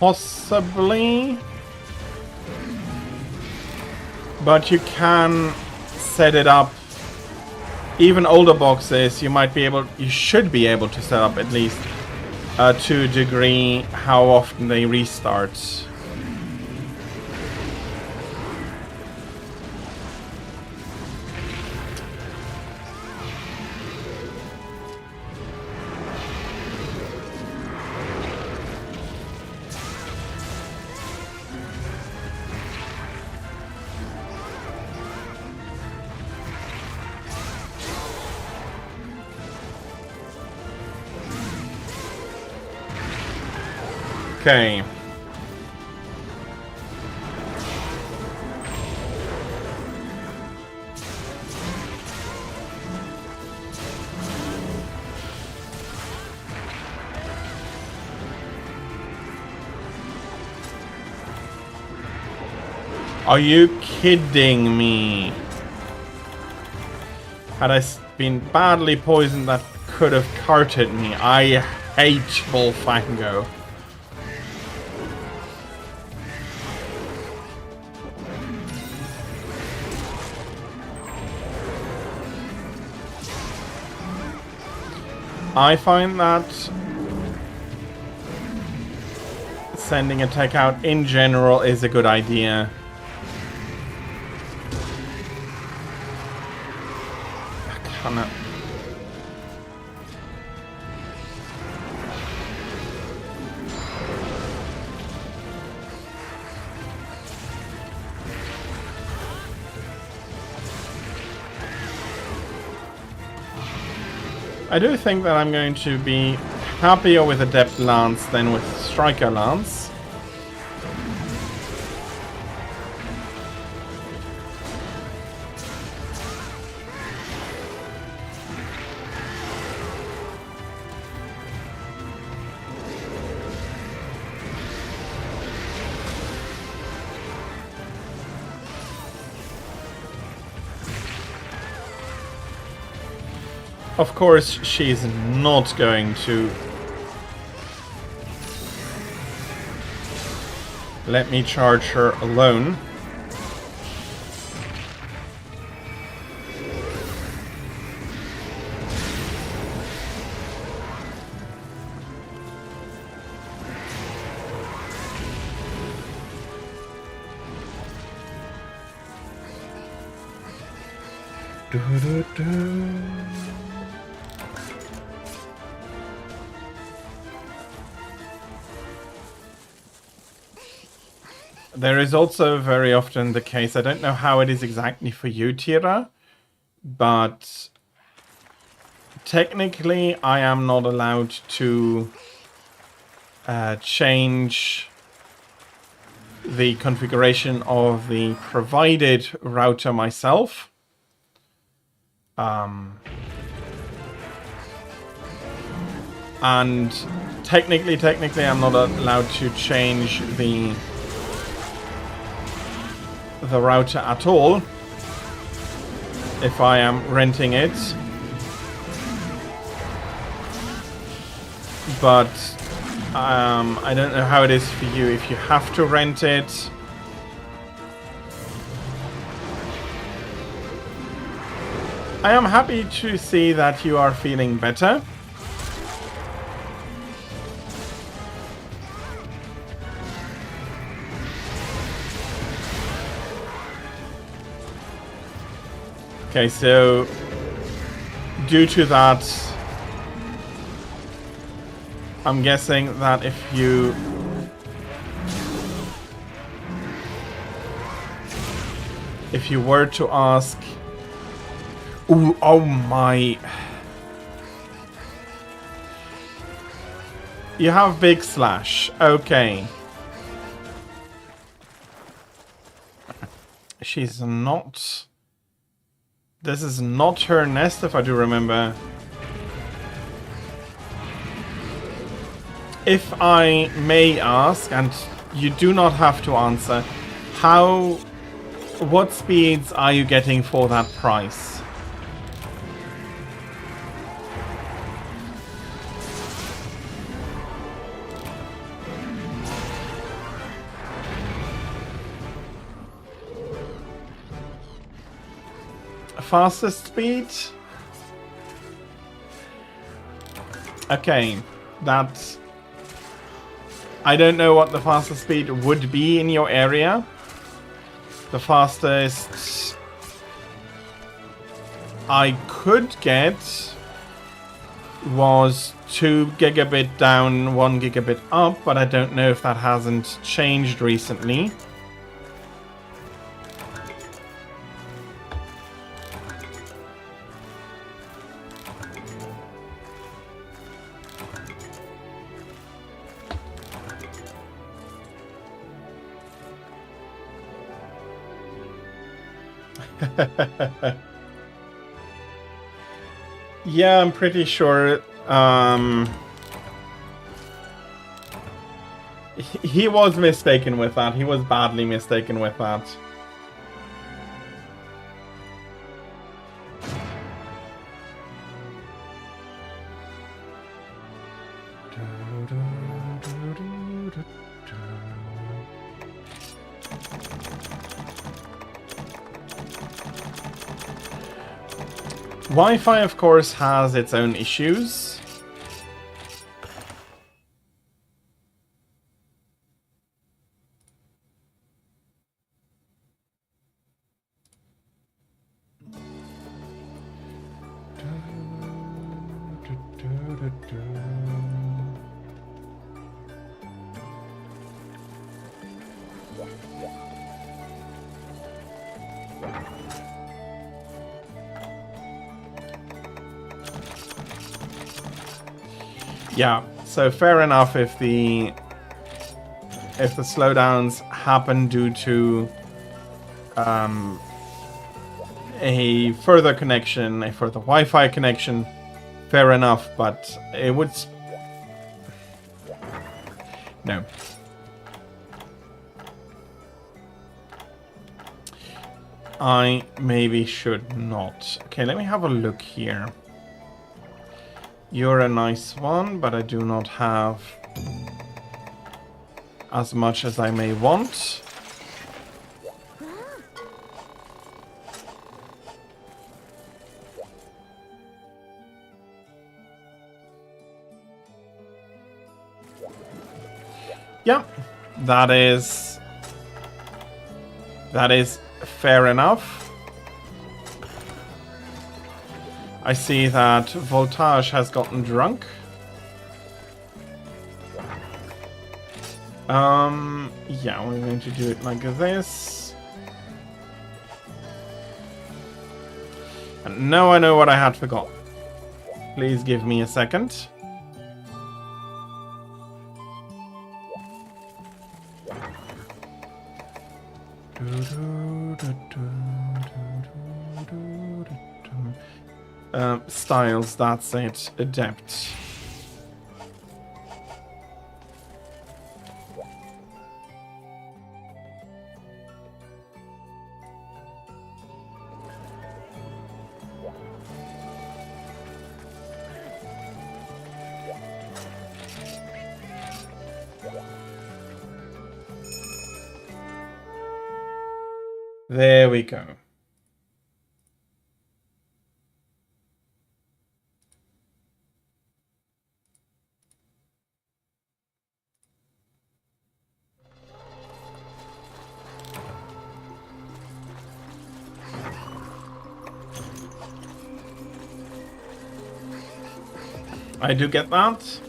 Possibly, but you can set it up. Even older boxes, you should be able to set up at least to a degree how often they restart. Okay. Are you kidding me? Had I been badly poisoned, that could have carted me. I hate Volfango. I find that sending a tech out in general is a good idea. I do think that I'm going to be happier with Adept Lance than with Striker Lance. Of course, she's not going to let me charge her alone. There is also very often the case, I don't know how it is exactly for you, Tira, but technically I am not allowed to change the configuration of the provided router myself. And technically I'm not allowed to change the router at all if I am renting it, but I don't know how it is for you if you have to rent it. I am happy to see that you are feeling better. Okay, so due to that, I'm guessing that if you were to ask, ooh, oh my, you have Big Slash, okay. She's not... This is not her nest, if I do remember. If I may ask, and you do not have to answer, what speeds are you getting for that price? Fastest speed? Okay, that's... I don't know what the fastest speed would be in your area. The fastest I could get was 2 gigabit down, 1 gigabit up, but I don't know if that hasn't changed recently. Yeah, I'm pretty sure he was mistaken with that. He was badly mistaken with that. Wi-Fi, of course, has its own issues. Yeah, so fair enough if the slowdowns happen due to a further connection, a further Wi-Fi connection, fair enough, but it would... No. I maybe should not. Okay, let me have a look here. You're a nice one, but I do not have as much as I may want. Yep, that is fair enough. I see that Voltage has gotten drunk. Yeah, we're going to do it like this. And now I know what I had forgot. Please give me a second. Styles, that's it. Adept. There we go. I do get that.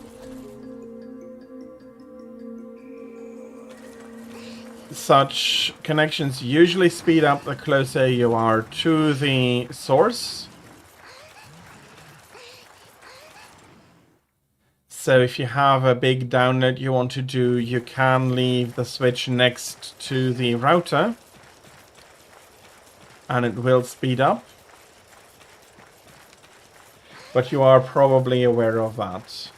Such connections usually speed up the closer you are to the source. So if you have a big download you want to do, you can leave the switch next to the router and it will speed up. But you are probably aware of that.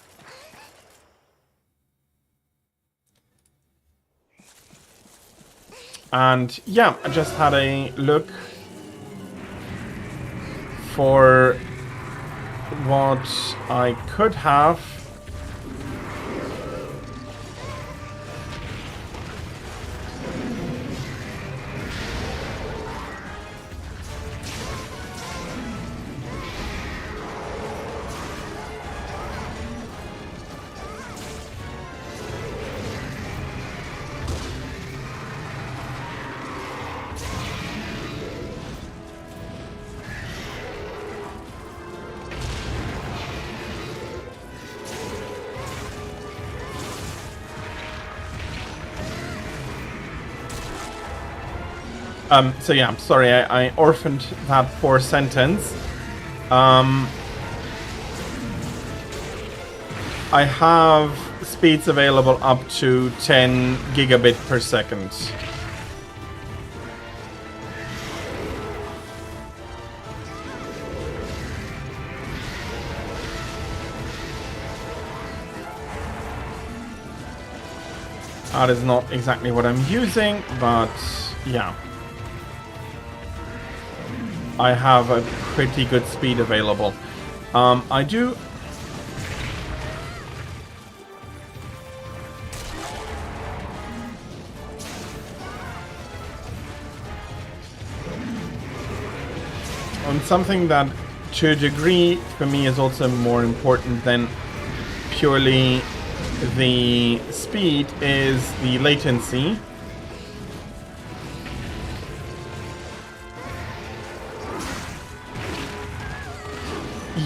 And yeah, I just had a look for what I could have. So yeah, I'm sorry, I orphaned that poor sentence. I have speeds available up to 10 gigabit per second. That is not exactly what I'm using, but yeah. I have a pretty good speed available. I do... On something that to a degree, for me, is also more important than purely the speed is the latency.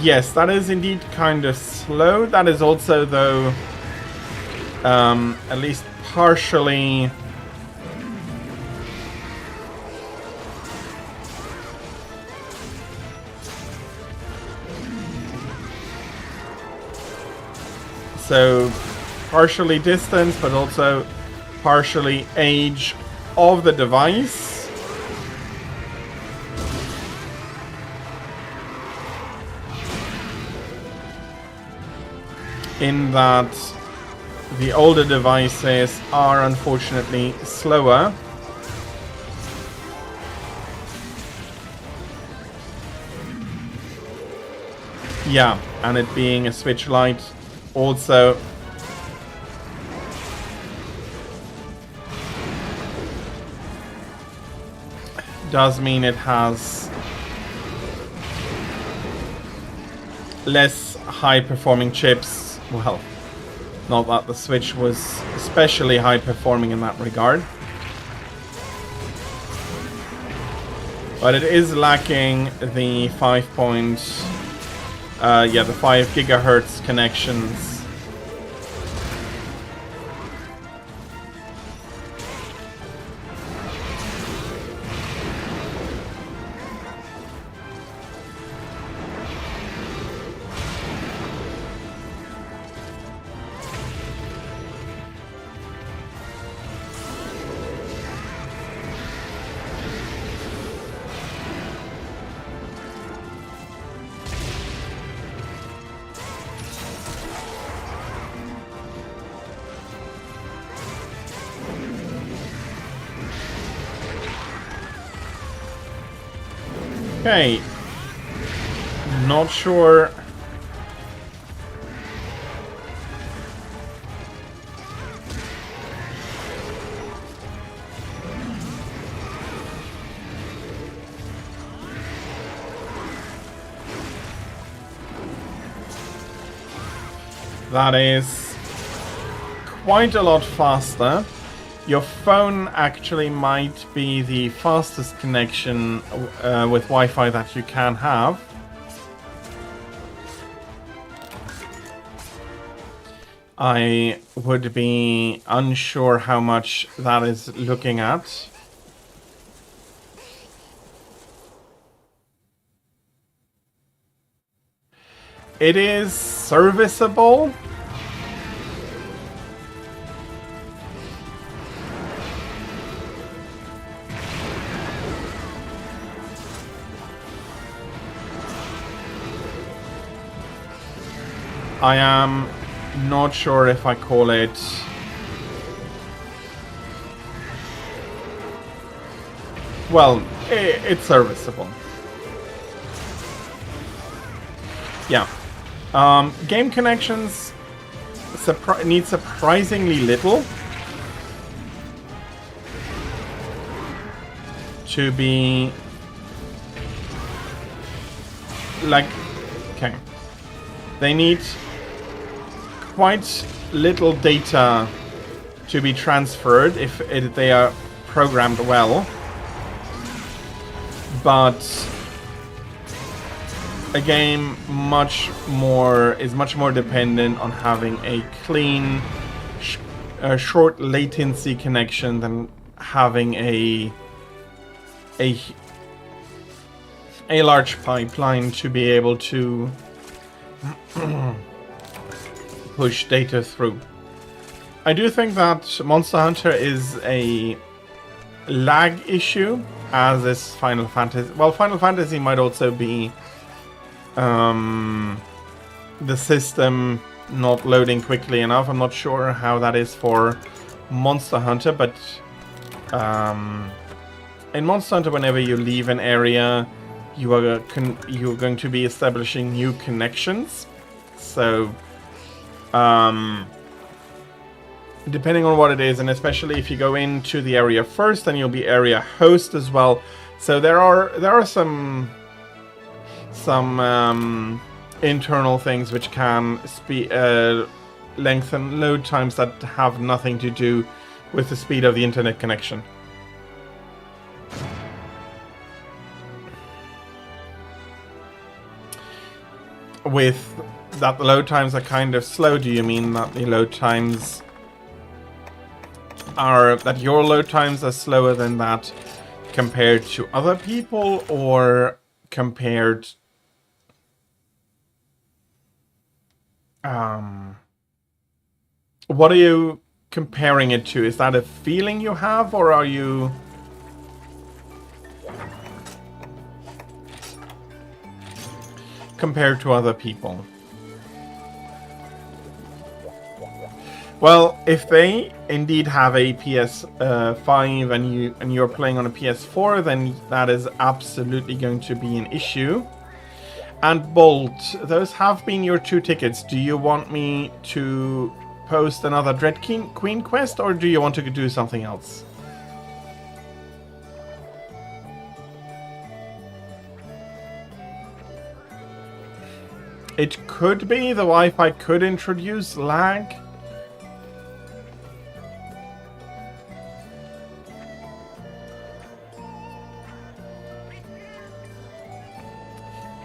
Yes, that is indeed kind of slow. That is also, though, at least partially so partially distance, but also partially age of the device. In that the older devices are unfortunately slower. Yeah, and it being a Switch Lite also does mean it has less high-performing chips. Well, not that the Switch was especially high-performing in that regard, but it is lacking the 5 gigahertz connections. Okay, not sure. That is quite a lot faster. Your phone actually might be the fastest connection with Wi-Fi that you can have. I would be unsure how much that is looking at. It is serviceable. I am not sure if I call it well, it's serviceable. Yeah. Game connections need surprisingly little to be like, okay. They need quite little data to be transferred if they are programmed well, but a game is much more dependent on having a clean, short latency connection than having a large pipeline to be able to push data through. I do think that Monster Hunter is a lag issue, as is Final Fantasy. Well, Final Fantasy might also be the system not loading quickly enough. I'm not sure how that is for Monster Hunter, but in Monster Hunter, whenever you leave an area, you're going to be establishing new connections. So, depending on what it is, and especially if you go into the area first, then you'll be area host as well. So there are some some internal things which can lengthen load times that have nothing to do with the speed of the internet connection. With that the load times are kind of slow, do you mean that the load times are, that your load times are slower than that compared to other people, or compared what are you comparing it to? Is that a feeling you have, or are you compared to other people? Well, if they indeed have a PS5 and you're playing on a PS4, then that is absolutely going to be an issue. And Bolt, those have been your 2 tickets. Do you want me to post another Dread Queen quest, or do you want to do something else? It could be the Wi-Fi could introduce lag.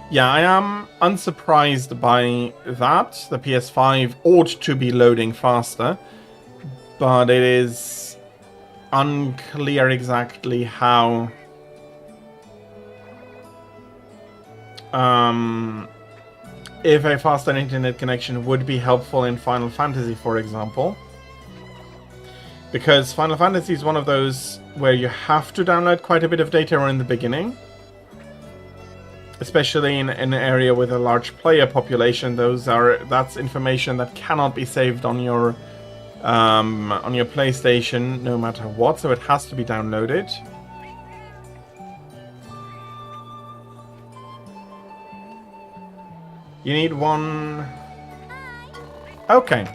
Yeah, I am unsurprised by that. The PS5 ought to be loading faster, but it is unclear exactly how if a faster internet connection would be helpful in Final Fantasy, for example. Because Final Fantasy is one of those where you have to download quite a bit of data in the beginning. Especially in an area with a large player population, that's information that cannot be saved on your PlayStation no matter what, so it has to be downloaded. You need one. Okay.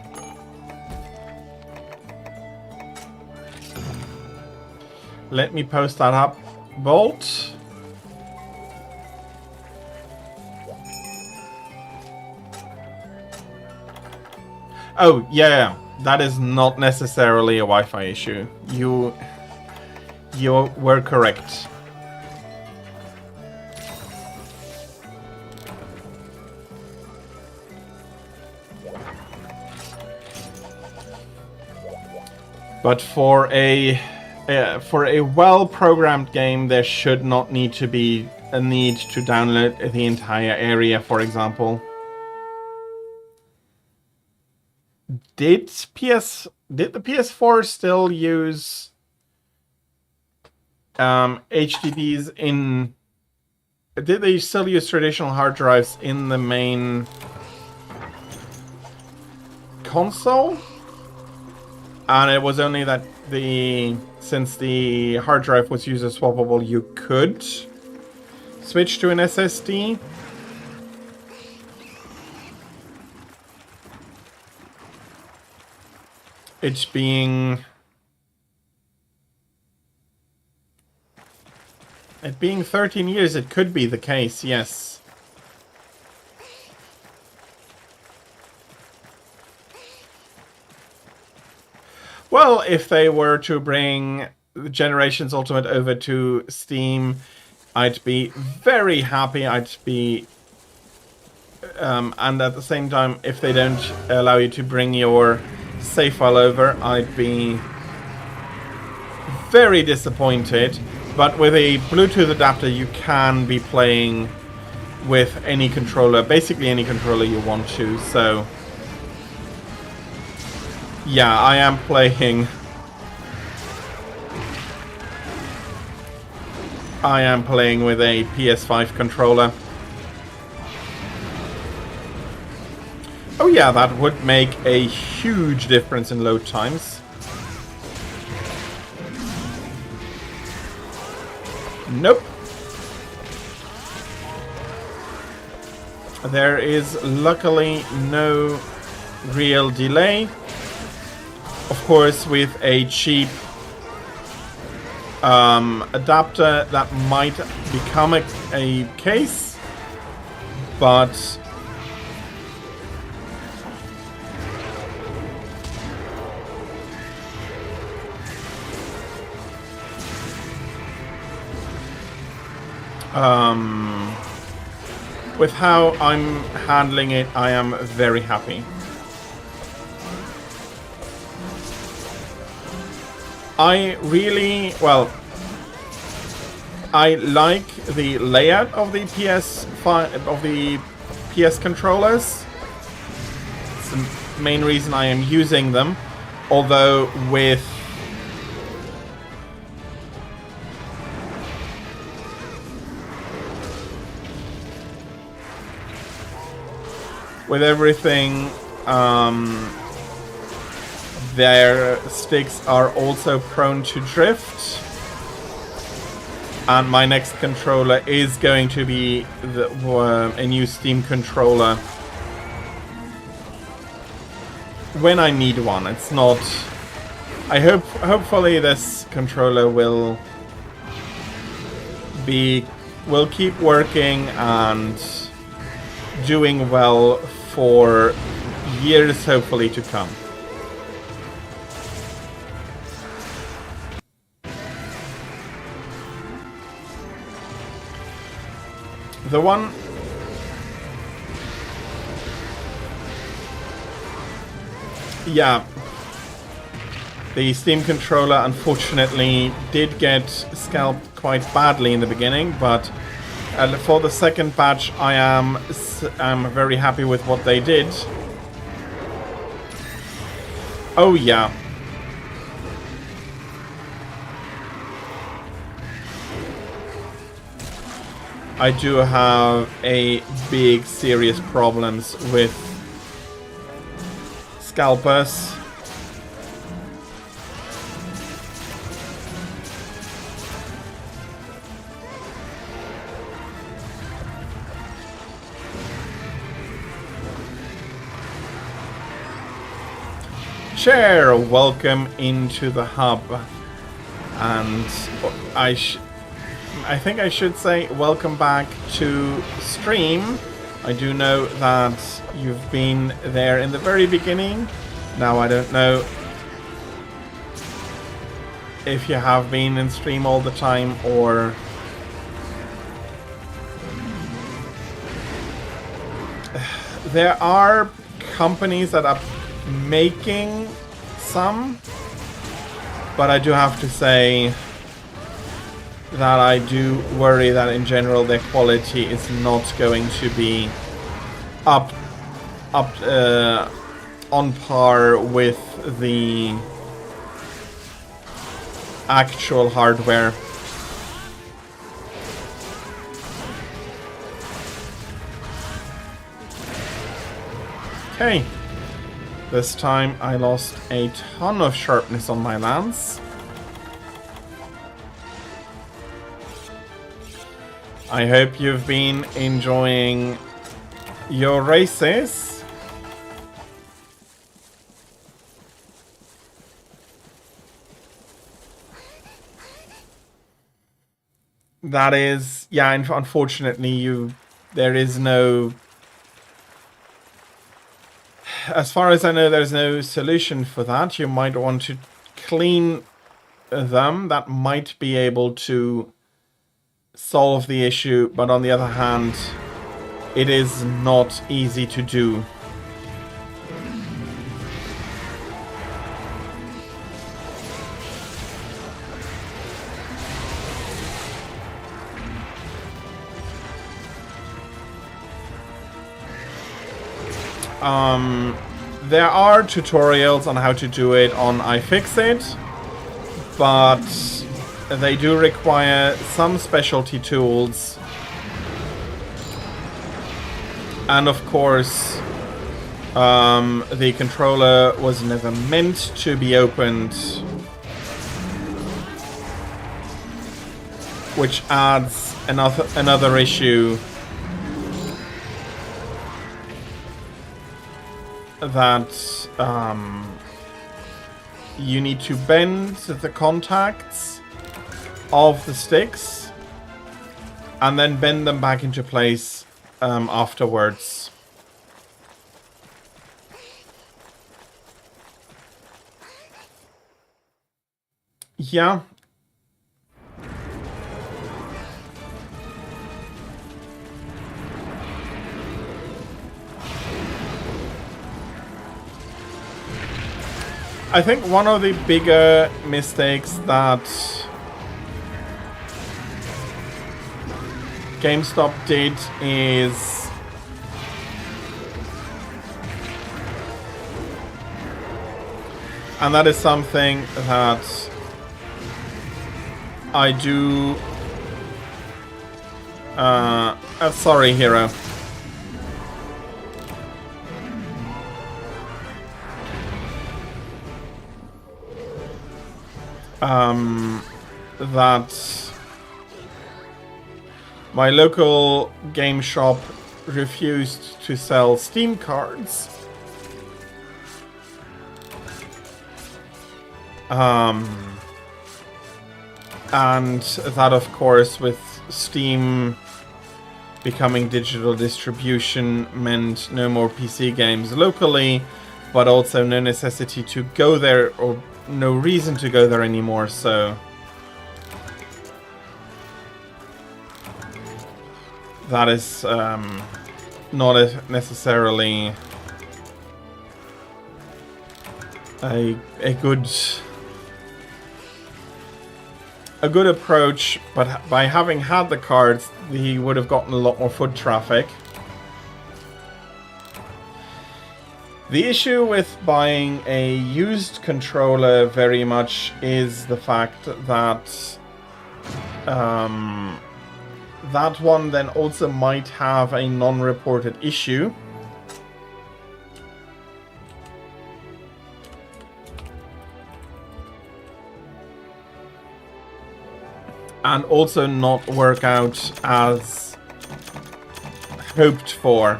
Let me post that up, Bolt. Oh, yeah, that is not necessarily a Wi-Fi issue. You were correct. But for a well-programmed game, there should not need to be a need to download the entire area, for example. Did the PS4 still use HDDs in? Did they still use traditional hard drives in the main console? And it was only that since the hard drive was user swappable, you could switch to an SSD. It being 13 years, it could be the case, yes. Well, if they were to bring Generations Ultimate over to Steam, I'd be very happy. I'd be... and at the same time, if they don't allow you to bring your save file over, I'd be very disappointed. But with a Bluetooth adapter, you can be playing with any controller, basically any controller you want to. So yeah, I am playing with a PS5 controller. Oh yeah, that would make a huge difference in load times. Nope. There is luckily no real delay. Of course, with a cheap adapter, that might become a case. but with how I'm handling it, I am very happy. I really, well, I like the layout of the PS controllers. It's the main reason I am using them. Although with everything, their sticks are also prone to drift. And my next controller is going to be a new Steam controller when I need one. It's not. Hopefully this controller will keep working and doing well for years, hopefully, to come. The one... Yeah. The Steam controller, unfortunately, did get scalped quite badly in the beginning, but for the second batch, I'm very happy with what they did. Oh, yeah. I do have a big serious problems with scalpers. Chair, welcome into the hub. And I think I should say welcome back to stream. I do know that you've been there in the very beginning. Now I don't know if you have been in stream all the time or... There are companies that are making some, but I do have to say that I do worry that in general their quality is not going to be up on par with the actual hardware. Okay, this time I lost a ton of sharpness on my lance. I hope you've been enjoying your races. That is, yeah, unfortunately, there is no... As far as I know, there's no solution for that. You might want to clean them. That might be able to solve the issue, but on the other hand, it is not easy to do. There are tutorials on how to do it on iFixit, but they do require some specialty tools. And of course, the controller was never meant to be opened, which adds another issue that you need to bend the contacts of the sticks and then bend them back into place afterwards. Yeah. I think one of the bigger mistakes that GameStop did is and that is something that I do sorry, Hero. That my local game shop refused to sell Steam cards. And that, of course, with Steam becoming digital distribution meant no more PC games locally, but also no necessity to go there or no reason to go there anymore, so that is not necessarily a good approach, but by having had the cards, he would have gotten a lot more foot traffic. The issue with buying a used controller very much is the fact that that one then also might have a non-reported issue. And also not work out as hoped for,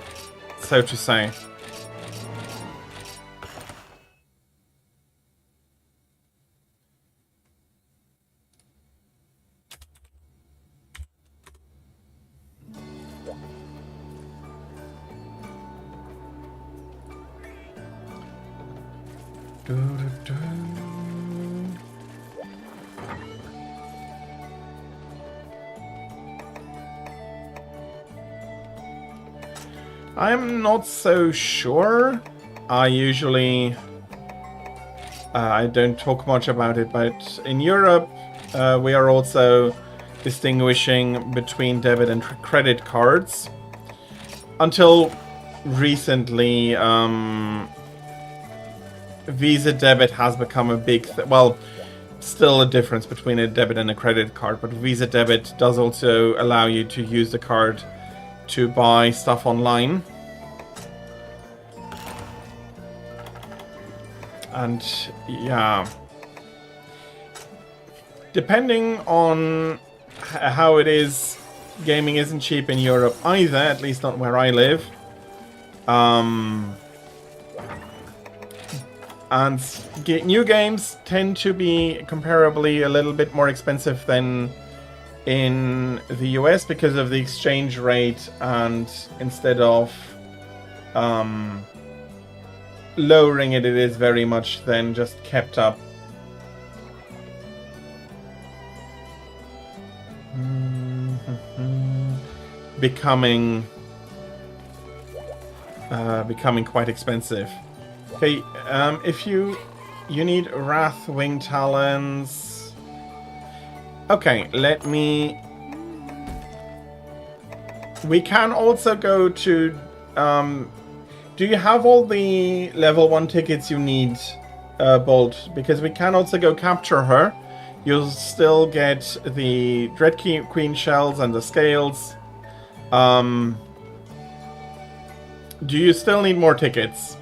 so to say. I'm not so sure. I usually I don't talk much about it, but in Europe we are also distinguishing between debit and credit cards. Until recently, Visa debit has become a big well, still a difference between a debit and a credit card, but Visa debit does also allow you to use the card to buy stuff online. And yeah, depending on how it is, gaming isn't cheap in Europe either, at least not where I live. And new games tend to be comparably a little bit more expensive than in the US because of the exchange rate, and instead of lowering it, it is very much then just kept up. Becoming quite expensive. Okay, if you need Wrathwing Talons. Okay, let me. We can also go to. Do you have all the level 1 tickets you need, Bolt? Because we can also go capture her. You'll still get the Dread Queen shells and the scales. Do you still need more tickets?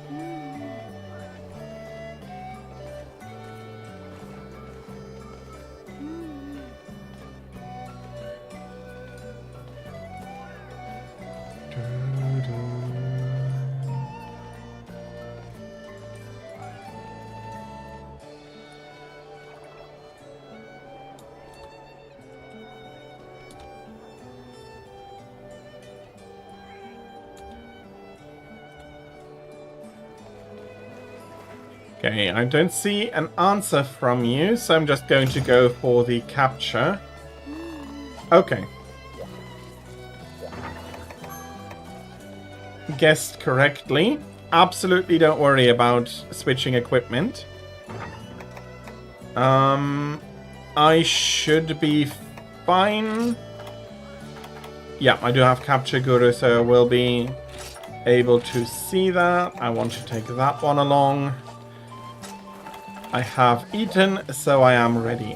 Okay, I don't see an answer from you, so I'm just going to go for the capture. Okay. Guessed correctly. Absolutely don't worry about switching equipment. I should be fine. Yeah, I do have Capture Guru, so I will be able to see that. I want to take that one along. I have eaten, so I am ready.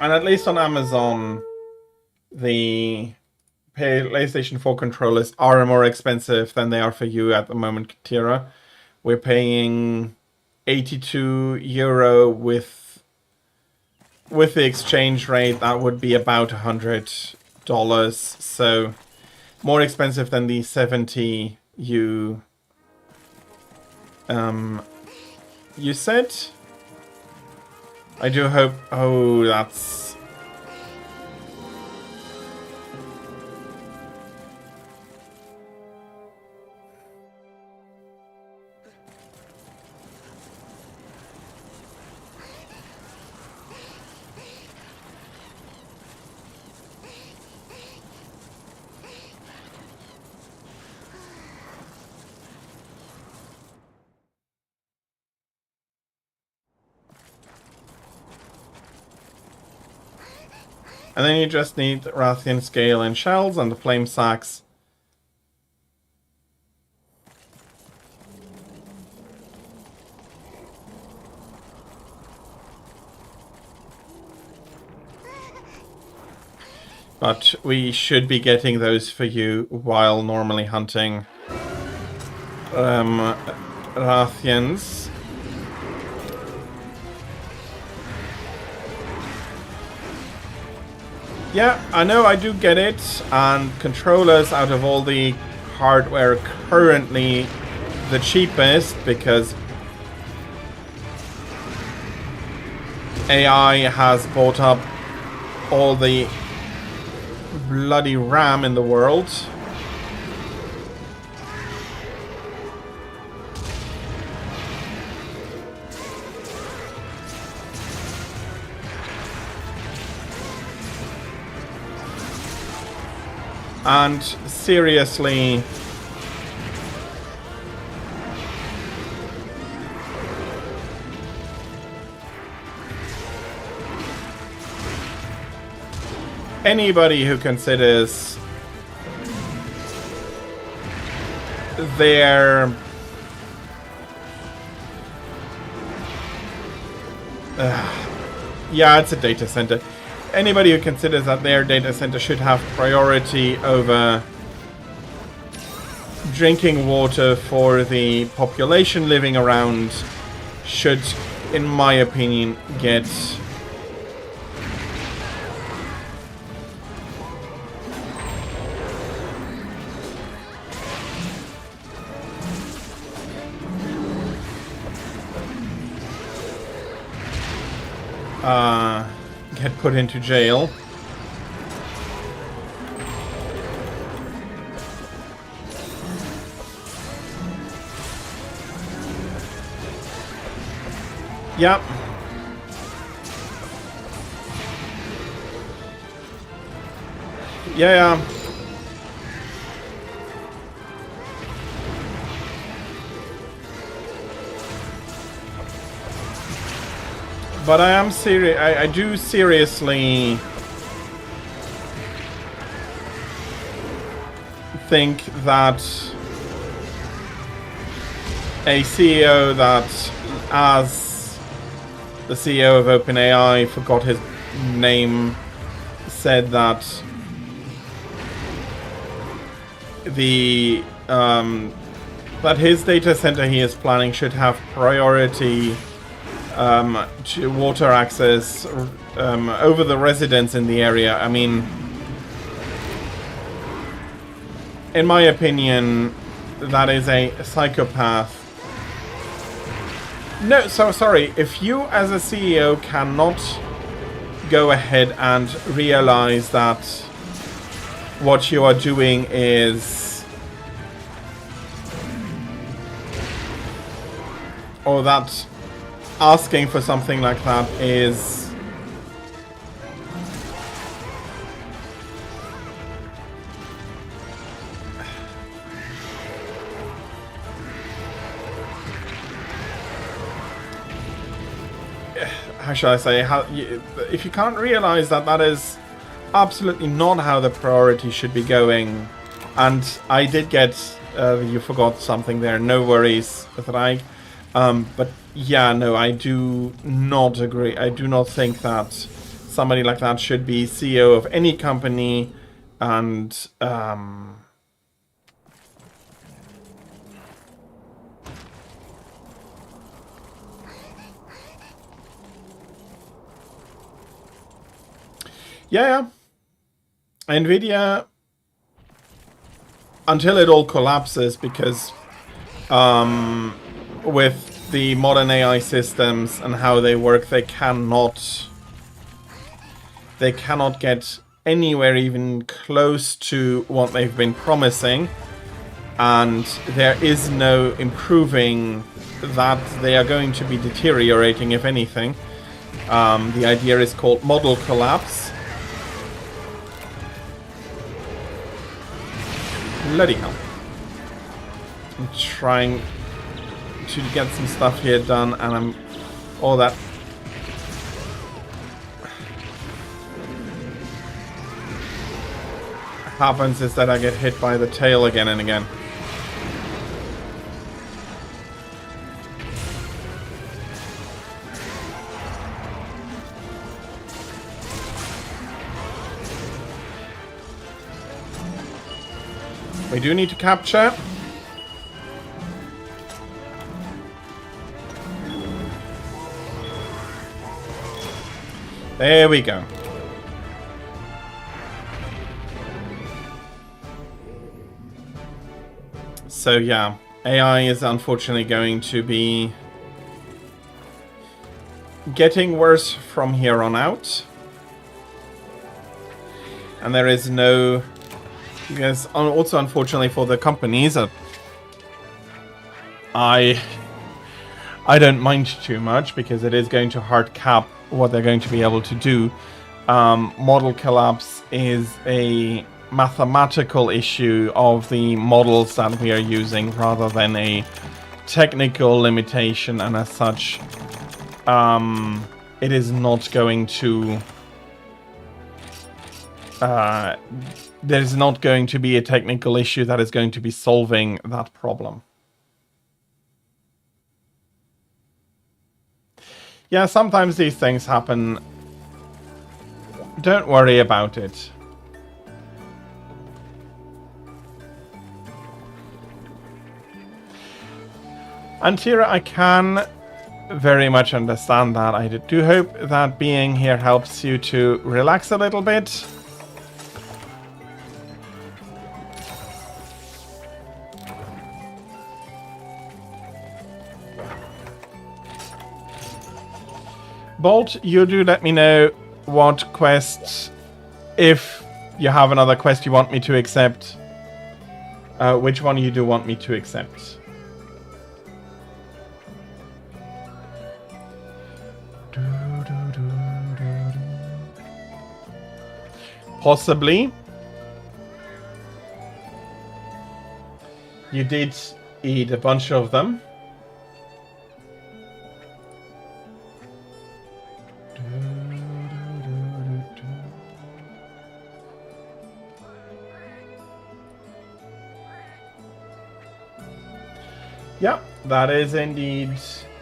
And at least on Amazon, the PlayStation 4 controllers are more expensive than they are for you at the moment, Kira. We're paying €82 with the exchange rate. That would be about $100. So more expensive than the 70 you said. I do hope... Oh, that's... And then you just need Rathian Scale and Shells and the Flame Sacks. But we should be getting those for you while normally hunting Rathians. Yeah, I know, I do get it, and controllers out of all the hardware currently the cheapest because AI has bought up all the bloody RAM in the world. And seriously, anybody who considers their yeah, it's a data center. Anybody who considers that their data center should have priority over drinking water for the population living around should, in my opinion, get put into jail. Yep. Yeah. But I am serious. I do seriously think that a CEO that, as the CEO of OpenAI, forgot his name, said that the that his data center he is planning should have priority to water access over the residents in the area. I mean, in my opinion, that is a psychopath. No, so sorry. If you as a CEO cannot go ahead and realize that what you are doing is, or that asking for something like that is how shall I say, if you can't realize that that is absolutely not how the priority should be going. And I did get, you forgot something there, no worries, right? But yeah, no, I do not agree. I do not think that somebody like that should be CEO of any company. And yeah, Nvidia, until it all collapses, because with the modern AI systems and how they work, they cannot get anywhere even close to what they've been promising, and there is no improving that. They are going to be deteriorating, if anything. The idea is called model collapse. Bloody hell. I'm trying to get some stuff here done, and I'm all that happens is that I get hit by the tail again and again. We do need to capture. There we go. So yeah, AI is unfortunately going to be getting worse from here on out. And there is no... Because also, unfortunately, for the companies, I don't mind too much, because it is going to hard cap what they're going to be able to do. Model collapse is a mathematical issue of the models that we are using, rather than a technical limitation, and as such, it is not going to... there's not going to be a technical issue that is going to be solving that problem. Yeah, sometimes these things happen. Don't worry about it. Antira, I can very much understand that. I do hope that being here helps you to relax a little bit. Bolt, you do let me know what quests, if you have another quest you want me to accept, which one you do want me to accept. Possibly. You did eat a bunch of them. Yeah, that is indeed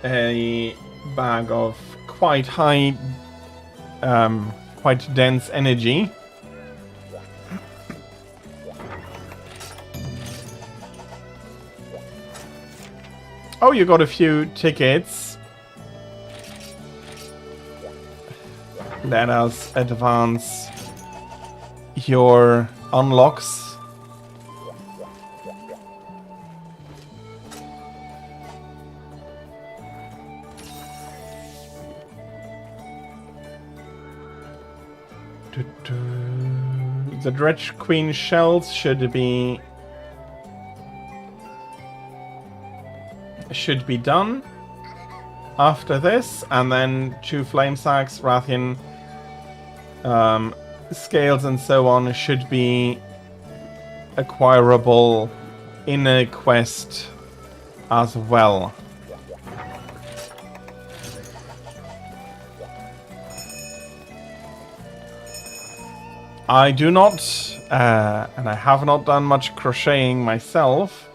a bag of quite high, quite dense energy. Oh, you got a few tickets. Let us advance your unlocks. The Dredge Queen shells should be done after this, and then 2 flame sacks, Rathian scales and so on should be acquirable in a quest as well. I do not, and I have not done much crocheting myself,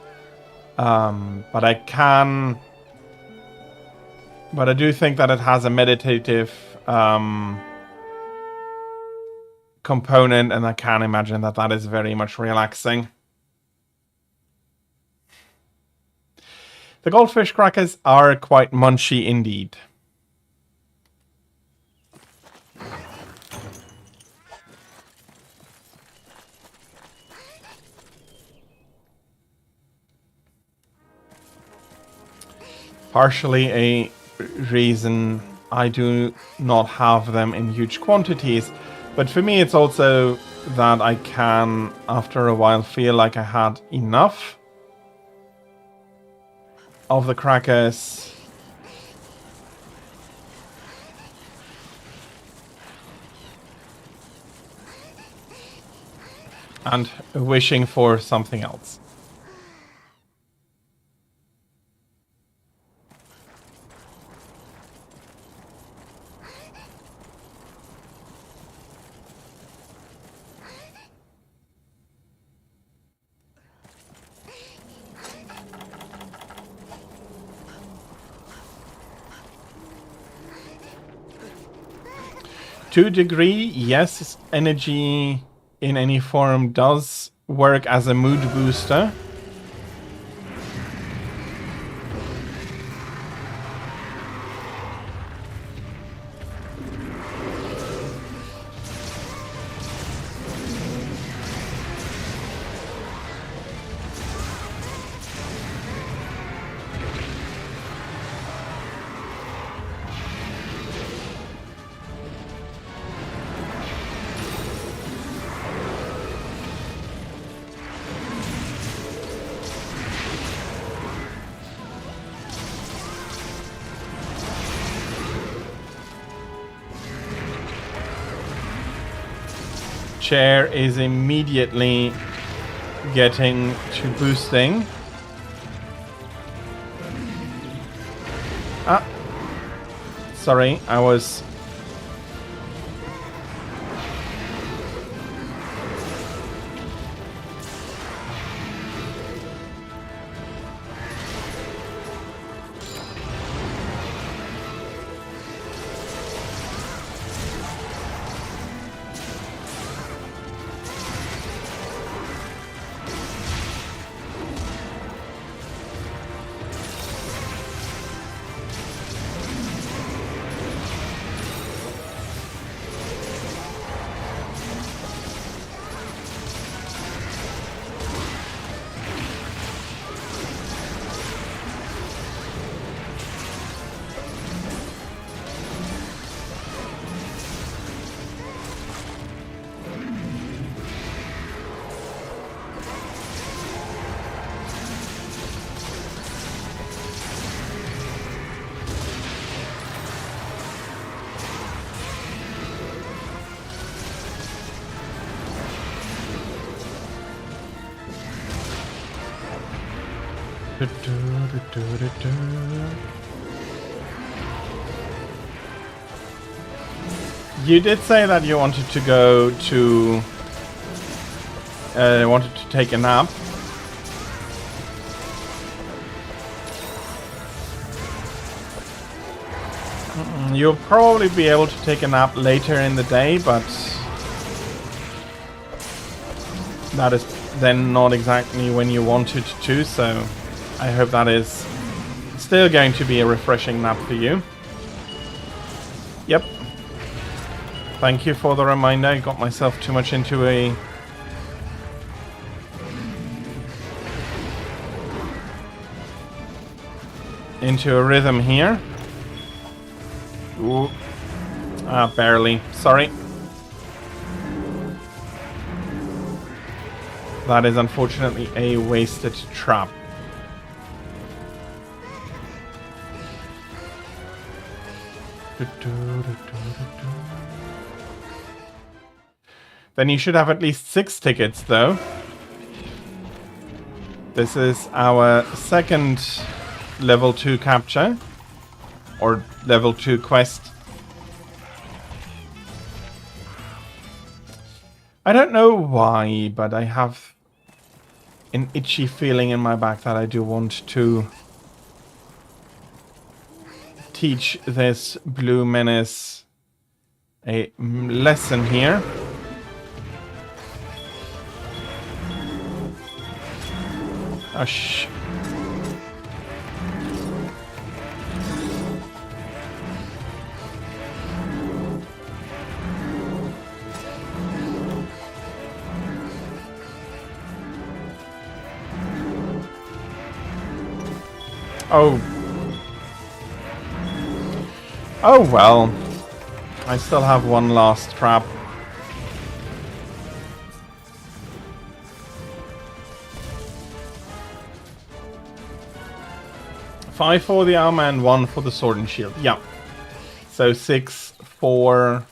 but I can, but I do think that it has a meditative component, and I can imagine that that is very much relaxing. The goldfish crackers are quite munchy indeed. Partially a reason I do not have them in huge quantities, but for me it's also that I can, after a while, feel like I had enough of the crackers. And wishing for something else. To a degree, yes, energy in any form does work as a mood booster. Chair is immediately getting to boosting. Ah, sorry, I was... You did say that you wanted to go to... wanted to take a nap. You'll probably be able to take a nap later in the day, but... that is then not exactly when you wanted to, so... I hope that is still going to be a refreshing nap for you. Yep. Thank you for the reminder. I got myself too much into a... rhythm here. Ooh. Ah, barely. Sorry. That is unfortunately a wasted trap. Then you should have at least 6 tickets, though. This is our second level 2 capture. Or level 2 quest. I don't know why, but I have an itchy feeling in my back that I do want to teach this Blue Menace a lesson here. Ush. Oh. Oh well. I still have one last trap. Five for the armor and 1 for the sword and shield. Yeah. So 6 for...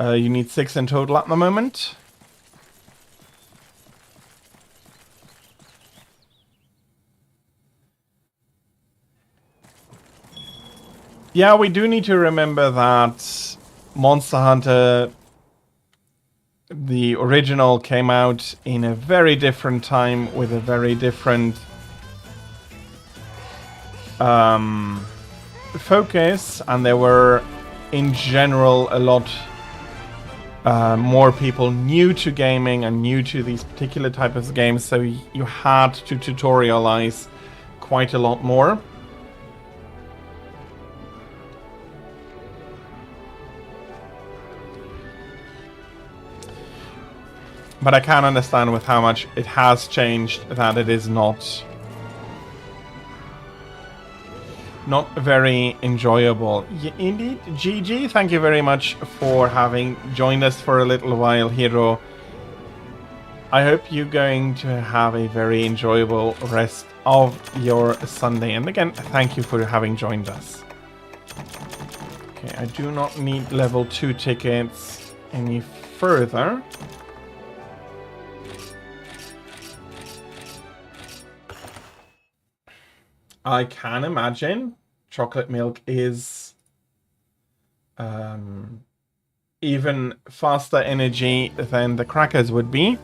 you need 6 in total at the moment. Yeah, we do need to remember that Monster Hunter, the original, came out in a very different time with a very different focus, and there were, in general, a lot more people new to gaming and new to these particular types of games, so you had to tutorialize quite a lot more. But I can understand with how much it has changed that it is not very enjoyable. Indeed, GG, thank you very much for having joined us for a little while, Hero. I hope you're going to have a very enjoyable rest of your Sunday. And again, thank you for having joined us. Okay, I do not need level 2 tickets any further. I can imagine chocolate milk is even faster energy than the crackers would be.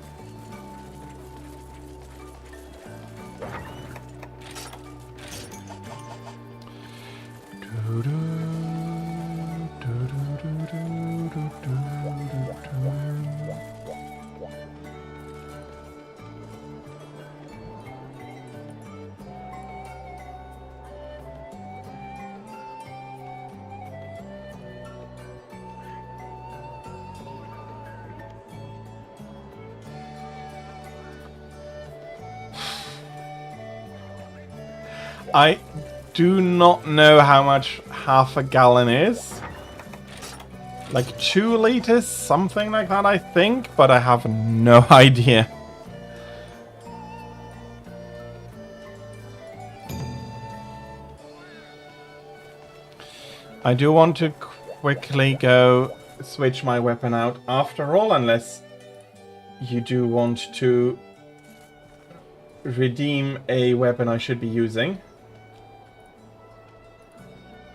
I do not know how much half a gallon is. Like 2 liters, something like that, I think, but I have no idea. I do want to quickly go switch my weapon out after all, unless you do want to redeem a weapon I should be using.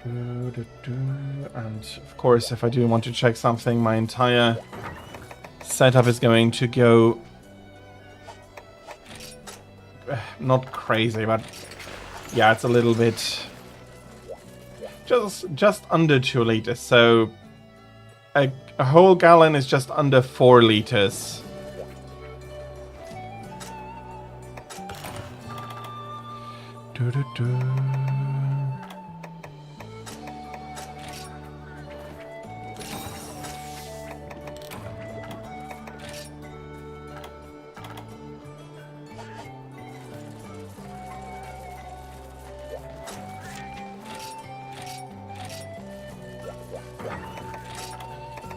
And of course, if I do want to check something, my entire setup is going to go not crazy, but yeah, it's a little bit just under 2 liters. So a whole gallon is just under 4 liters.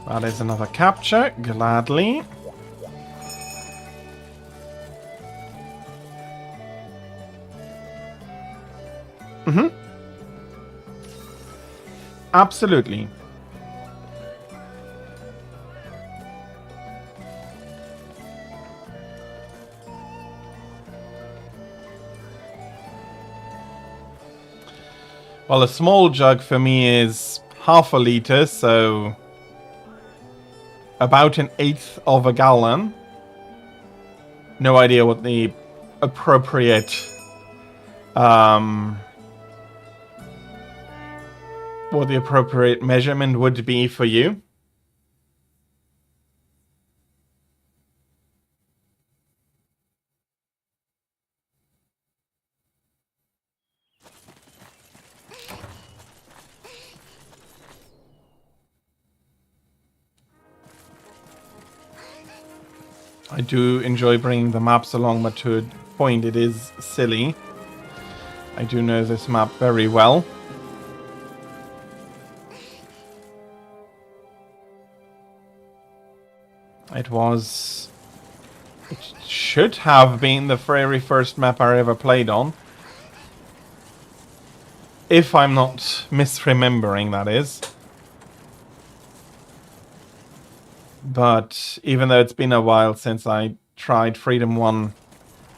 That is another capture, gladly. Absolutely. Well, a small jug for me is half a liter, so about an eighth of a gallon. No idea what the appropriate measurement would be for you. I do enjoy bringing the maps along, but to a point it is silly. I do know this map very well. It should have been the very first map I ever played on. If I'm not misremembering, that is. But even though it's been a while since I tried Freedom 1,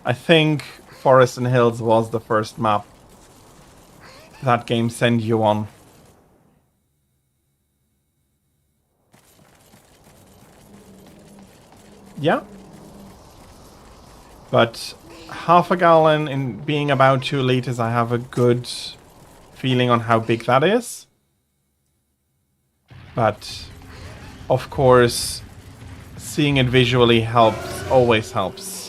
I think Forest and Hills was the first map that game sent you on. Yeah. But half a gallon in being about 2 liters, I have a good feeling on how big that is. But of course, seeing it visually helps, always helps.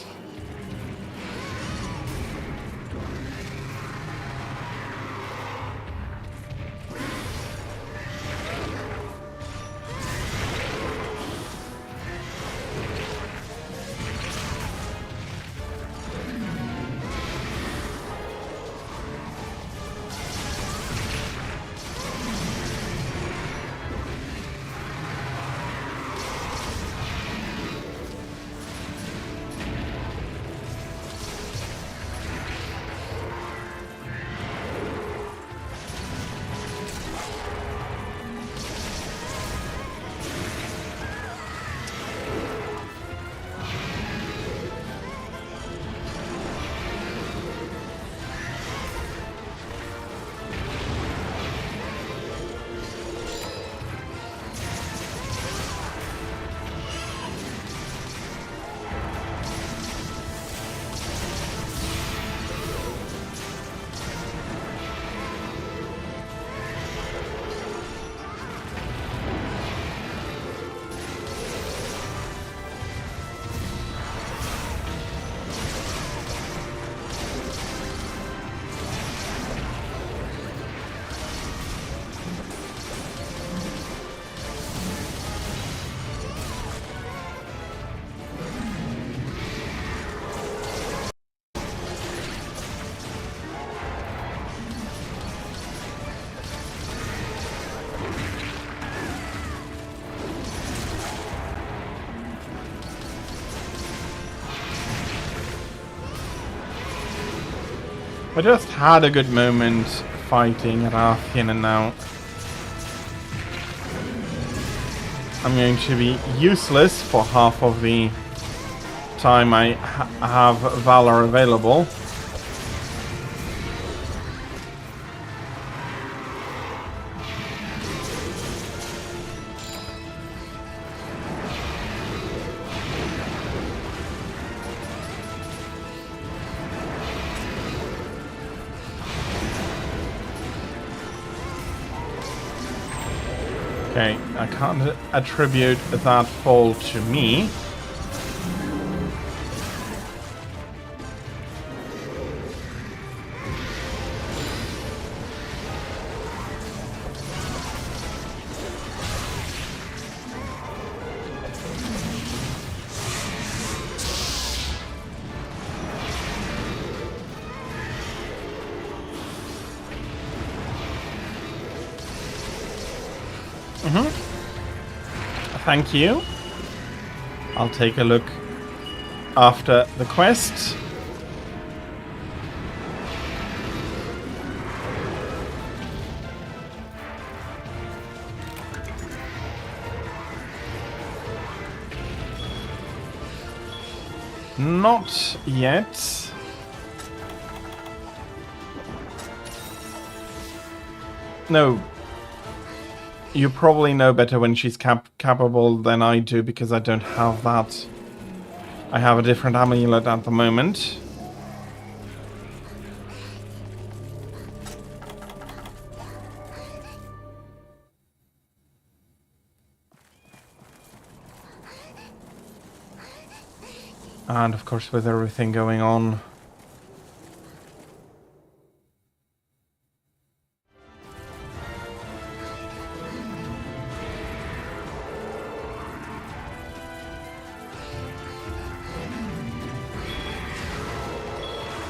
I just had a good moment fighting Rathian, and now I'm going to be useless for half of the time I have Valor available. Okay, I can't attribute that fall to me. Thank you. I'll take a look after the quest. Not yet. No. You probably know better when she's capable than I do, because I don't have that. I have a different amulet at the moment. And of course, with everything going on.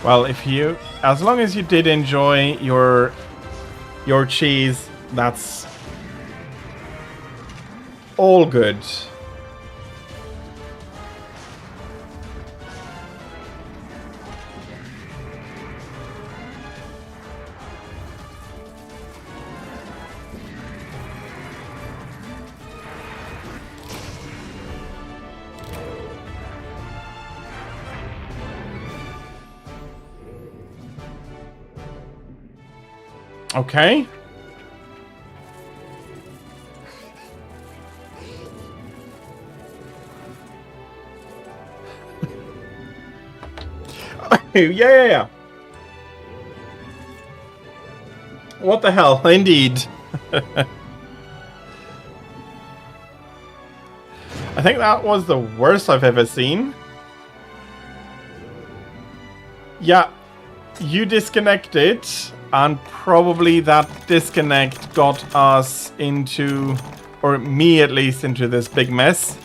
Well, as long as you did enjoy your cheese, that's all good. Okay. Yeah. What the hell? Indeed. I think that was the worst I've ever seen. Yeah. You disconnected, and probably that disconnect got us into, or me at least, into this big mess.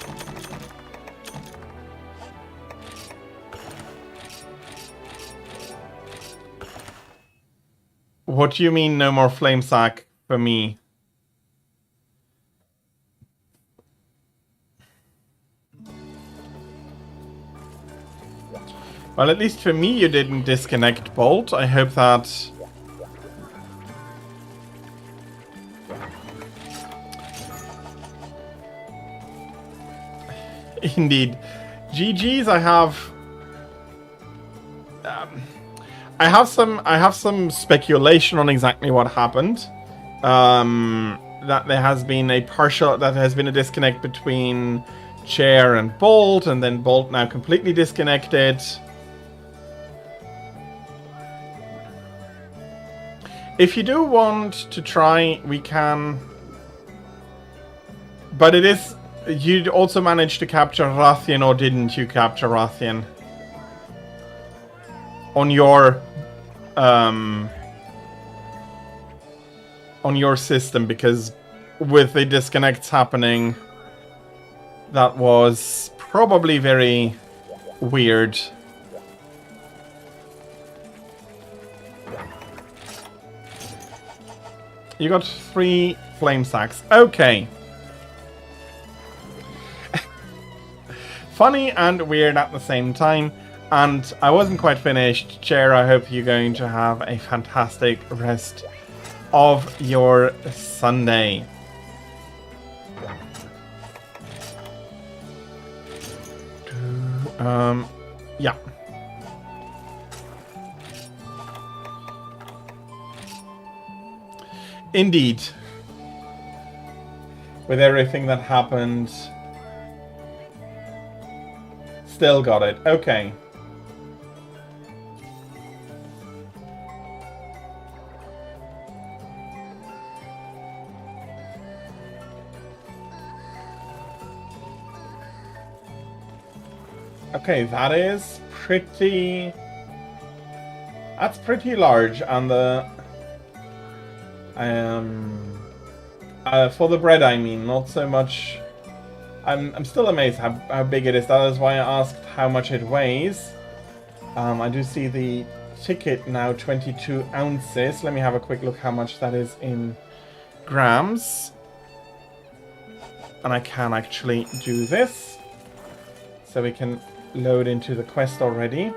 What do you mean no more flame sack for me? Well, at least for me you didn't disconnect Bolt. I hope that... Indeed. GG's, I have some speculation on exactly what happened. That there has been a disconnect between Chair and Bolt, and then Bolt now completely disconnected. If you do want to try, we can. But it is... You also managed to capture Rathian, or didn't you capture Rathian? On your system, because with the disconnects happening, that was probably very weird. You got 3 flame sacks. Okay. Funny and weird at the same time. And I wasn't quite finished. Chair, I hope you're going to have a fantastic rest of your Sunday. Yeah. Indeed. With everything that happened. Still got it. Okay. Okay, that is pretty... That's pretty large, and the... for the bread, I mean, not so much... I'm still amazed how big it is. That is why I asked how much it weighs. I do see the ticket now, 22 ounces. Let me have a quick look how much that is in grams. And I can actually do this. So we can load into the quest already.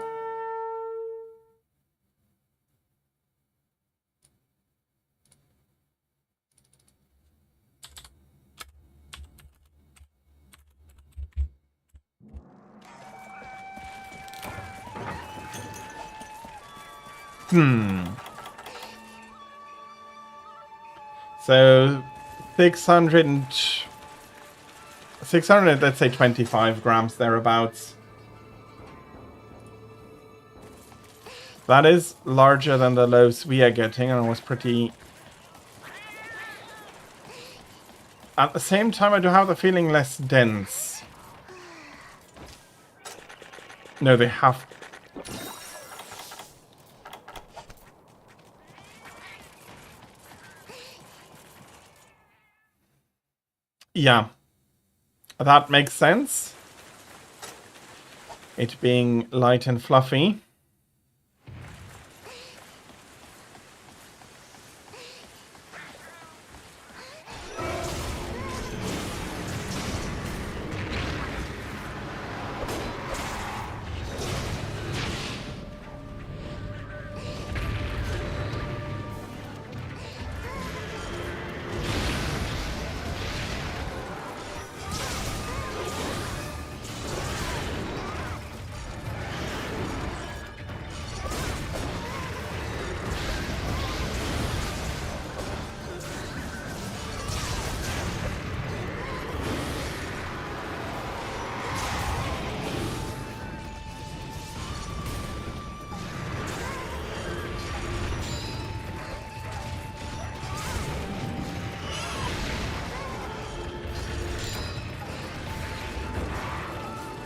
So 600, let's say 25 grams thereabouts. That is larger than the loaves we are getting, and it was pretty... At the same time, I do have the feeling less dense. No, they have... Yeah. That makes sense. It being light and fluffy.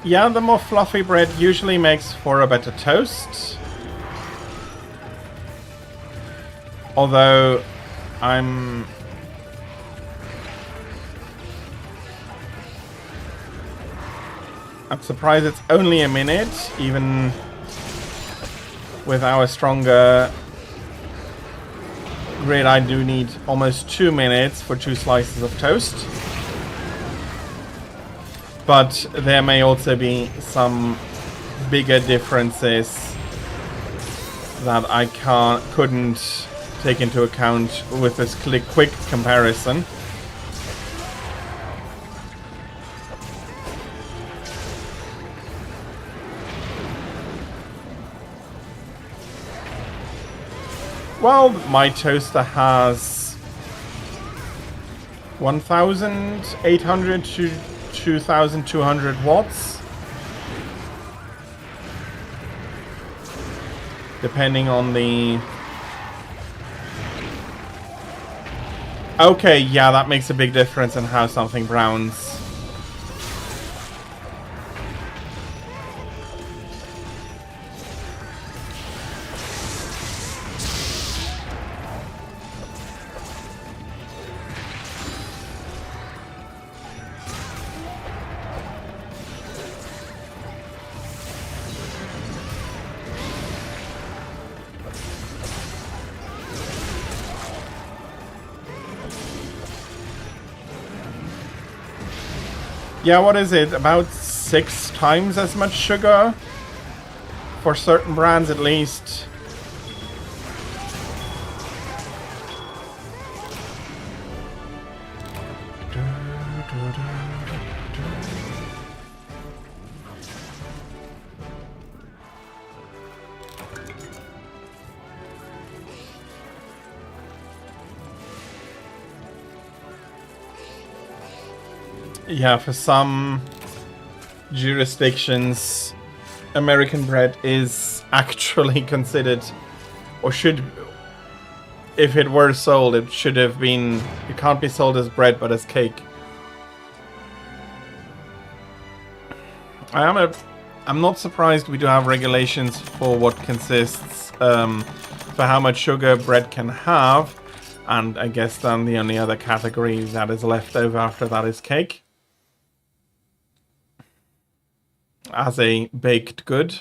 Yeah, the more fluffy bread usually makes for a better toast. Although, I'm surprised it's only a minute, even with our stronger grid. I do need almost 2 minutes for 2 slices of toast. But there may also be some bigger differences that I couldn't take into account with this quick comparison. Well, my toaster has 1,800 to 2,200 watts, depending on the... Okay, yeah, that makes a big difference in how something browns. Yeah, what is it? About 6 times as much sugar? For certain brands, at least. Yeah, for some jurisdictions, American bread is actually considered, or should, if it were sold, it should have been, it can't be sold as bread, but as cake. I'm not surprised we do have regulations for what consists, for how much sugar bread can have, and I guess then the only other category that is left over after that is cake. As a baked good.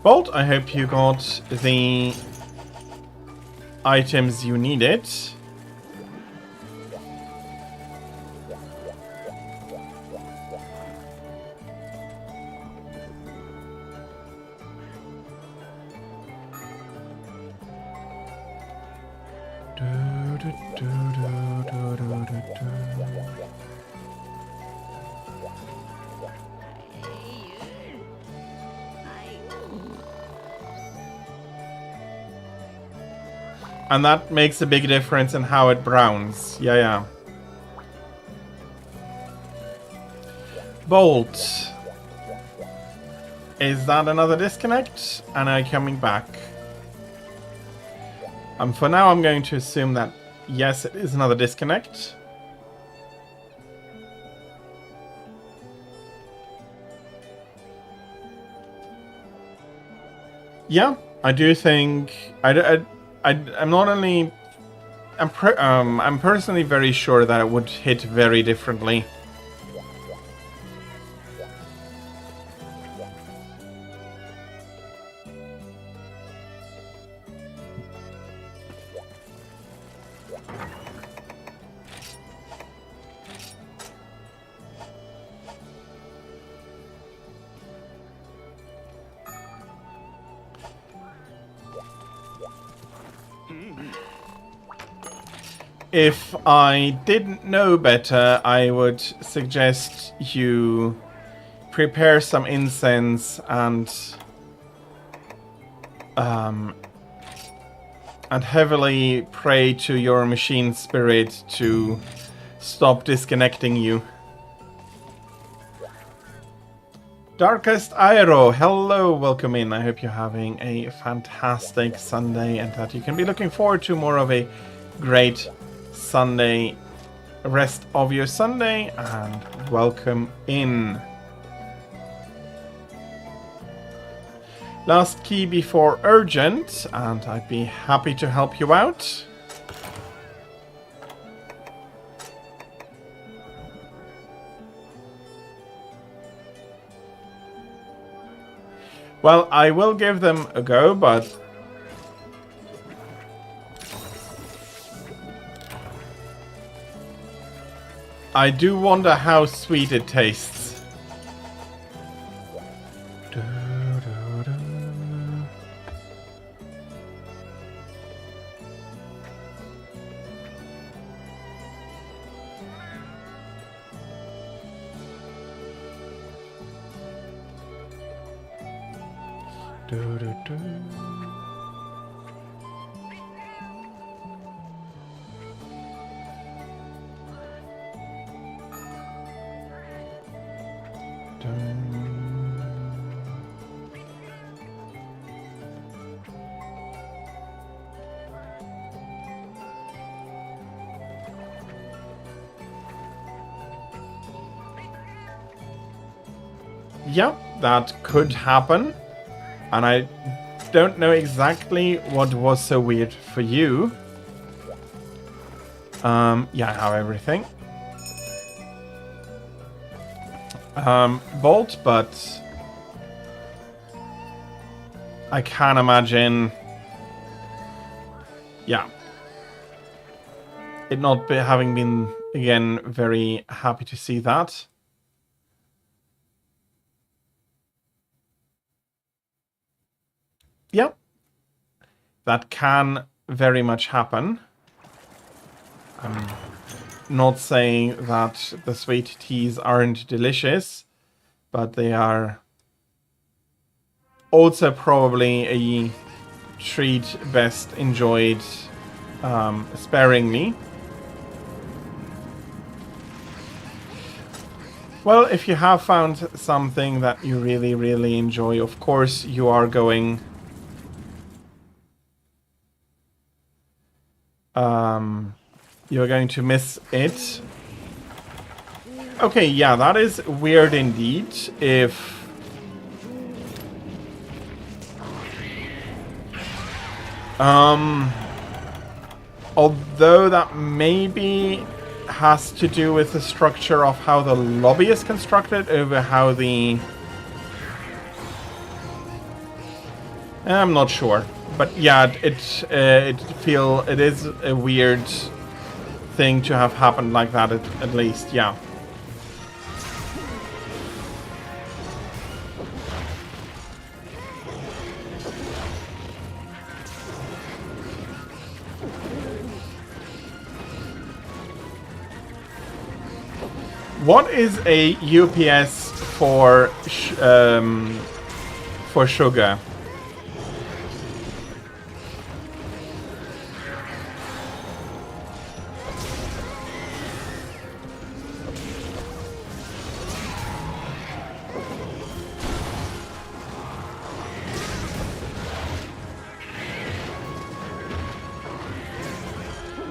Bolt, I hope you got the items you needed. And that makes a big difference in how it browns. Yeah, yeah. Bolt. Is that another disconnect? And are you coming back? For now, I'm going to assume that, yes, it is another disconnect. Yeah, I do think... I'm not only... I'm personally very sure that it would hit very differently. If I didn't know better, I would suggest you prepare some incense and heavily pray to your machine spirit to stop disconnecting you. Darkest Aero, hello, welcome in. I hope you're having a fantastic Sunday and that you can be looking forward to more of a great Sunday, rest of your Sunday, and welcome in. Last key before urgent, and I'd be happy to help you out. Well, I will give them a go, but I do wonder how sweet it tastes. Yeah, that could happen. And I don't know exactly what was so weird for you. Yeah, I have everything. Bolt, but I can't imagine. Yeah. It not be, having been, again, very happy to see that. Yeah. That can very much happen. I'm not saying that the sweet teas aren't delicious, but they are also probably a treat best enjoyed sparingly. Well, if you have found something that you really, really enjoy, of course you are going you're going to miss it. Okay, yeah, that is weird indeed. If although that maybe has to do with the structure of how the lobby is constructed over how the... I'm not sure. But yeah, it is a weird thing to have happened like that at least, yeah. What is a UPS for sugar?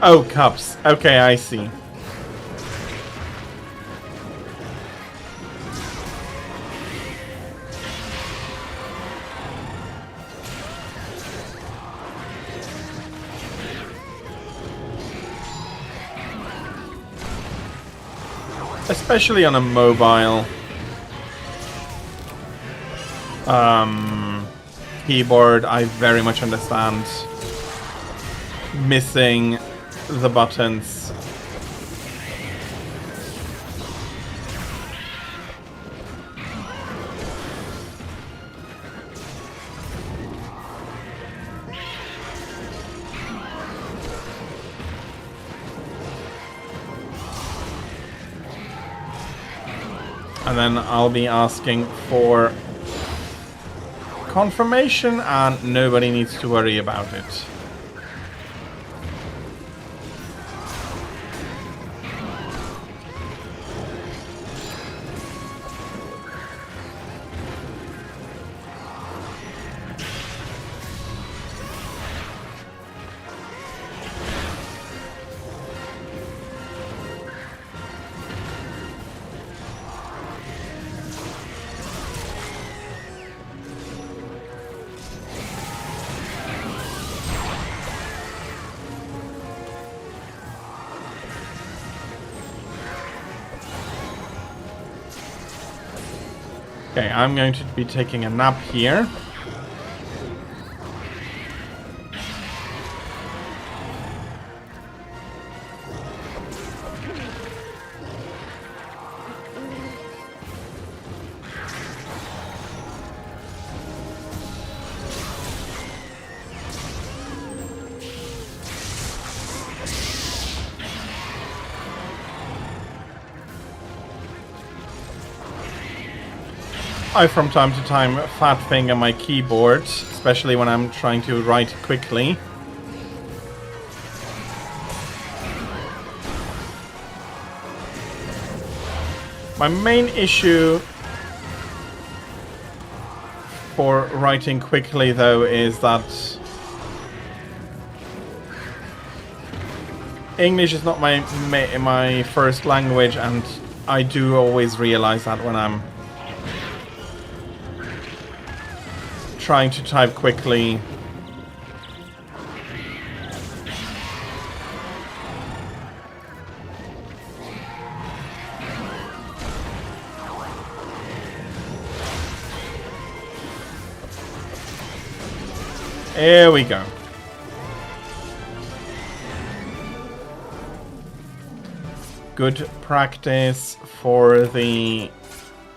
Oh, cups. Okay, I see. Especially on a mobile keyboard, I very much understand missing the buttons. And then I'll be asking for confirmation, and nobody needs to worry about it. Okay, I'm going to be taking a nap here. I from time to time fat finger my keyboard, especially when I'm trying to write quickly. My main issue for writing quickly, though, is that English is not my first language, and I do always realize that when I'm trying to type quickly. Here we go. Good practice for the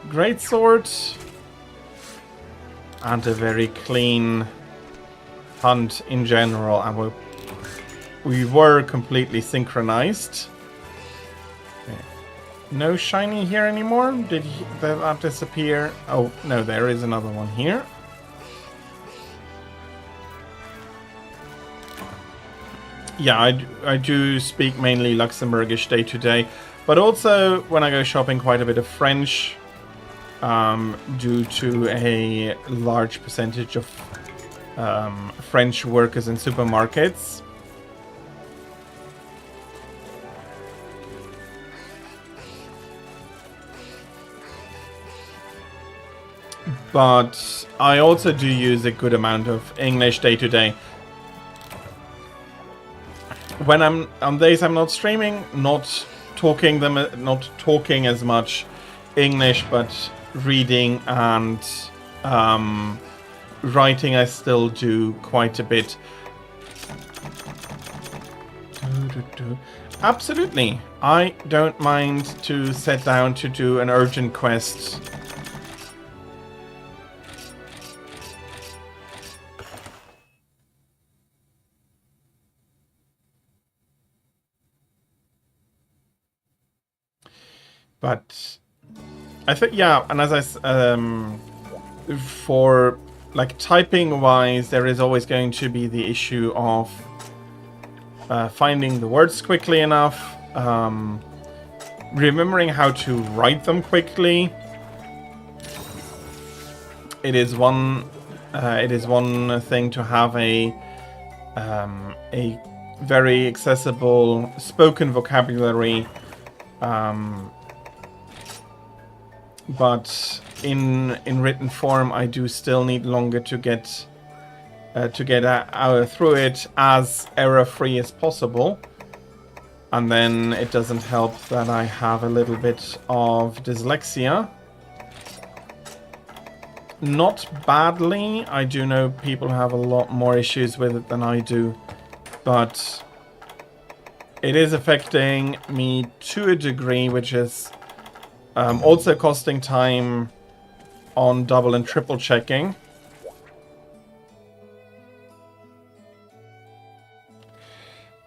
greatsword. And a very clean hunt in general, and we were completely synchronized. Okay. No shiny here anymore? Did that disappear? Oh, no, there is another one here. Yeah, I do speak mainly Luxembourgish day to day, but also when I go shopping quite a bit of French. Due to a large percentage of French workers in supermarkets. But I also do use a good amount of English day to day. When I'm on days I'm not streaming, not talking as much English, but reading and writing I still do quite a bit. Absolutely. I don't mind to sit down to do an urgent quest. But I think, yeah, and as for like typing wise, there is always going to be the issue of finding the words quickly enough, remembering how to write them quickly. It is one thing to have a very accessible spoken vocabulary, but in written form I do still need longer to get through it as error-free as possible. And then it doesn't help that I have a little bit of dyslexia. Not badly. I do know people have a lot more issues with it than I do, but it is affecting me to a degree, which is also costing time on double and triple checking.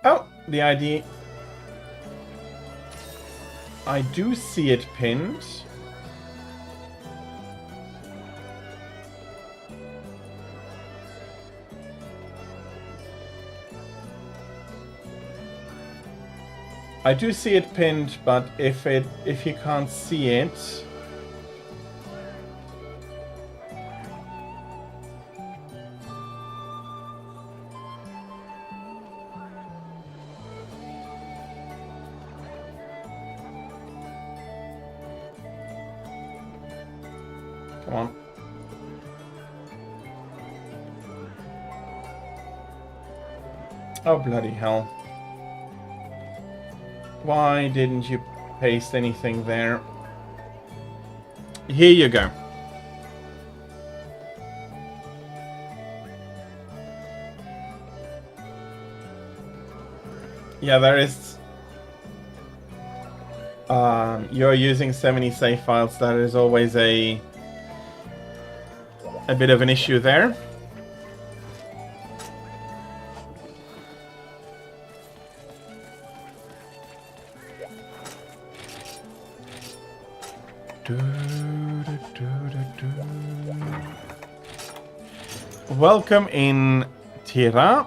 Oh, the ID. I do see it pinned. I do see it pinned, but if you can't see it, come on. Oh, bloody hell. Why didn't you paste anything there? Here you go. Yeah, there is... you're using so many save files, that is always a bit of an issue there. Welcome in, Tira.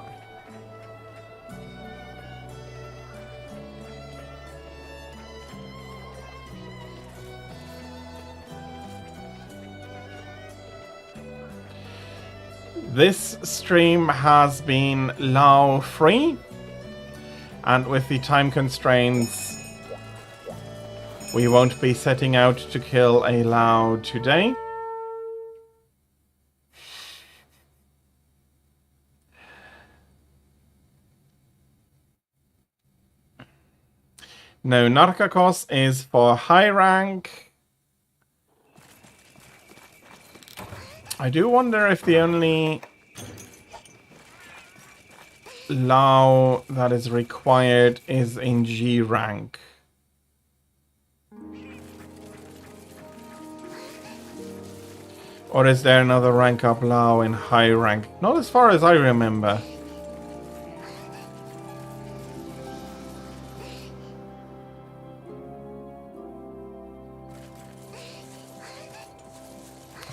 This stream has been Lao free, and with the time constraints, we won't be setting out to kill a Lao today. No, Narcacos is for high rank. I do wonder if the only Lao that is required is in G rank. Or is there another rank up Lao in high rank? Not as far as I remember.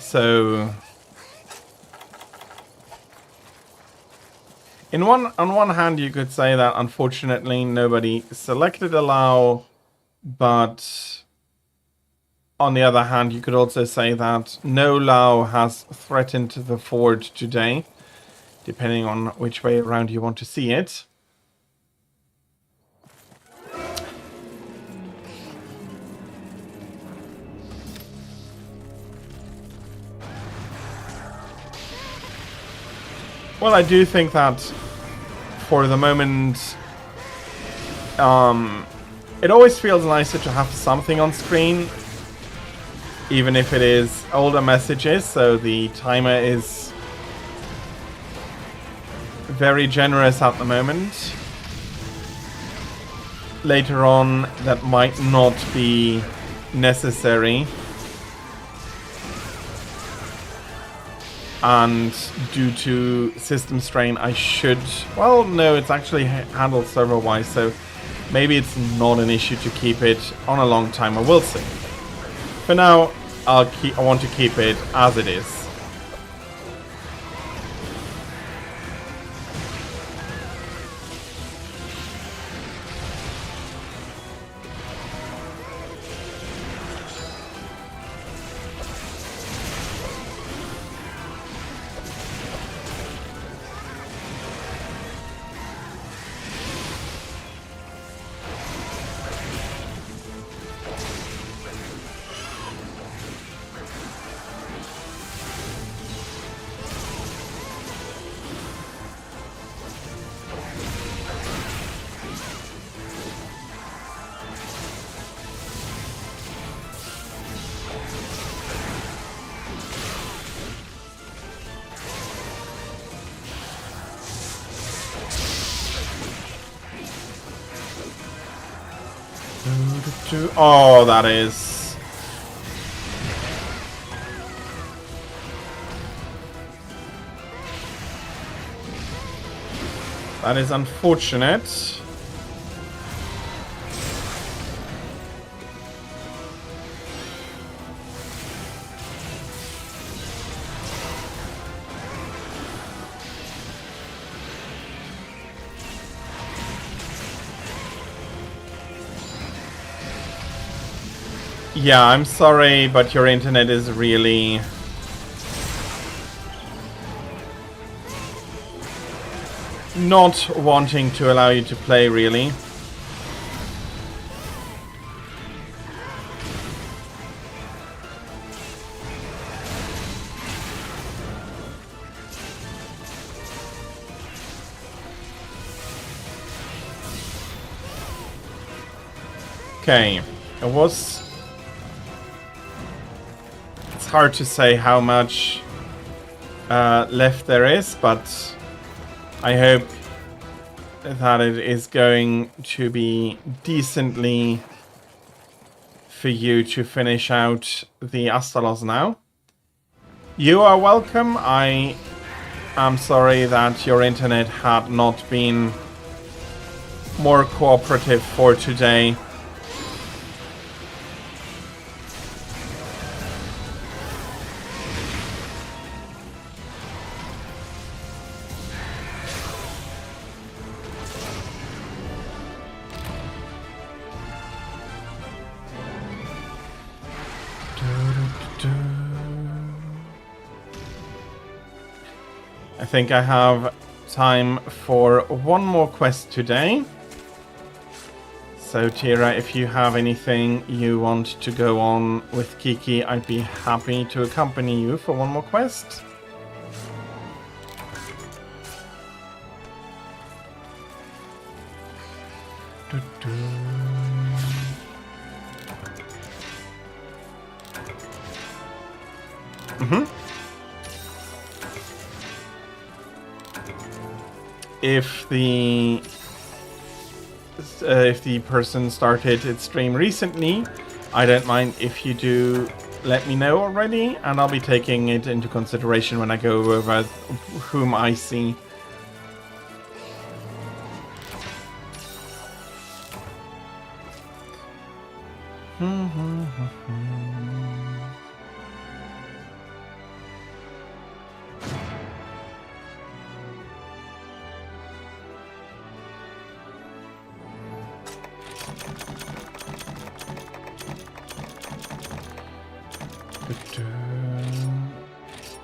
So, on one hand, you could say that unfortunately nobody selected a Lao, but on the other hand, you could also say that no Lao has threatened the fort today, depending on which way around you want to see it. Well, I do think that for the moment, it always feels nicer to have something on screen, even if it is older messages, so the timer is very generous at the moment. Later on, that might not be necessary. And due to system strain, I should... Well, no, it's actually handled server-wise, so maybe it's not an issue to keep it on a long timer. We'll see. For now, I want to keep it as it is. Oh, that is... That is unfortunate. Yeah, I'm sorry, but your internet is really... not wanting to allow you to play, really. Okay, it was... It's hard to say how much left there is, but I hope that it is going to be decently for you to finish out the Astalos now. You are welcome. I am sorry that your internet had not been more cooperative for today. I think I have time for one more quest today. So Tira, if you have anything you want to go on with Kiki, I'd be happy to accompany you for one more quest. If the person started its stream recently, I don't mind if you do let me know already, and I'll be taking it into consideration when I go over whom I see.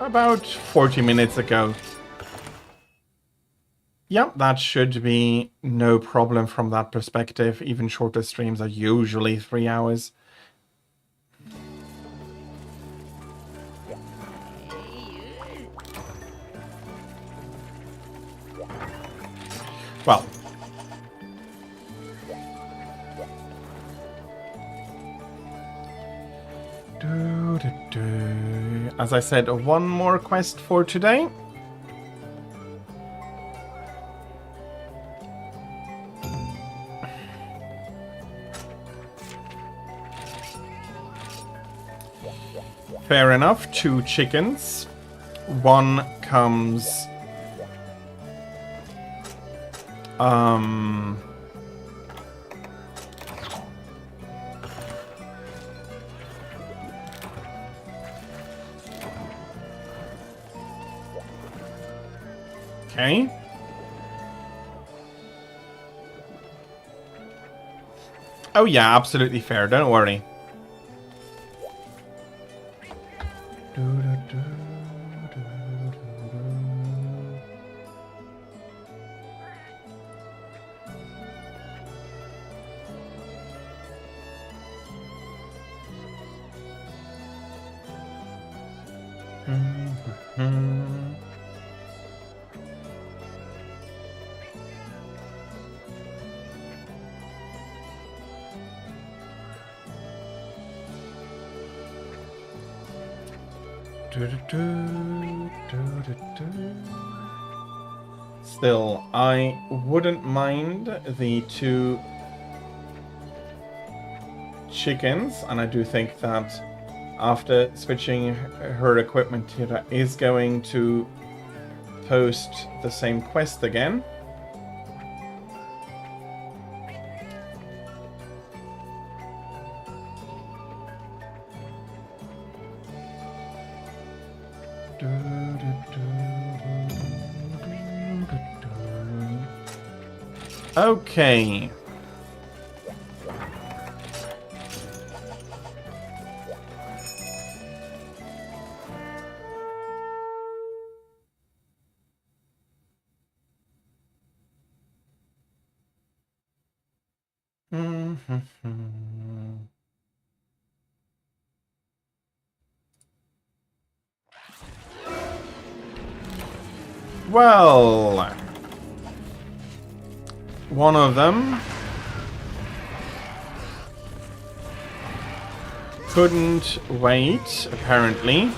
About 40 minutes ago. Yeah, that should be no problem from that perspective. Even shorter streams are usually 3 hours. Well. As I said, one more quest for today. Fair enough, 2 chickens. One comes... Okay. Oh yeah, absolutely fair, don't worry. Still, I wouldn't mind the 2 chickens, and I do think that after switching her equipment, Tira is going to post the same quest again. Okay. Well, one of them couldn't wait, apparently.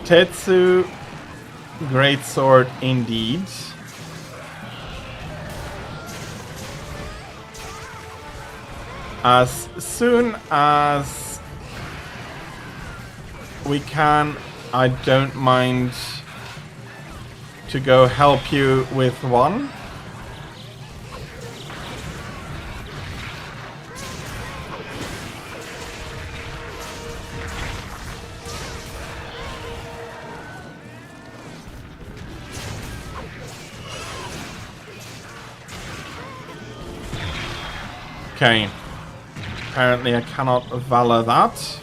Tetsu, great sword indeed. As soon as we can, I don't mind to go help you with one. Okay. Apparently I cannot valor that.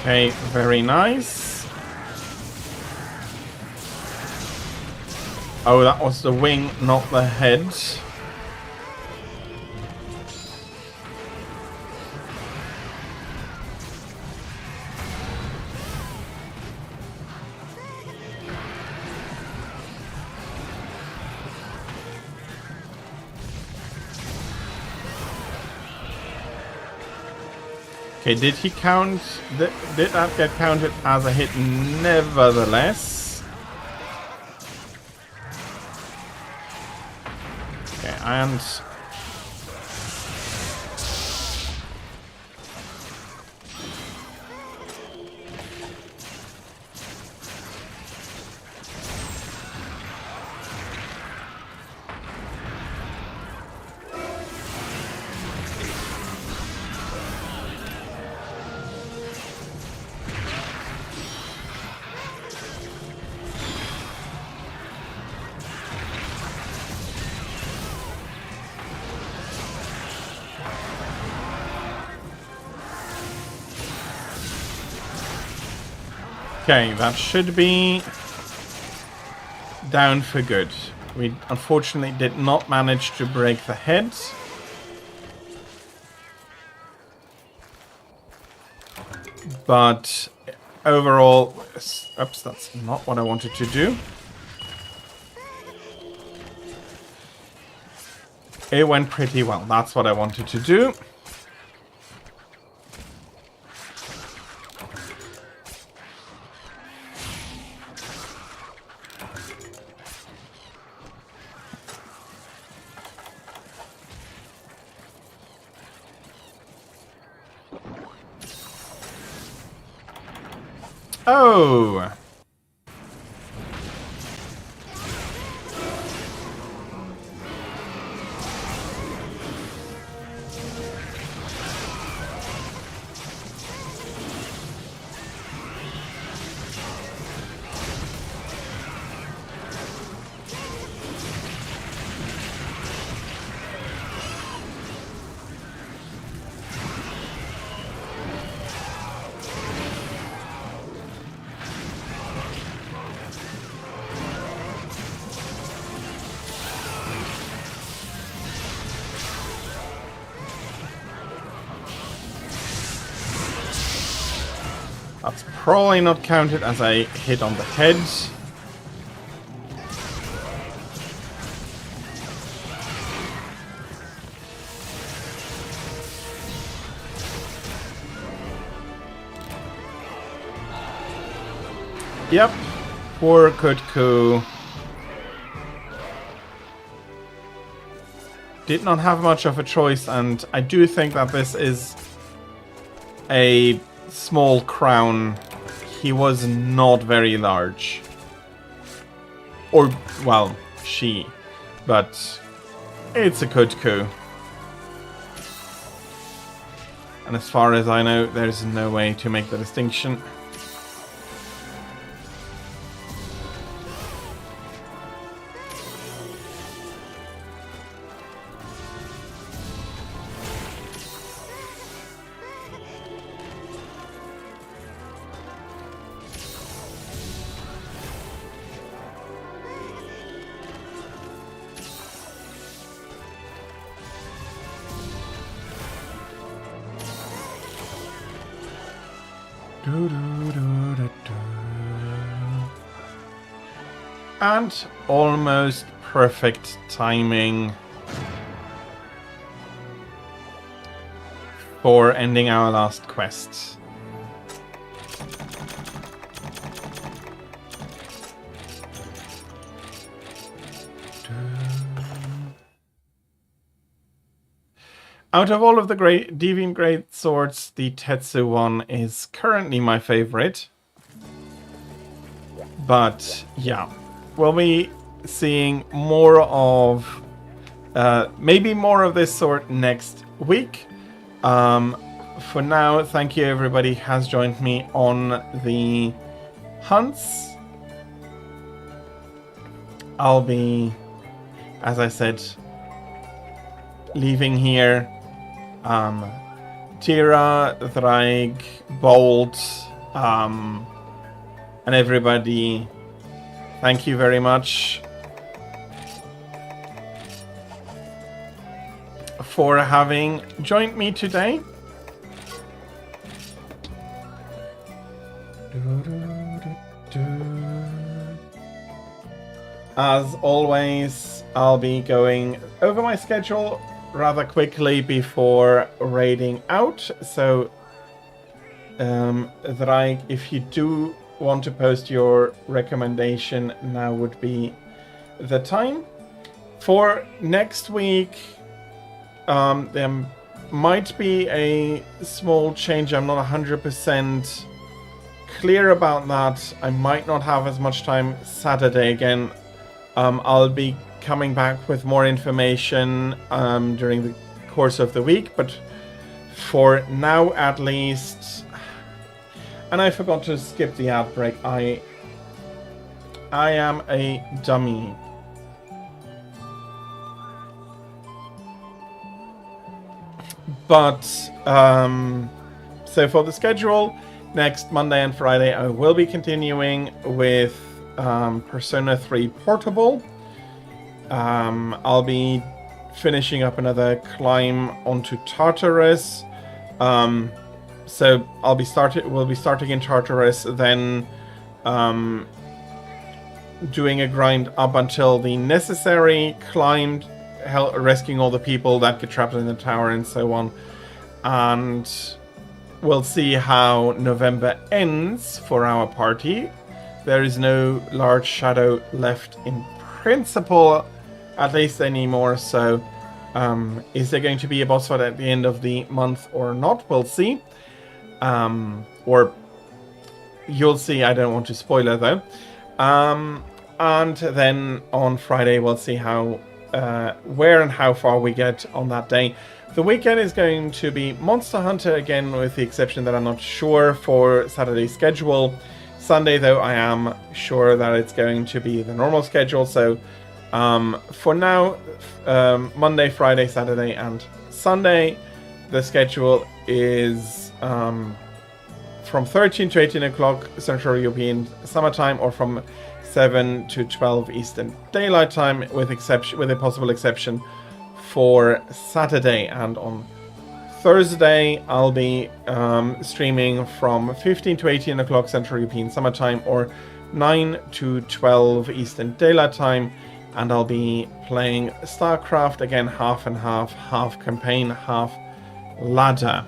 Okay, very nice. Oh, that was the wing, not the head. Okay, did he count? Did that get counted as a hit? Nevertheless. Okay, and okay, that should be down for good. We unfortunately did not manage to break the head. But overall, oops, that's not what I wanted to do. It went pretty well. That's what I wanted to do. Oh! That's probably not counted as a hit on the head. Yep, poor Kutku. Did not have much of a choice, and I do think that this is a small crown. He was not very large. Or, well, she. But it's a Kutku. And as far as I know, there's no way to make the distinction. And almost perfect timing for ending our last quest. Out of all of the great Deviant Great Swords, the Tetsu one is currently my favorite. But yeah, we'll be seeing more of, maybe more of this sort next week. For now, thank you everybody who has joined me on the hunts. I'll be, as I said, leaving here. Tira, Thraig, Bolt, and everybody, thank you very much for having joined me today. As always, I'll be going over my schedule rather quickly before raiding out. So, Thraig, if you do want to post your recommendation, now would be the time. For next week, there might be a small change. I'm not 100% clear about that. I might not have as much time Saturday again. I'll be coming back with more information during the course of the week, but for now at least, and I forgot to skip the outbreak, I am a dummy. But so for the schedule, next Monday and Friday I will be continuing with Persona 3 Portable. I'll be finishing up another climb onto Tartarus. So we'll be starting in Tartarus, then doing a grind up until the necessary climb, rescuing all the people that get trapped in the tower and so on. And we'll see how November ends for our party. There is no large shadow left in principle, at least anymore, so is there going to be a boss fight at the end of the month or not? We'll see. Or you'll see, I don't want to spoil it though. And then on Friday we'll see how where and how far we get on that day. The weekend is going to be Monster Hunter again, with the exception that I'm not sure for Saturday's schedule. Sunday though, I am sure that it's going to be the normal schedule, so for now, Monday, Friday, Saturday, and Sunday, the schedule is from 13 to 18 o'clock Central European Summertime, or from 7 to 12 Eastern Daylight Time, with a possible exception for Saturday. And on Thursday, I'll be streaming from 15 to 18 o'clock Central European Summer Time, or 9 to 12 Eastern Daylight Time, and I'll be playing StarCraft again, half and half, half campaign, half ladder.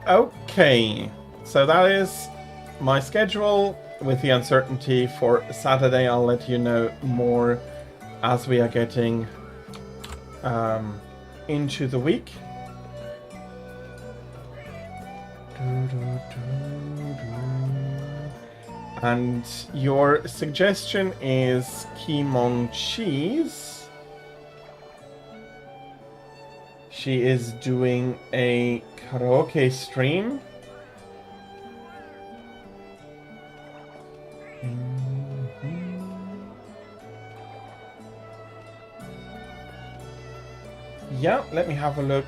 Okay, so that is my schedule with the uncertainty for Saturday. I'll let you know more as we are getting into the week. And your suggestion is Kimon Cheese. She is doing a karaoke stream. Yeah, let me have a look.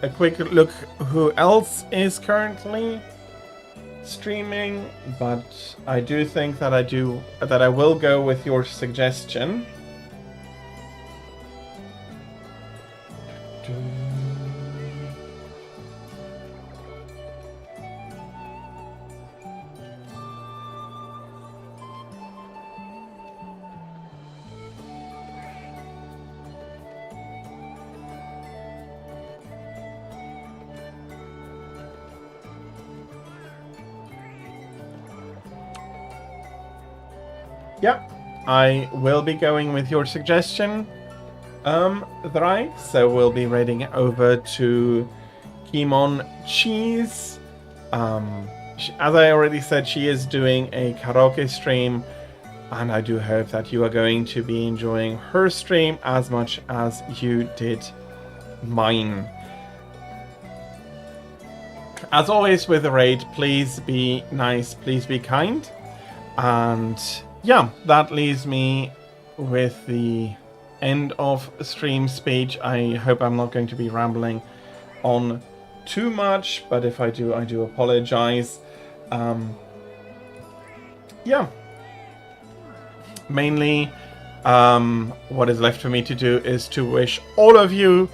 A quick look who else is currently streaming, but I do think that I will go with your suggestion. Yeah, I will be going with your suggestion, Dry. So we'll be heading over to Kimon Cheese. As I already said, she is doing a karaoke stream, and I do hope that you are going to be enjoying her stream as much as you did mine. As always with the raid, please be nice, please be kind, and yeah, that leaves me with the end of stream speech. I hope I'm not going to be rambling on too much, but if I do apologize. Yeah. Mainly, what is left for me to do is to wish all of you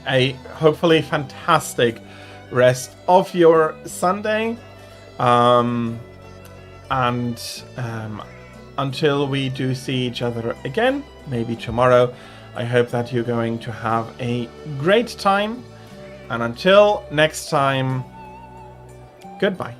a hopefully fantastic rest of your Sunday. And until we do see each other again, maybe tomorrow, I hope that you're going to have a great time. And until next time, goodbye.